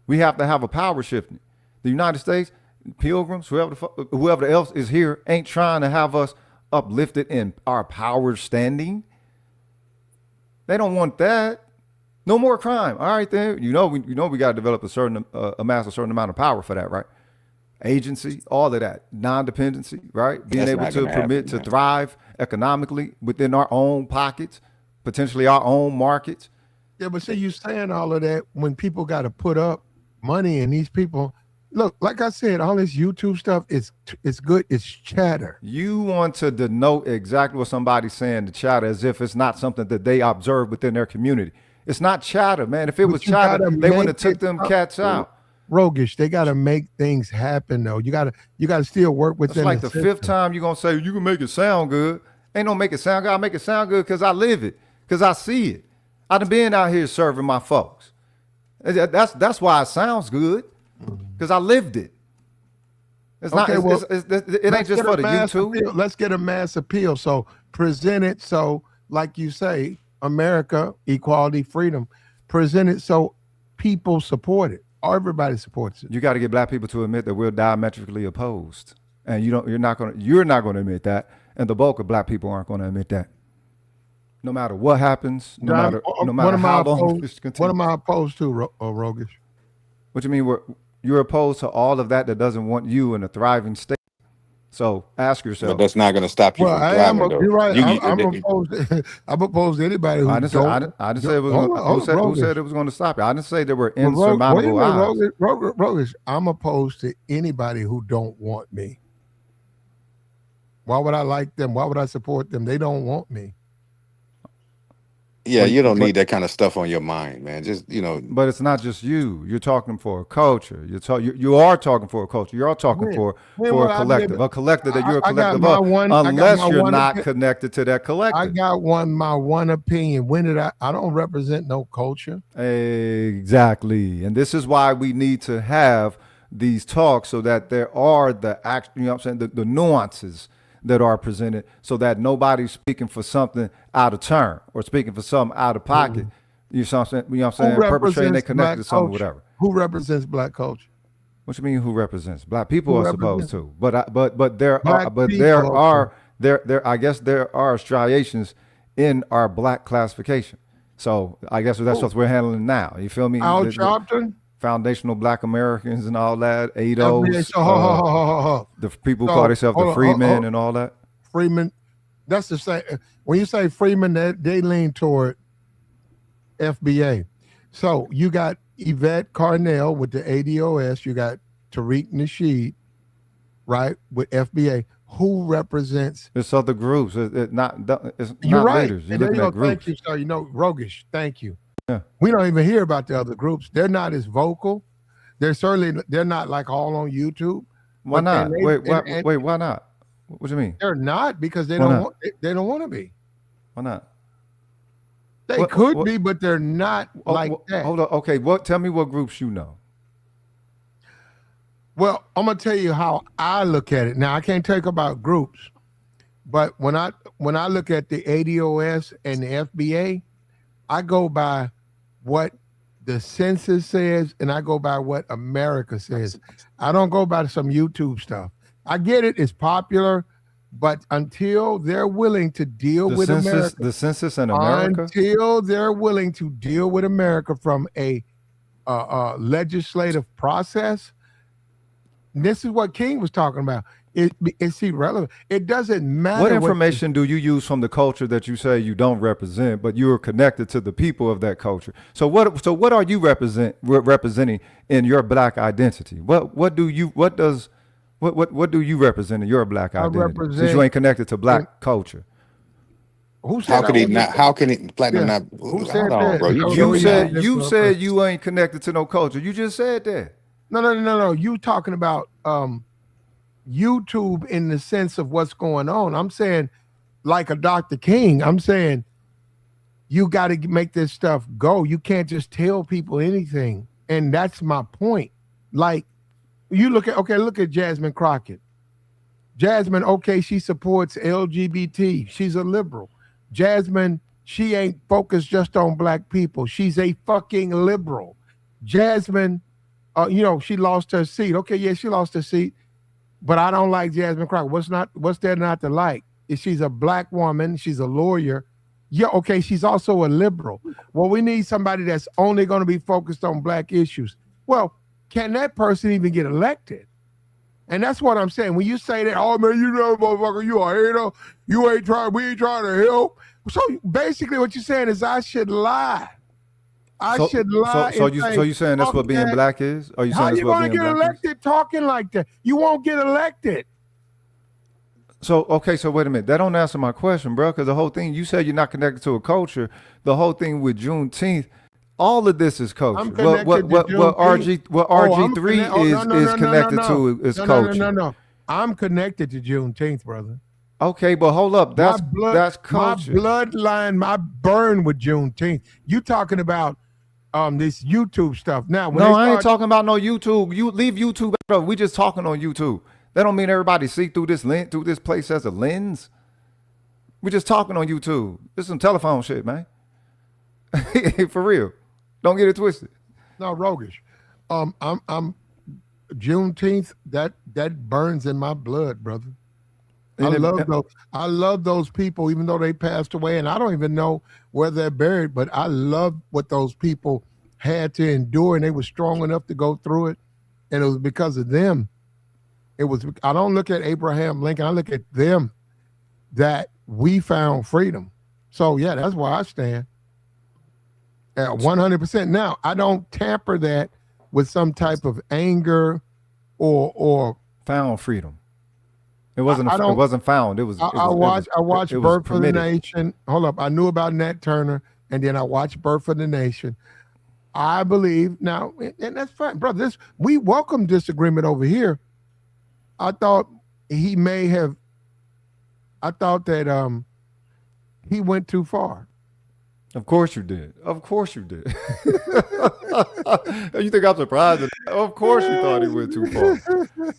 We have to have a power shifting. The United States, pilgrims, whoever else is here, ain't trying to have us uplifted in our power standing. They don't want that. No more crime. All right, then. We got to develop amass a certain amount of power for that, right? Agency, all of that, non-dependency, right? Being able to permit to thrive economically within our own pockets, potentially our own markets. Yeah, but see, you saying all of that when people got to put up money, and these people, look, like I said, all this YouTube stuff is good. It's chatter. You want to denote exactly what somebody's saying to chatter as if it's not something that they observe within their community. It's not chatter, man. If it was chatter, they wouldn't have took them cats out. Roguish, they got to make things happen, though. You got to still work with them. It's like the fifth time you're going to say, you can make it sound good. Ain't no make it sound good. I make it sound good because I live it, because I see it. I done been out here serving my folks. That's why it sounds good, because I lived it. It's okay, not. It ain't just for the YouTube. Appeal. Let's get a mass appeal. So present it. So, like you say, America, equality, freedom. Present it so people support it. Everybody supports it. You got to get black people to admit that we're diametrically opposed, and you're not going to admit that, and the bulk of black people aren't going to admit that. No matter what happens, no matter how long this continues. What am I opposed to, Roguish? What you mean? You're opposed to all of that doesn't want you in a thriving state. So ask yourself. But that's not going to stop you from thriving, though. You're right. I'm opposed. I'm opposed to anybody who I didn't say it was. Who said it was going to stop you? I didn't say there were insurmountable odds. Roguish, I'm opposed to anybody who don't want me. Why would I like them? Why would I support them? They don't want me. Yeah, you don't need that kind of stuff on your mind, man. Just But it's not just you. You're talking for a culture. You are talking for a culture. You're all talking for a collective, that you're a collective of. Unless you're not connected to that collective. I got my one opinion. When did I don't represent no culture. Exactly. And this is why we need to have these talks so that there are the nuances that are presented, so that nobody's speaking for something out of turn or speaking for something out of pocket. You know what I'm saying? Perpetrating, they connected to something, whatever. Who represents black culture? What you mean? Who represents black people? Are supposed to, but there I guess there are striations in our black classification. So I guess that's what we're handling now. You feel me? Al Sharpton? Foundational Black Americans and all that, ADOs, the people who call themselves the freedmen and all that. Freedmen, that's the same. When you say freedmen, they lean toward FBA. So you got Yvette Carnell with the ADOS, you got Tariq Nasheed, right, with FBA. Who represents? It's other groups. It's not right. leaders. You're looking at groups. Thank you, sir. Rogish, thank you. Yeah. We don't even hear about the other groups. They're not as vocal. They're not like all on YouTube. Why not? Wait, why not? What do you mean? They're not because they don't want to be. Why not? They could be, but they're not that. Hold on. Okay, tell me what groups you know. Well, I'm gonna tell you how I look at it. Now I can't talk about groups, but when I look at the ADOS and the FBA, I go by what the census says, and I go by what America says. I don't go by some YouTube stuff. I get it; it's popular, but until they're willing to deal with America, the census in America, until they're willing to deal with America from a legislative process, this is what King was talking about. It's irrelevant. It doesn't matter. What information do you use from the culture that you say you don't represent, but you are connected to the people of that culture? So what are you representing in your black identity? What do you represent in your black identity? Since you ain't connected to black culture. How can he Platinum not? Who said that? Bro, you said you ain't connected to no culture. You just said that. No. You talking about YouTube in the sense of what's going on. I'm saying, like a Dr. King, I'm saying you got to make this stuff go. You can't just tell people anything. And that's my point. Like, you look at Jasmine Crockett. Jasmine, okay, she supports LGBT. She's a liberal. Jasmine, she ain't focused just on black people. She's a fucking liberal. Jasmine, she lost her seat. Okay, yeah, she lost her seat. But I don't like Jasmine Crockett. What's there not to like? If she's a black woman, she's a lawyer. Yeah, okay, she's also a liberal. Well, we need somebody that's only going to be focused on black issues. Well, can that person even get elected? And that's what I'm saying. When you say that, oh man, motherfucker, you a hater. We ain't trying to help. So basically what you're saying is I should lie. Should lie. So you saying that's what being black is? Are you saying that's what being black is? How you going to get elected talking like that? You won't get elected. So wait a minute. That don't answer my question, bro. Because the whole thing, you said you're not connected to a culture. The whole thing with Juneteenth, all of this is culture. What RG3 is connected to is culture. No. I'm connected to Juneteenth, brother. Okay, but hold up. That's culture. My bloodline, my burn with Juneteenth. You talking about this YouTube stuff. Now, I ain't talking about no YouTube. You leave YouTube out. We just talking on YouTube. That don't mean everybody see through this place as a lens. We just talking on YouTube. This is some telephone shit, man. For real. Don't get it twisted. No, roguish. I'm Juneteenth. That burns in my blood, brother. I love those people, even though they passed away, and I don't even know where they're buried, but I love what those people had to endure, and they were strong enough to go through it, and it was because of them. I don't look at Abraham Lincoln, I look at them that we found freedom. So yeah, that's where I stand at 100%. Now, I don't tamper that with some type of anger or found freedom. It wasn't found. It was. I watched Birth of the Nation. Hold up. I knew about Nat Turner, and then I watched Birth of the Nation. I believe now, and that's fine, brother. We welcome disagreement over here. I thought he may have. I thought that he went too far. Of course you did. Of course you did. You think I'm surprised? Of course you thought he went too far.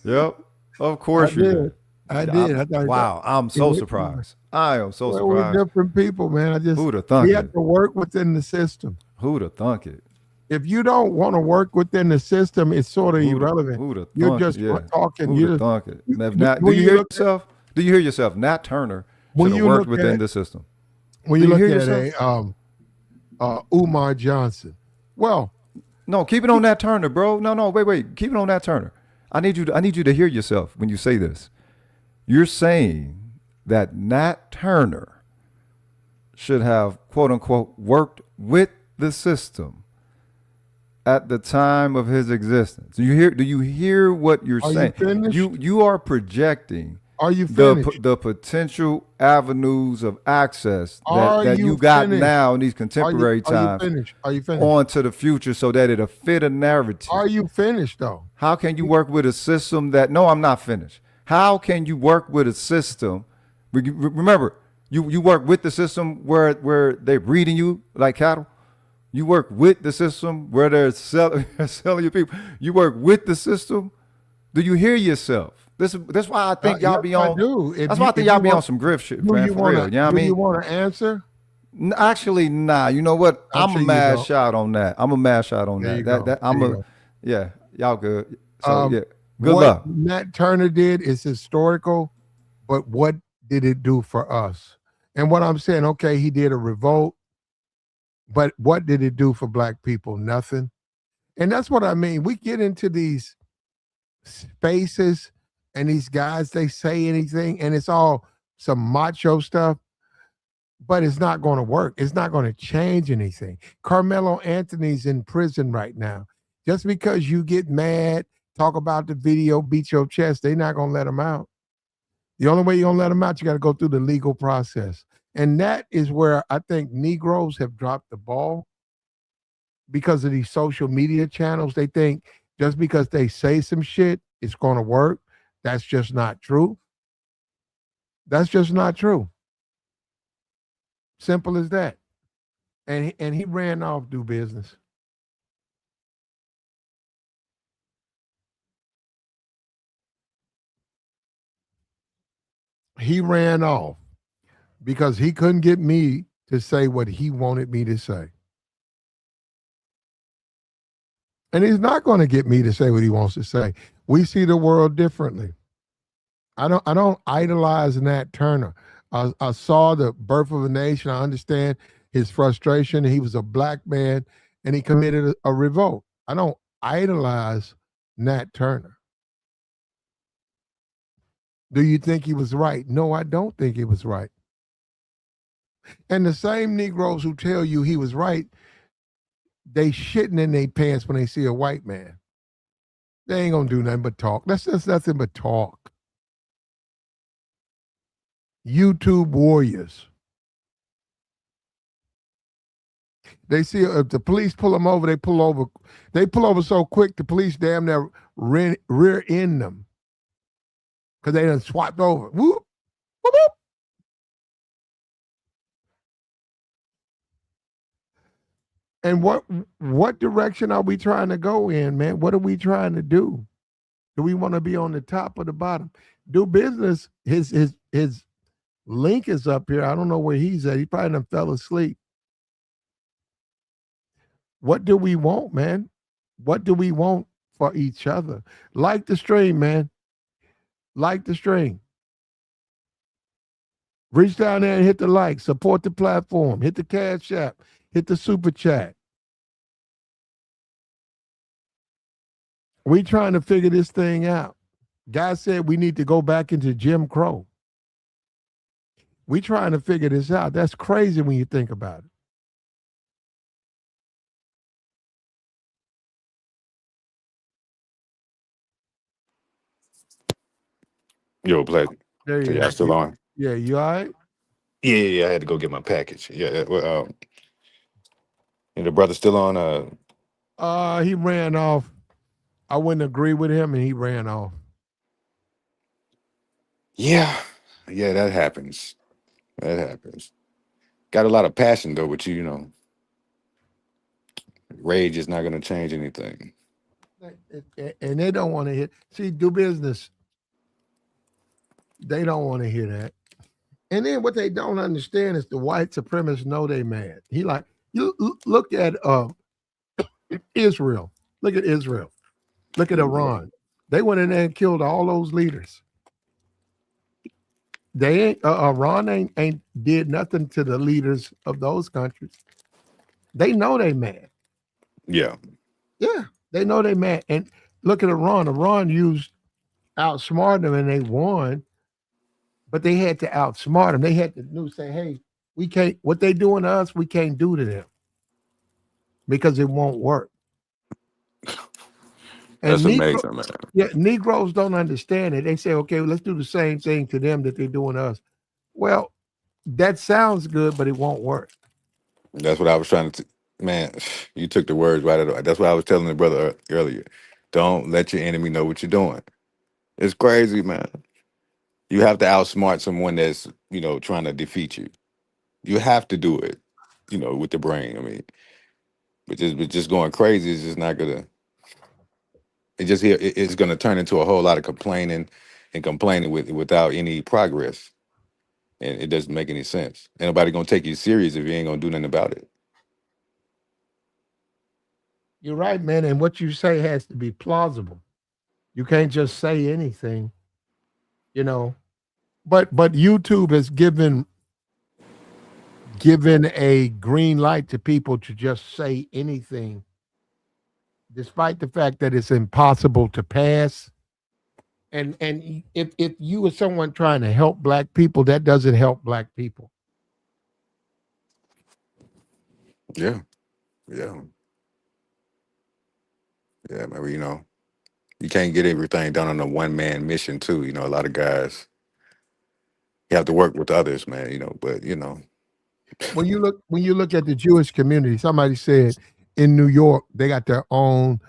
Yep. Of course you did. I did. I thought, wow, I'm so surprised. I am so surprised. We're different people, man. Who'd have thunk we it? have to work within the system. Who'd have thunk it? If you don't want to work within the system, it's sort of irrelevant. You're just talking. Who'd have thunk it? Do you hear yourself? Do you hear yourself? Nat Turner should have worked within the system. When you look at Umar Johnson, well, no, keep it on Nat Turner, bro. No, wait, keep it on Nat Turner. I need you to hear yourself when you say this. You're saying that Nat Turner should have, quote unquote, worked with the system at the time of his existence. Do you hear what you're saying? You are projecting the potential avenues of access that you got now in these contemporary times onto the future so that it'll fit a narrative. Are you finished though? How can you work with a system that, no, I'm not finished. How can you work with a system? Remember, you work with the system where they're breeding you like cattle. You work with the system where they're selling your people. You work with the system. Do you hear yourself? That's why I think y'all be on. That's why I think y'all be on some Griff shit, man. For real, you know what I mean? Do you want to answer? Actually, nah. You know what? I'm a mad shot on that. I'm a mad shot on that. Yeah. Y'all good. So yeah. Good luck. What Nat Turner did is historical, but what did it do for us? And what I'm saying, okay, he did a revolt, but what did it do for Black people? Nothing. And that's what I mean. We get into these spaces and these guys, they say anything and it's all some macho stuff, but it's not going to work. It's not going to change anything. Carmelo Anthony's in prison right now. Just because you get mad, talk about the video, beat your chest, they're not going to let him out. The only way you're going to let him out, you got to go through the legal process. And that is where I think Negroes have dropped the ball because of these social media channels. They think just because they say some shit, it's going to work. That's just not true. That's just not true. Simple as that. And he ran off do business. He ran off because he couldn't get me to say what he wanted me to say. And he's not going to get me to say what he wants to say. We see the world differently. I don't idolize Nat Turner. I saw the Birth of a Nation. I understand his frustration. He was a Black man and he committed a revolt. I don't idolize Nat Turner. Do you think he was right? No, I don't think he was right. And the same Negroes who tell you he was right, they shitting in their pants when they see a white man. They ain't gonna do nothing but talk. That's just nothing but talk. YouTube warriors. They see if the police pull them over, they pull over so quick the police damn near rear end them. Because they done swapped over. Whoop, whoop, whoop. And what direction are we trying to go in, man? What are we trying to do? Do we want to be on the top or the bottom? Do business. His link is up here. I don't know where he's at. He probably done fell asleep. What do we want, man? What do we want for each other? Like the stream, man. Like the stream. Reach down there and hit the like. Support the platform. Hit the Cash App. Hit the Super Chat. We trying to figure this thing out. Guy said we need to go back into Jim Crow. We trying to figure this out. That's crazy when you think about it. Yo, pleasure. There you go. Still on? Yeah, you all right? Yeah, I had to go get my package. Yeah, well, And the brother still on He ran off. I wouldn't agree with him, and he ran off. Yeah, that happens. That happens. Got a lot of passion though, but you know, rage is not going to change anything. And they don't want to hear. See, do business. They don't want to hear that. And then what they don't understand is the white supremacists know they mad. He like you look at Israel. Look at Israel. Look at Iran. They went in there and killed all those leaders. They ain't Iran ain't did nothing to the leaders of those countries. They know they mad. Yeah. Yeah, they know they mad. And look at Iran. Iran used outsmart them and they won, but they had to outsmart them. They had to say, hey, we can't, what they doing to us, we can't do to them because it won't work. And That's amazing, man. Yeah, Negroes don't understand it. They say, okay, well, let's do the same thing to them that they're doing to us. Well, that sounds good, but it won't work. That's what I was trying to. Man, you took the words right out. That's what I was telling the brother earlier. Don't let your enemy know what you're doing. It's crazy, man. You have to outsmart someone that's, you know, trying to defeat you. You have to do it, you know, with the brain. I mean, but just going crazy is just not gonna. It's gonna turn into a whole lot of complaining and complaining without any progress, and it doesn't make any sense. Ain't nobody gonna take you serious if you ain't gonna do nothing about it. You're right, man. And what you say has to be plausible. You can't just say anything, you know. But YouTube has given a green light to people to just say anything, despite the fact that it's impossible to pass. And if you were someone trying to help black people, that doesn't help black people. Yeah, yeah, yeah. Maybe you know you can't get everything done on a one man mission too. You know, a lot of guys you have to work with others, man. You know, but you know, When you look at the Jewish community, somebody said in New York they got their own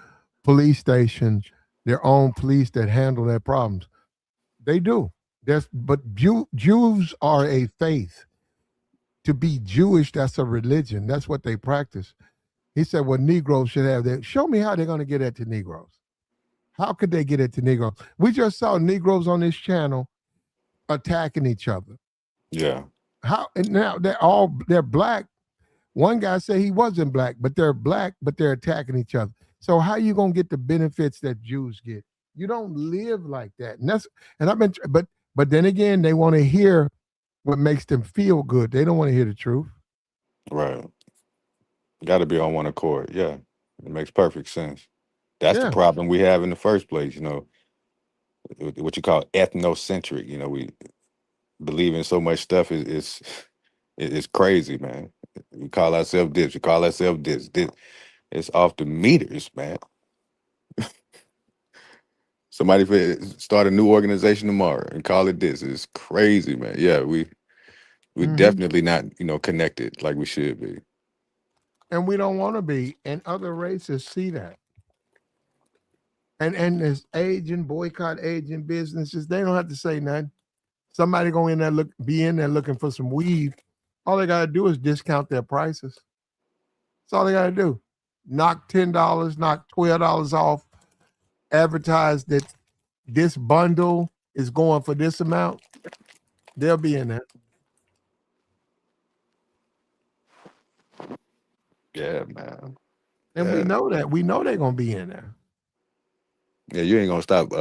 police station, their own police that handle their problems. They do. Jews are a faith. To be Jewish, that's a religion. That's what they practice. He said, well, Negroes should have that. Show me how they're going to get at the Negroes. How could they get at the Negroes? We just saw Negroes on this channel attacking each other. yeah. How and now they're black. One guy said he wasn't black, but they're black, but they're attacking each other. So how you gonna get the benefits that Jews get? You don't live like that. And I've been but then again, they want to hear what makes them feel good. They don't want to hear the truth. Right. Got to be on one accord. Yeah, it makes perfect sense. That's the Yeah. problem we have in the first place. You know, what you call ethnocentric. You know, we believe in so much stuff is crazy, man. We call ourselves this. We call ourselves this. This. It's off the meters, man. Somebody start a new organization tomorrow and call it this. It's crazy, man. Yeah, we're definitely not, you know, connected like we should be. And we don't want to be. And other races see that. And there's Asian boycott Asian businesses. They don't have to say nothing. Somebody go in there be in there looking for some weave. All they gotta do is discount their prices. That's all they gotta do. Knock $10, knock $12 off. Advertise that this bundle is going for this amount. They'll be in there. Yeah, man. And we know that. We know they're gonna be in there. Yeah, you ain't gonna stop,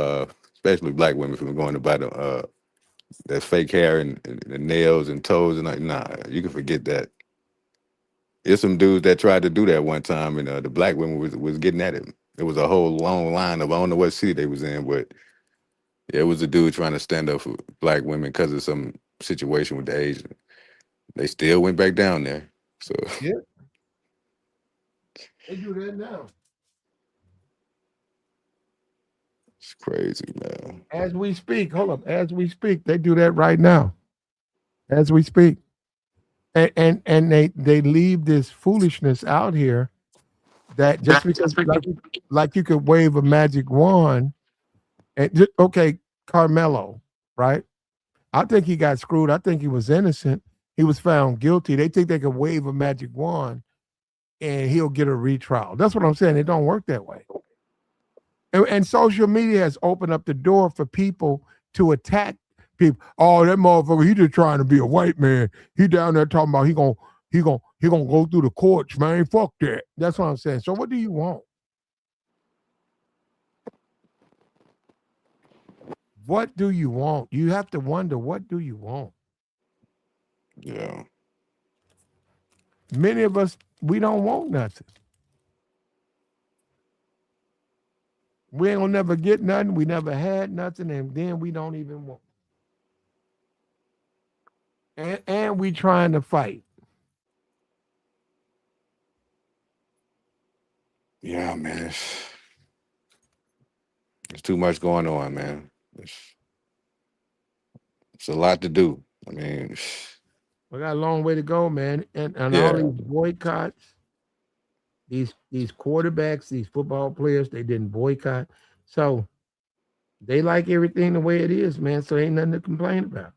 especially black women from going to buy that fake hair and the nails and toes and like, nah, you can forget that. There's some dudes that tried to do that one time, and the black women was getting at him. There was a whole long line of I don't know what city they was in, but it was a dude trying to stand up for black women because of some situation with the Asian. They still went back down there. So yeah, they do that now. It's crazy, man. As we speak, hold up. As we speak, they do that right now. As we speak. and they leave this foolishness out here that just because like you could wave a magic wand and okay, Carmelo, right? I think he got screwed. I think he was innocent. He was found guilty. They think they can wave a magic wand and he'll get a retrial. That's what I'm saying. It don't work that way. And social media has opened up the door for people to attack people. Oh, that motherfucker, he just trying to be a white man. He down there talking about he gonna go through the courts, man. Fuck that. That's what I'm saying. So what do you want? What do you want? You have to wonder, what do you want? Yeah. Many of us, we don't want nothing. We ain't gonna never get nothing. We never had nothing, and then we don't even want. And we trying to fight. Yeah, man. There's too much going on, man. It's a lot to do. I mean, We got a long way to go, man. And all yeah. these boycotts, these quarterbacks, these football players, they didn't boycott. So they like everything the way it is, man. So ain't nothing to complain about.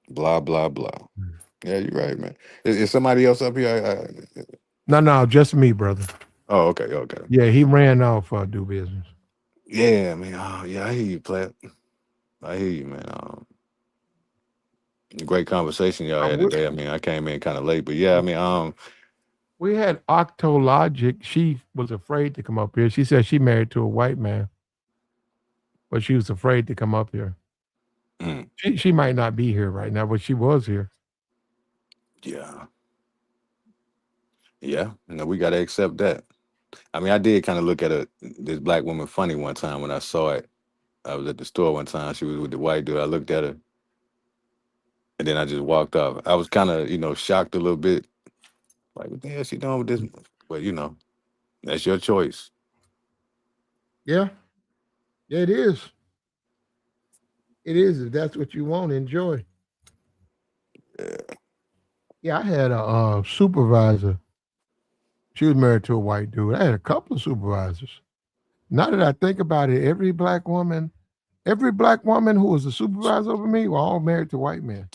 Blah, blah, blah. Yeah, you're right, man. Is somebody else up here? No, just me, brother. Oh, okay. Yeah, he ran off do business. Yeah, man. Oh, yeah, I hear you, Platt. I hear you, man. Great conversation y'all had today. I mean, I came in kind of late, but yeah, I mean, we had Octologic. She was afraid to come up here. She said she married to a white man, but she was afraid to come up here. She might not be here right now, but she was here. Yeah. Yeah, we got to accept that. I mean, I did kind of look at this black woman funny one time when I saw it. I was at the store one time. She was with the white dude. I looked at her, and then I just walked off. I was kind of, shocked a little bit. Like, what the hell she doing with this? But, that's your choice. Yeah. Yeah, it is. It is. If that's what you want, enjoy. Yeah, I had a supervisor. She was married to a white dude. I had a couple of supervisors. Now that I think about it, every black woman who was a supervisor over me were all married to white men.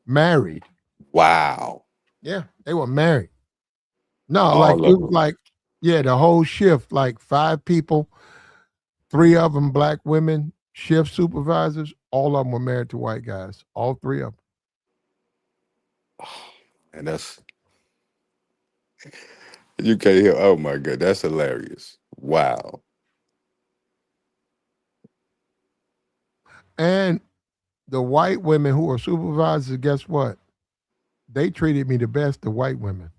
Married. Wow. Yeah, they were married. No, All like of it was them. like, yeah, the whole shift, like 5 people, 3 of them black women, shift supervisors, all of them were married to white guys. All 3 of them. And you can't hear. Oh my God, that's hilarious. Wow. And the white women who were supervisors, guess what? They treated me the best, the white women.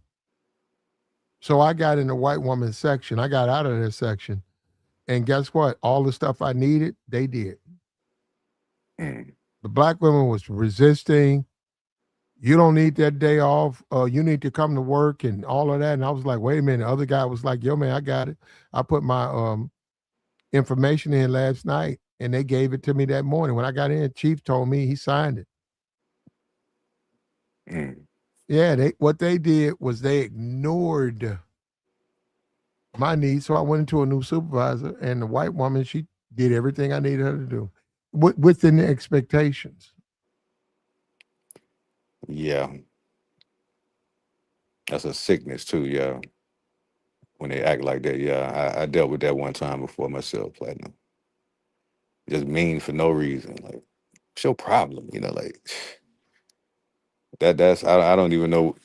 So I got in the white woman section. I got out of their section. And guess what? All the stuff I needed, they did. The black women was resisting. You don't need that day off. You need to come to work and all of that. And I was like, wait a minute. The other guy was like, yo, man, I got it. I put my information in last night and they gave it to me that morning. When I got in, Chief told me he signed it. Yeah, what they did was they ignored my needs. So I went into a new supervisor, and the white woman, she did everything I needed her to do within the expectations. Yeah. That's a sickness too, yeah. When they act like that, yeah. I dealt with that one time before myself, Platinum. Just mean for no reason. Like, what's your problem? Like that's I don't even know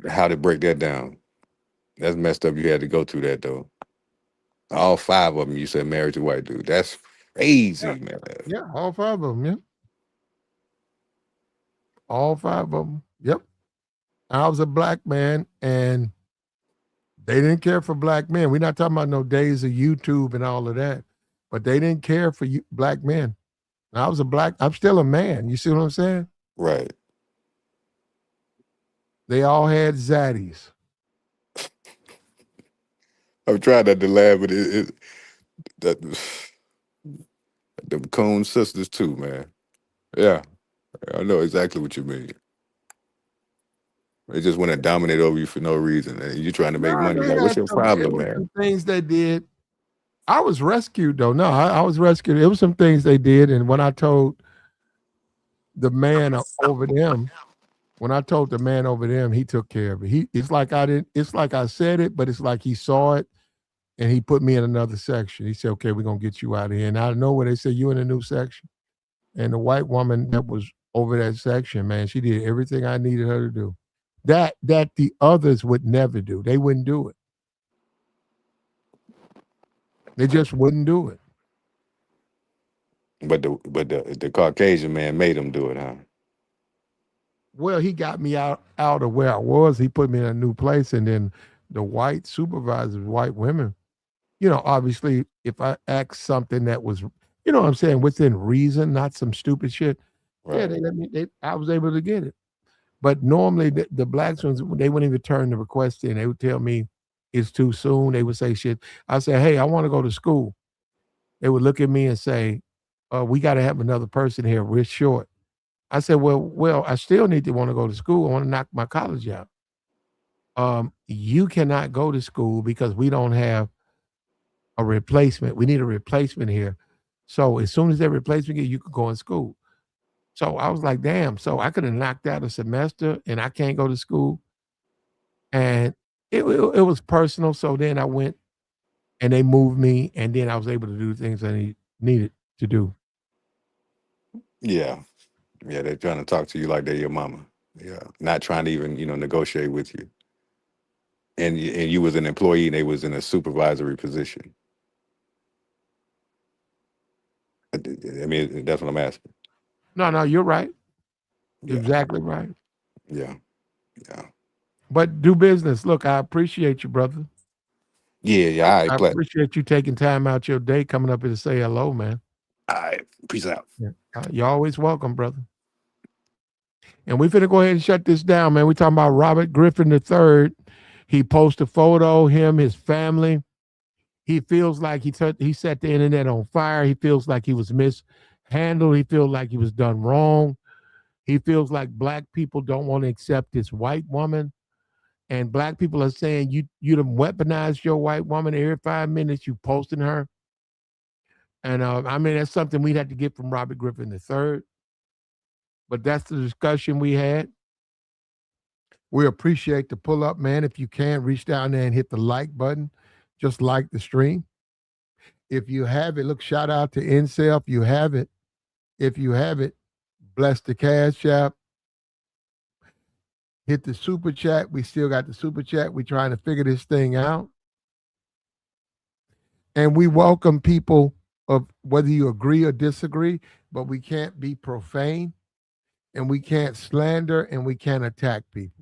how to break that down. That's messed up. You had to go through that though. All 5 of them, you said married to white dude. That's crazy, man. Yeah, all 5 of them. Yeah, all 5 of them. Yep. I was a black man, and they didn't care for black men. We're not talking about no days of YouTube and all of that, but they didn't care for black men. And I was I'm still a man. You see what I'm saying? Right. They all had zaddies. I'm trying not to laugh, but the Coon sisters too, man. Yeah. I know exactly what you mean. They just want to dominate over you for no reason. And you're trying to make money. Like, what's your problem, man? Some things they did. I was rescued though. No, I was rescued. It was some things they did, and when I told the man over them, he took care of it. It's like I didn't. It's like I said it, but it's like he saw it, and he put me in another section. He said, "Okay, we're gonna get you out of here." And out of nowhere, they said, "You in a new section." And the white woman that was over that section, man, she did everything I needed her to do. That the others would never do. They wouldn't do it. They just wouldn't do it. But the Caucasian man made him do it, huh? Well, he got me out of where I was. He put me in a new place, and then the white supervisors, white women, obviously, if I asked something that was, what I'm saying, within reason, not some stupid shit, yeah, they let me. I was able to get it. But normally, the blacks ones, they wouldn't even turn the request in. They would tell me it's too soon. They would say shit. I said, "Hey, I want to go to school." They would look at me and say, "We got to have another person here. We're short." I said, well, I still need to want to go to school. I want to knock my college out. You cannot go to school because we don't have a replacement. We need a replacement here. So as soon as that replacement, you could go in school. So I was like, damn. So I could have knocked out a semester and I can't go to school. And it was personal. So then I went and they moved me, and then I was able to do things I needed to do. Yeah. Yeah, they're trying to talk to you like they're your mama. Yeah, not trying to even negotiate with you. And you was an employee, and they was in a supervisory position. I mean, that's what I'm asking. No, you're right. Yeah. Exactly right. Yeah. But do business. Look, I appreciate you, brother. Yeah. All right, I appreciate you taking time out your day coming up here to say hello, man. All right, peace out. Yeah. You're always welcome, brother. And we finna go ahead and shut this down, man. We talking about Robert Griffin III. He posted a photo, him, his family. He feels like he set the internet on fire. He feels like he was mishandled. He feels like he was done wrong. He feels like black people don't want to accept this white woman. And black people are saying you done weaponized your white woman every 5 minutes. You posting her. And that's something we'd have to get from Robert Griffin III. But that's the discussion we had. We appreciate the pull up, man. If you can, reach down there and hit the like button. Just like the stream. If you have it, look, shout out to Incel. If you have it, bless the Cash App. Hit the super chat. We still got the super chat. We're trying to figure this thing out. And we welcome people of whether you agree or disagree, but we can't be profane, and we can't slander, and we can't attack people.